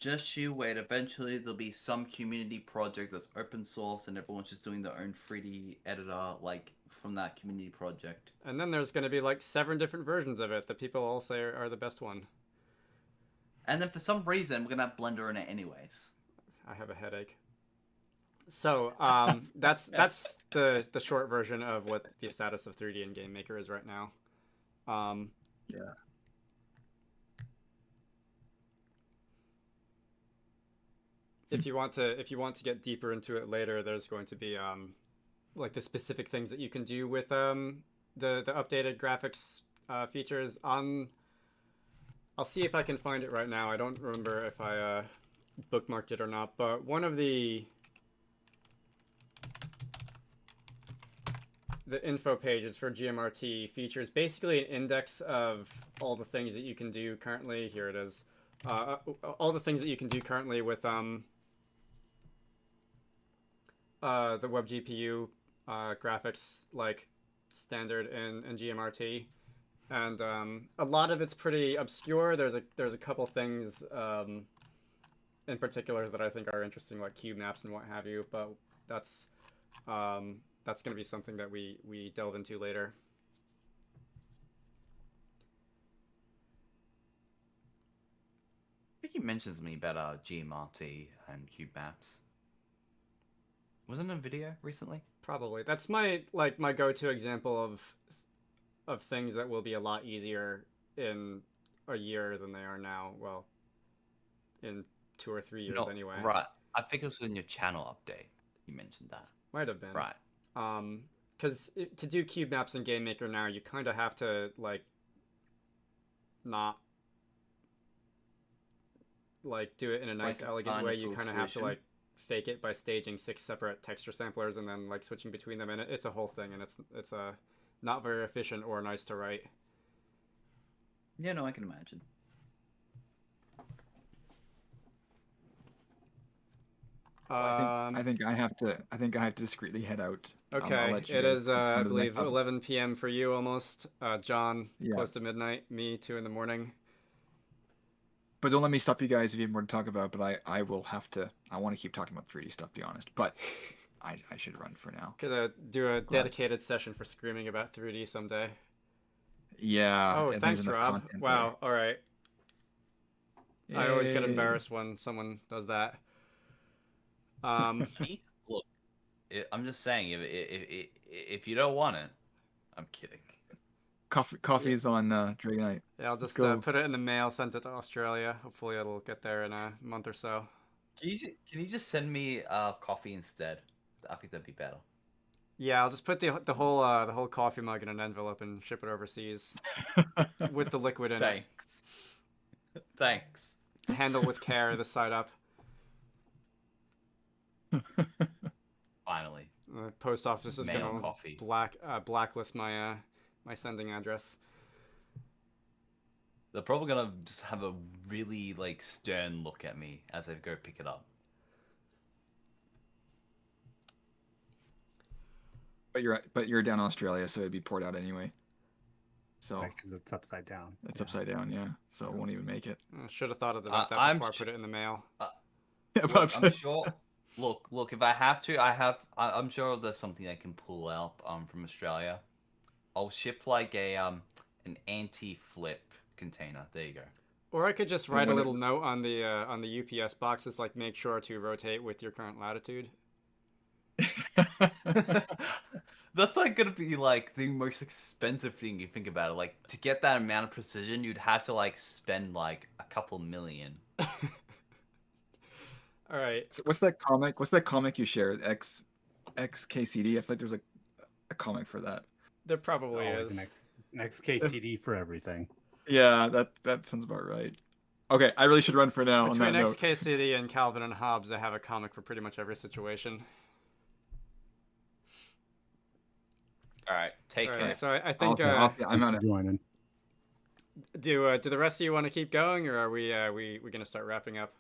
Just you wait. Eventually, there'll be some community project that's open source, and everyone's just doing their own 3D editor, like from that community project. And then there's going to be like 7 different versions of it that people all say are the best one. And then for some reason, we're gonna have Blender in it anyways. I have a headache. So that's the short version of what the status of 3D in GameMaker is right now. Yeah. If you want to get deeper into it later, there's going to be like the specific things that you can do with the updated graphics features on. I'll see if I can find it right now. I don't remember if I bookmarked it or not, but one of the info pages for GMRT features basically an index of all the things that you can do currently. Here it is. All the things that you can do currently with the web GPU graphics, like standard in GMRT. And a lot of it's pretty obscure. There's a couple things in particular that I think are interesting, like cube maps and what have you. But that's going to be something that we delve into later. I think he mentions to me about GMRT and cube maps. Wasn't a video recently? Probably. That's my go-to example of things that will be a lot easier in a year than they are now. Well, in 2 or 3 years anyway. Right. I think it was in your channel update. You mentioned that. Might have been. Right. Because to do cube maps in GameMaker now, you kind of have to not do it in a nice, elegant way. You kind of have to fake it by staging 6 separate texture samplers and then switching between them, and it's a whole thing, and it's not very efficient or nice to write. Yeah, no, I can imagine. I think I have to discreetly head out. Okay, it is I believe 11 p.m. for you almost. John, close to midnight. Me, 2 in the morning. But don't let me stop you guys if you have more to talk about. But I will have to. I want to keep talking about 3D stuff, to be honest. But I should run for now. Gonna do a dedicated session for screaming about 3D someday. Yeah. Oh, thanks, Rob. Wow. All right. Yay. I always get embarrassed when someone does that. Look, I'm just saying, if you don't want it, I'm kidding. Coffee is on Dragonite. Yeah, I'll just put it in the mail, send it to Australia. Hopefully it'll get there in a month or so. Can you just send me coffee instead? I think that'd be better. Yeah, I'll just put the whole coffee mug in an envelope and ship it overseas with the liquid in it. Thanks. Thanks. Handle with care. The side up. Finally. The post office is Mail gonna coffee. blacklist my my sending address. They're probably gonna just have a really like stern look at me as I go pick it up. But you're down in Australia, so it'd be poured out anyway. So Because it's upside down. it's upside down, yeah. So it won't even make it. I should have thought about that I'm before I sh- put it in the mail. Yeah, Look, but I'm sure. Look. If I have to, I'm sure there's something I can pull out from Australia. I'll ship like a an anti-flip container. There you go. Or I could just write a when little note on the UPS boxes, like make sure to rotate with your current latitude. That's like gonna be like the most expensive thing you think about it. Like to get that amount of precision, you'd have to like spend like a couple million. All right. So what's that comic? What's that comic you shared? XKCD. I feel like there's a comic for that. There probably Always is. an XKCD for everything. Yeah, that sounds about right. Okay, I really should run for now. Between on that note. XKCD and Calvin and Hobbes, they have a comic for pretty much every situation. All right, take All care. right, so I think I'm Thanks out for of. joining. do the rest of you want to keep going, or are we gonna start wrapping up?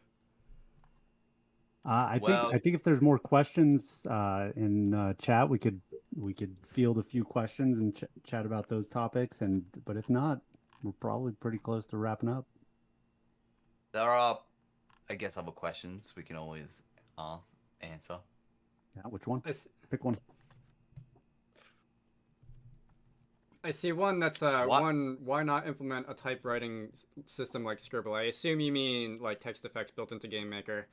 I Well- think if there's more questions in chat, we could field a few questions and chat about those topics. But if not, we're probably pretty close to wrapping up. There are, I guess, other questions we can always answer. Yeah, which one? I, s- Pick one. I see one that's What? why not implement a typewriting system like Scribble? I assume you mean like text effects built into GameMaker.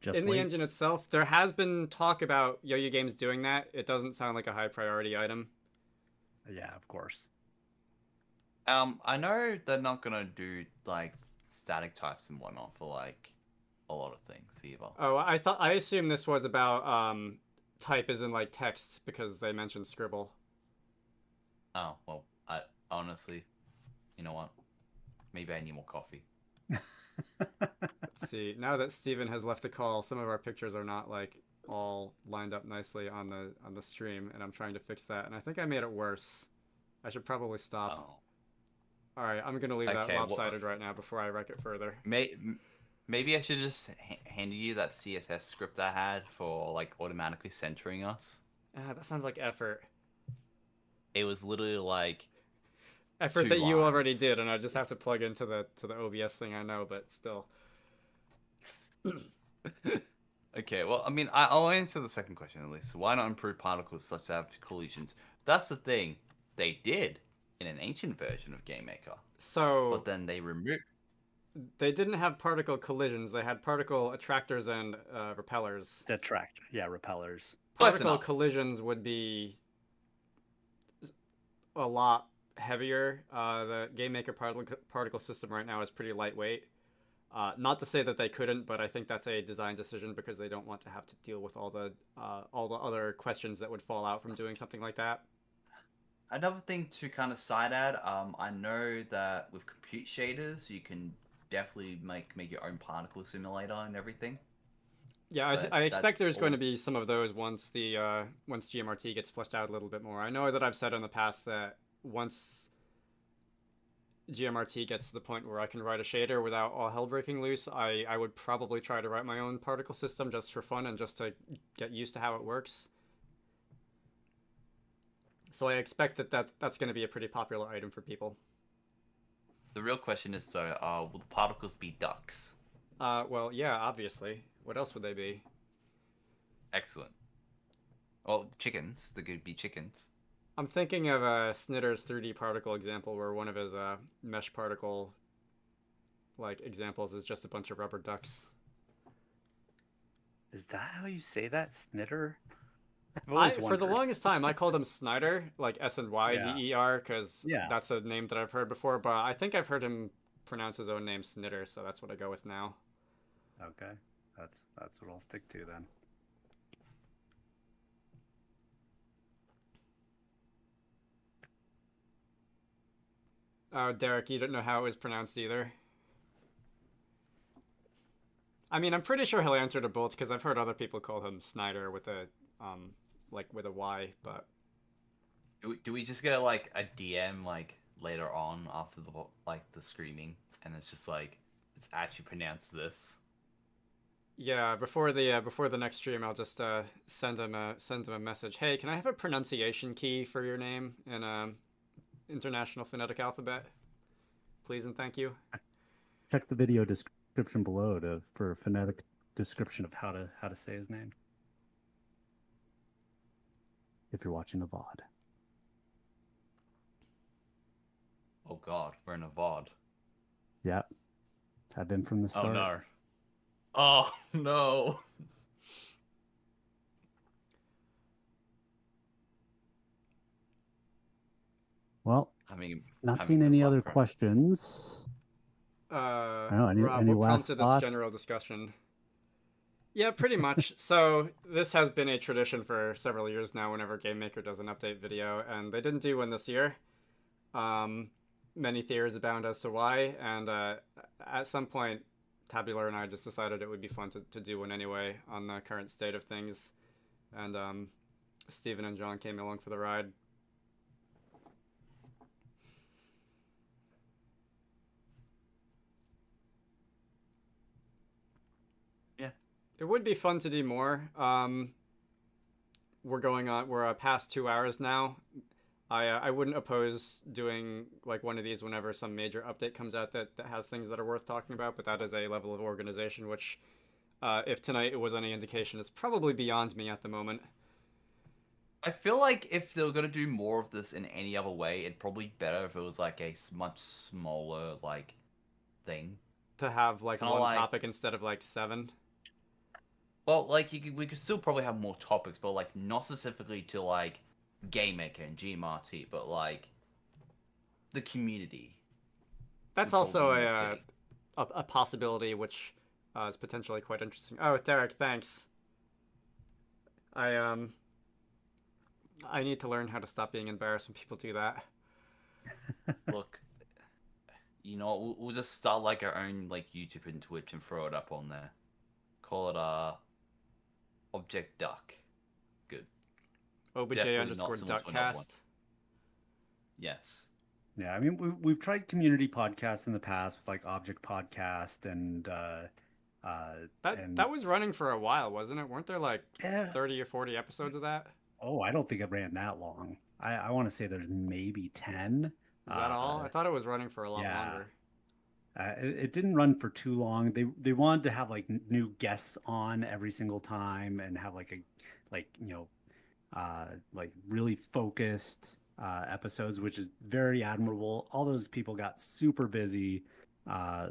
Just In wait. the engine itself, there has been talk about Yo-Yo Games doing that. It doesn't sound like a high priority item. Yeah, of course. I know they're not gonna do like static types and whatnot for like a lot of things either. Oh, I assumed this was about type as in like text because they mentioned Scribble. Oh well, I honestly, you know what? Maybe I need more coffee. Let's see. Now that Steven has left the call, some of our pictures are not like all lined up nicely on the stream, and I'm trying to fix that. And I think I made it worse. I should probably stop. Oh. All right, I'm gonna leave that Okay, well- lopsided right now before I wreck it further. Maybe I should just hand you that CSS script I had for like automatically centering us. Ah, that sounds like effort. It was literally like Effort 2 that you already lines. did, and I just have to plug into the OBS thing. I know, but still. Okay, well, I mean, I'll answer the second question at least. So why not improve particles such as collisions? That's the thing. They did in an ancient version of GameMaker, So but then they removed. they didn't have particle collisions. They had particle attractors and repellers. Detractor. Yeah, repellers. Close Particle enough. collisions would be a lot heavier. The GameMaker particle system right now is pretty lightweight. Not to say that they couldn't, but I think that's a design decision because they don't want to have to deal with all the other questions that would fall out from doing something like that. Another thing to kind of side add, I know that with compute shaders, you can definitely make your own particle simulator and everything. Yeah, But I expect that's there's going to all- be some of those once once GMRT gets fleshed out a little bit more. I know that I've said in the past that once GMRT gets to the point where I can write a shader without all hell breaking loose, I would probably try to write my own particle system just for fun and just to get used to how it works. So I expect that's going to be a pretty popular item for people. The real question is, so, will the particles be ducks? Well, yeah, obviously. What else would they be? Excellent. Well, chickens. They could be chickens. I'm thinking of Snitter's 3D particle example where one of his mesh particle like examples is just a bunch of rubber ducks. Is that how you say that, Snitter? For the longest time, I called him Snyder, like SNYDER, because Yeah. that's a name that I've heard before. But I think I've heard him pronounce his own name Snitter, so that's what I go with now. Okay, that's what I'll stick to then. Oh, Derek, you didn't know how it was pronounced either. I mean, I'm pretty sure he'll answer to both because I've heard other people call him Snyder with a, like with a Y. But Do we just get like a DM like later on after the screaming, and it's just like it's actually pronounced this? yeah, before the next stream, I'll just send him a message. Hey, can I have a pronunciation key for your name in International Phonetic Alphabet, please and thank you. Check the video description below for a phonetic description of how to say his name. If you're watching the VOD. Oh God, we're in a VOD. Yeah. Have been from the start. Oh no. Oh no. Well, I mean, not seeing any other questions. Any Rob, what last prompted thoughts? this general discussion? Yeah, pretty much. So this has been a tradition for several years now whenever GameMaker does an update video, and they didn't do one this year. Many theories abound as to why, and at some point, Tabular and I just decided it would be fun to do one anyway on the current state of things, and Steven and John came along for the ride. It would be fun to do more. We're past 2 hours now. I wouldn't oppose doing like one of these whenever some major update comes out that has things that are worth talking about, but that is a level of organization which, if tonight it was any indication, is probably beyond me at the moment. I feel like if they were gonna do more of this in any other way, it'd probably be better if it was like a much smaller like thing. To have like Kinda one like- topic instead of like 7. Well, like we could still probably have more topics, but like not specifically to like GameMaker and GMRT, but like the community. That's would also probably be more fitting. a possibility which is potentially quite interesting. Oh, Derek, thanks. I need to learn how to stop being embarrassed when people do that. Look, you know, we'll just start like our own like YouTube and Twitch and throw it up on there. Call it Object Duck. Good. OBJ Definitely underscore not similar to another one. duckcast. Yes. Yeah, I mean we've tried community podcasts in the past with like Object Podcast and That was running for a while, wasn't it? Weren't there like Yeah. 30 or 40 episodes of that? Oh, I don't think it ran that long. I want to say there's maybe 10. Is that all? I thought it was running for a lot yeah. longer. It didn't run for too long. They wanted to have like new guests on every single time and have like really focused episodes, which is very admirable. All those people got super busy,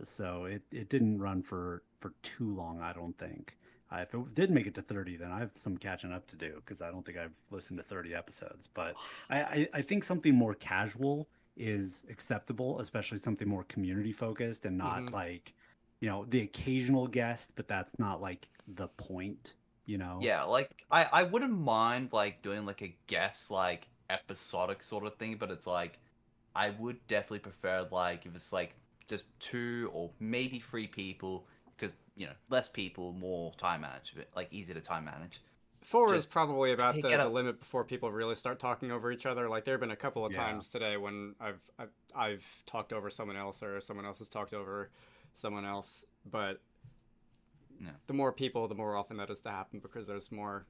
so it didn't run for too long, I don't think. If it did make it to 30, then I have some catching up to do because I don't think I've listened to 30 episodes. But I think something more casual is acceptable, especially something more community focused and not like, the occasional guest, but that's not like the point, Yeah, like I wouldn't mind like doing like a guest like episodic sort of thing, but it's like I would definitely prefer like if it's like just 2 or maybe 3 people because less people, more time management, like easier to time manage. 4 is Just probably about pick the it up. limit before people really start talking over each other. Like there have been a couple of Yeah. times today when I've talked over someone else or someone else has talked over someone else, but Yeah. the more people, the more often that is to happen because there's more,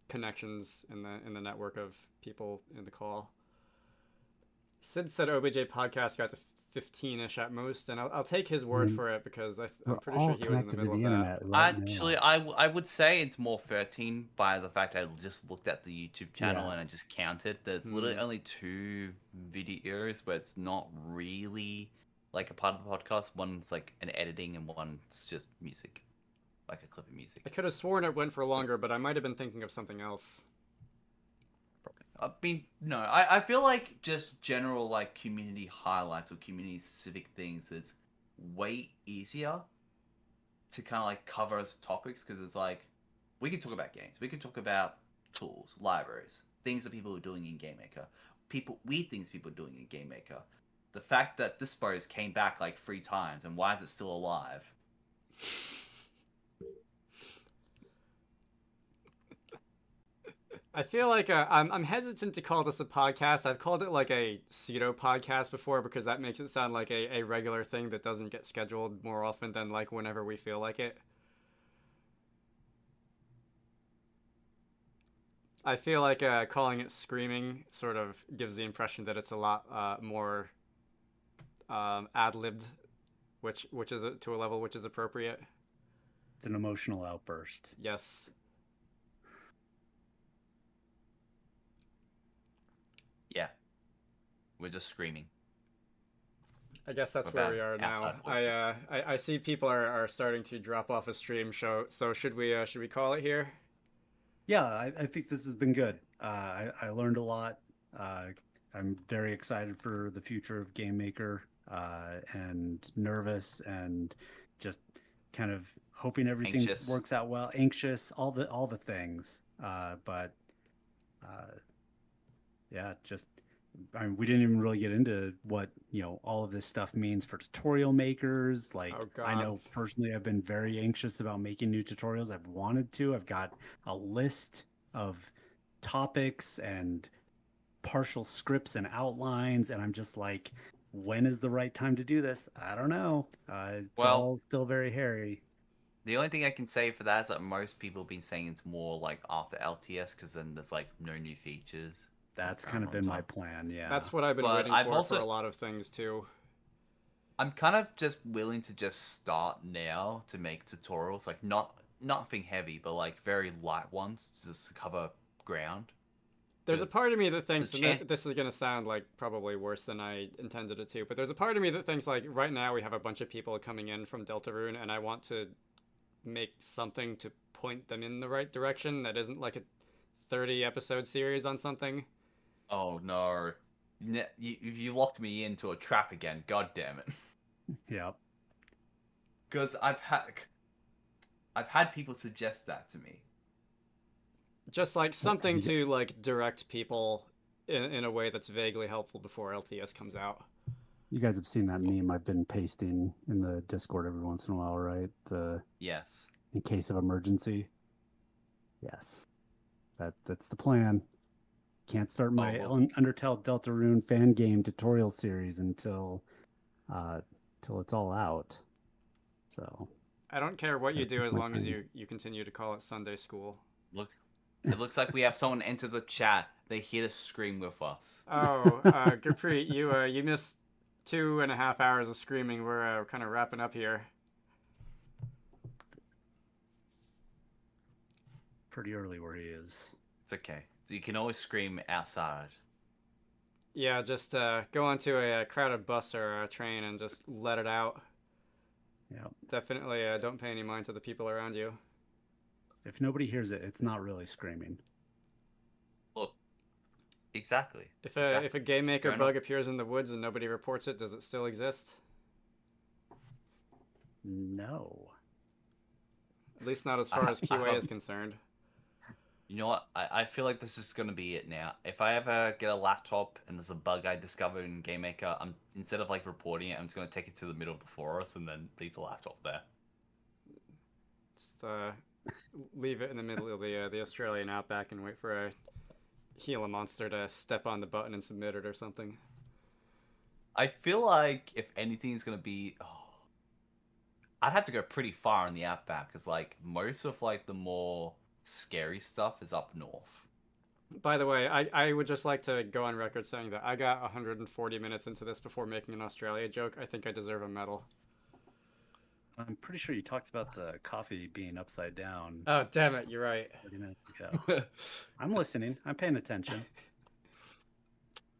connections in the network of people in the call. Sid said OBJ podcast got to 15-ish at most, and I'll take his word for it because I'm We're pretty all sure he was in the connected to middle the of that. internet right Actually, now. I would say it's more 13 by the fact I just looked at the YouTube channel Yeah. and I just counted. There's literally only 2 videos where it's not really like a part of the podcast. One's like an editing and one's just music, like a clip of music. I could have sworn it went for longer, but I might have been thinking of something else. I mean, no, I feel like just general like community highlights or community specific things is way easier to kind of like cover as topics because it's like we can talk about games, we can talk about tools, libraries, things that people are doing in GameMaker, weird things people are doing in GameMaker. The fact that Dispose came back like 3 times, and why is it still alive? I feel like I'm hesitant to call this a podcast. I've called it like a pseudo podcast before because that makes it sound like a regular thing that doesn't get scheduled more often than like whenever we feel like it. I feel like calling it screaming sort of gives the impression that it's a lot more ad-libbed, which is to a level which is appropriate. It's an emotional outburst. Yes. Yeah. We're just screaming. I guess that's where we are now. I see people are starting to drop off a stream show. So should we call it here? Yeah, I think this has been good. I learned a lot. I'm very excited for the future of GameMaker, and nervous and just kind of hoping everything works out well. Anxious, all the things. But yeah, just we didn't even really get into what all of this stuff means for tutorial makers. Like, I know personally I've been very anxious about making new tutorials. I've wanted to. I've got a list of topics and partial scripts and outlines, and I'm just like, when is the right time to do this? I don't know. It's all still very hairy. The only thing I can say for that is that most people have been saying it's more like after LTS, because then there's like no new features. That's kind of been my plan, yeah. That's what I've been waiting for a lot of things, too. I'm kind of just willing to just start now to make tutorials, like nothing heavy, but like very light ones, just to cover ground. There's a part of me that thinks, and this is going to sound like probably worse than I intended it to, but there's a part of me that thinks, like, right now we have a bunch of people coming in from Deltarune, and I want to make something to point them in the right direction that isn't like a 30-episode series on something. Oh no, you locked me into a trap again. God damn it. Yep. Because I've had people suggest that to me. Just like something to like direct people in a way that's vaguely helpful before LTS comes out. You guys have seen that meme I've been pasting in the Discord every once in a while, right? Yes. In case of emergency. Yes. That's the plan. Can't start my Undertale Deltarune fan game tutorial series until it's all out. So I don't care what you do as long as you continue to call it Sunday school. Look, it looks like we have someone enter the chat. They hear us scream with us. Oh, Gurpreet, you missed 2.5 hours of screaming. We're kind of wrapping up here. Pretty early where he is. It's okay. You can always scream outside. Yeah, just go onto a crowded bus or a train and just let it out. Yeah. Definitely don't pay any mind to the people around you. If nobody hears it, it's not really screaming. Look, exactly. If a GameMaker bug appears in the woods and nobody reports it, does it still exist? No. At least not as far as QA is concerned. You know what? I feel like this is going to be it now. If I ever get a laptop and there's a bug I discovered in GameMaker, instead of like reporting it, I'm just going to take it to the middle of the forest and then leave the laptop there. Just leave it in the middle of the Australian outback and wait for a Gila monster to step on the button and submit it or something. I feel like if anything is going to be... I'd have to go pretty far in the outback, because like most of like the more scary stuff is up north. By the way, I would just like to go on record saying that I got 140 minutes into this before making an Australia joke. I think I deserve a medal. I'm pretty sure you talked about the coffee being upside down. Oh, damn it, you're right. 30 minutes ago. I'm listening. I'm paying attention.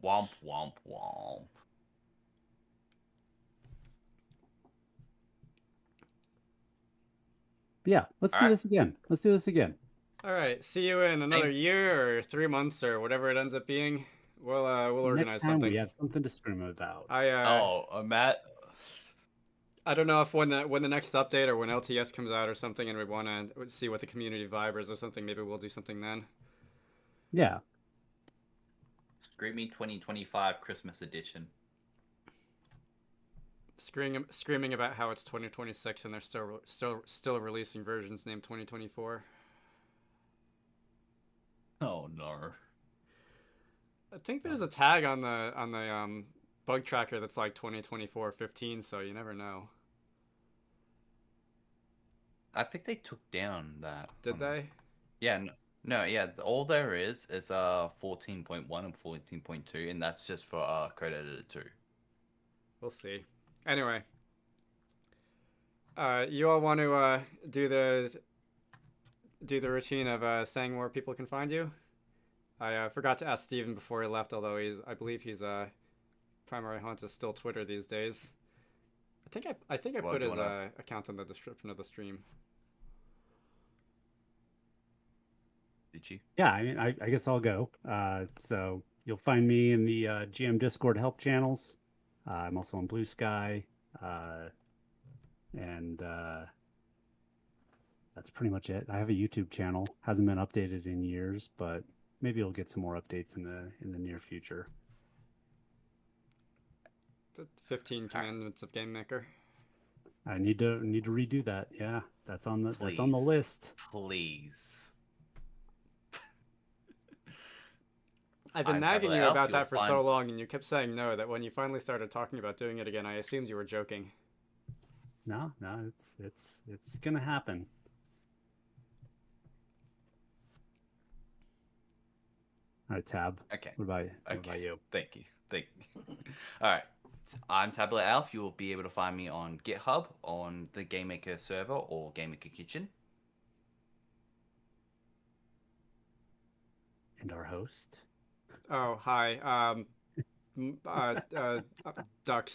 Womp, womp, womp. Yeah, let's do this again. Let's do this again. All right, see you in another year or 3 months or whatever it ends up being. We'll organize Next time something. we have something to scream about. Matt. I don't know if when the next update or when LTS comes out or something, and we want to see what the community vibe is or something. Maybe we'll do something then. Yeah. Screaming 2025 Christmas edition. Screaming about how it's 2026 and they're still releasing versions named 2024. Oh no. I think there's a tag on the bug tracker that's like 2024-15, so you never know. I think they took down that. Did they? Yeah, no, yeah. All there is 14.1 and 14.2, and that's just for Code Editor 2. We'll see. Anyway, you all want to do the routine of saying where people can find you? I forgot to ask Steven before he left, although I believe his primary haunt is still Twitter these days. I think I put his account in the description of the stream. Did you? Yeah, I mean, I guess I'll go. So you'll find me in the GM Discord help channels. I'm also on Blue Sky, and that's pretty much it. I have a YouTube channel. Hasn't been updated in years, but maybe you'll get some more updates in the near future. The 15 Commandments of GameMaker. I need to redo that. Yeah, that's on the Please. list. Please. I've been I'm nagging Tabular you Elf, about you'll that for so long, and you kept saying no, that when you finally started talking about doing it again, I assumed you were joking. No, it's gonna happen. All right, Tab. Okay. What about Okay. you? Thank you. All right. I'm Tabular Elf. You will be able to find me on GitHub, on the GameMaker server, or GameMaker Kitchen. And our host. Oh, hi. Ducks.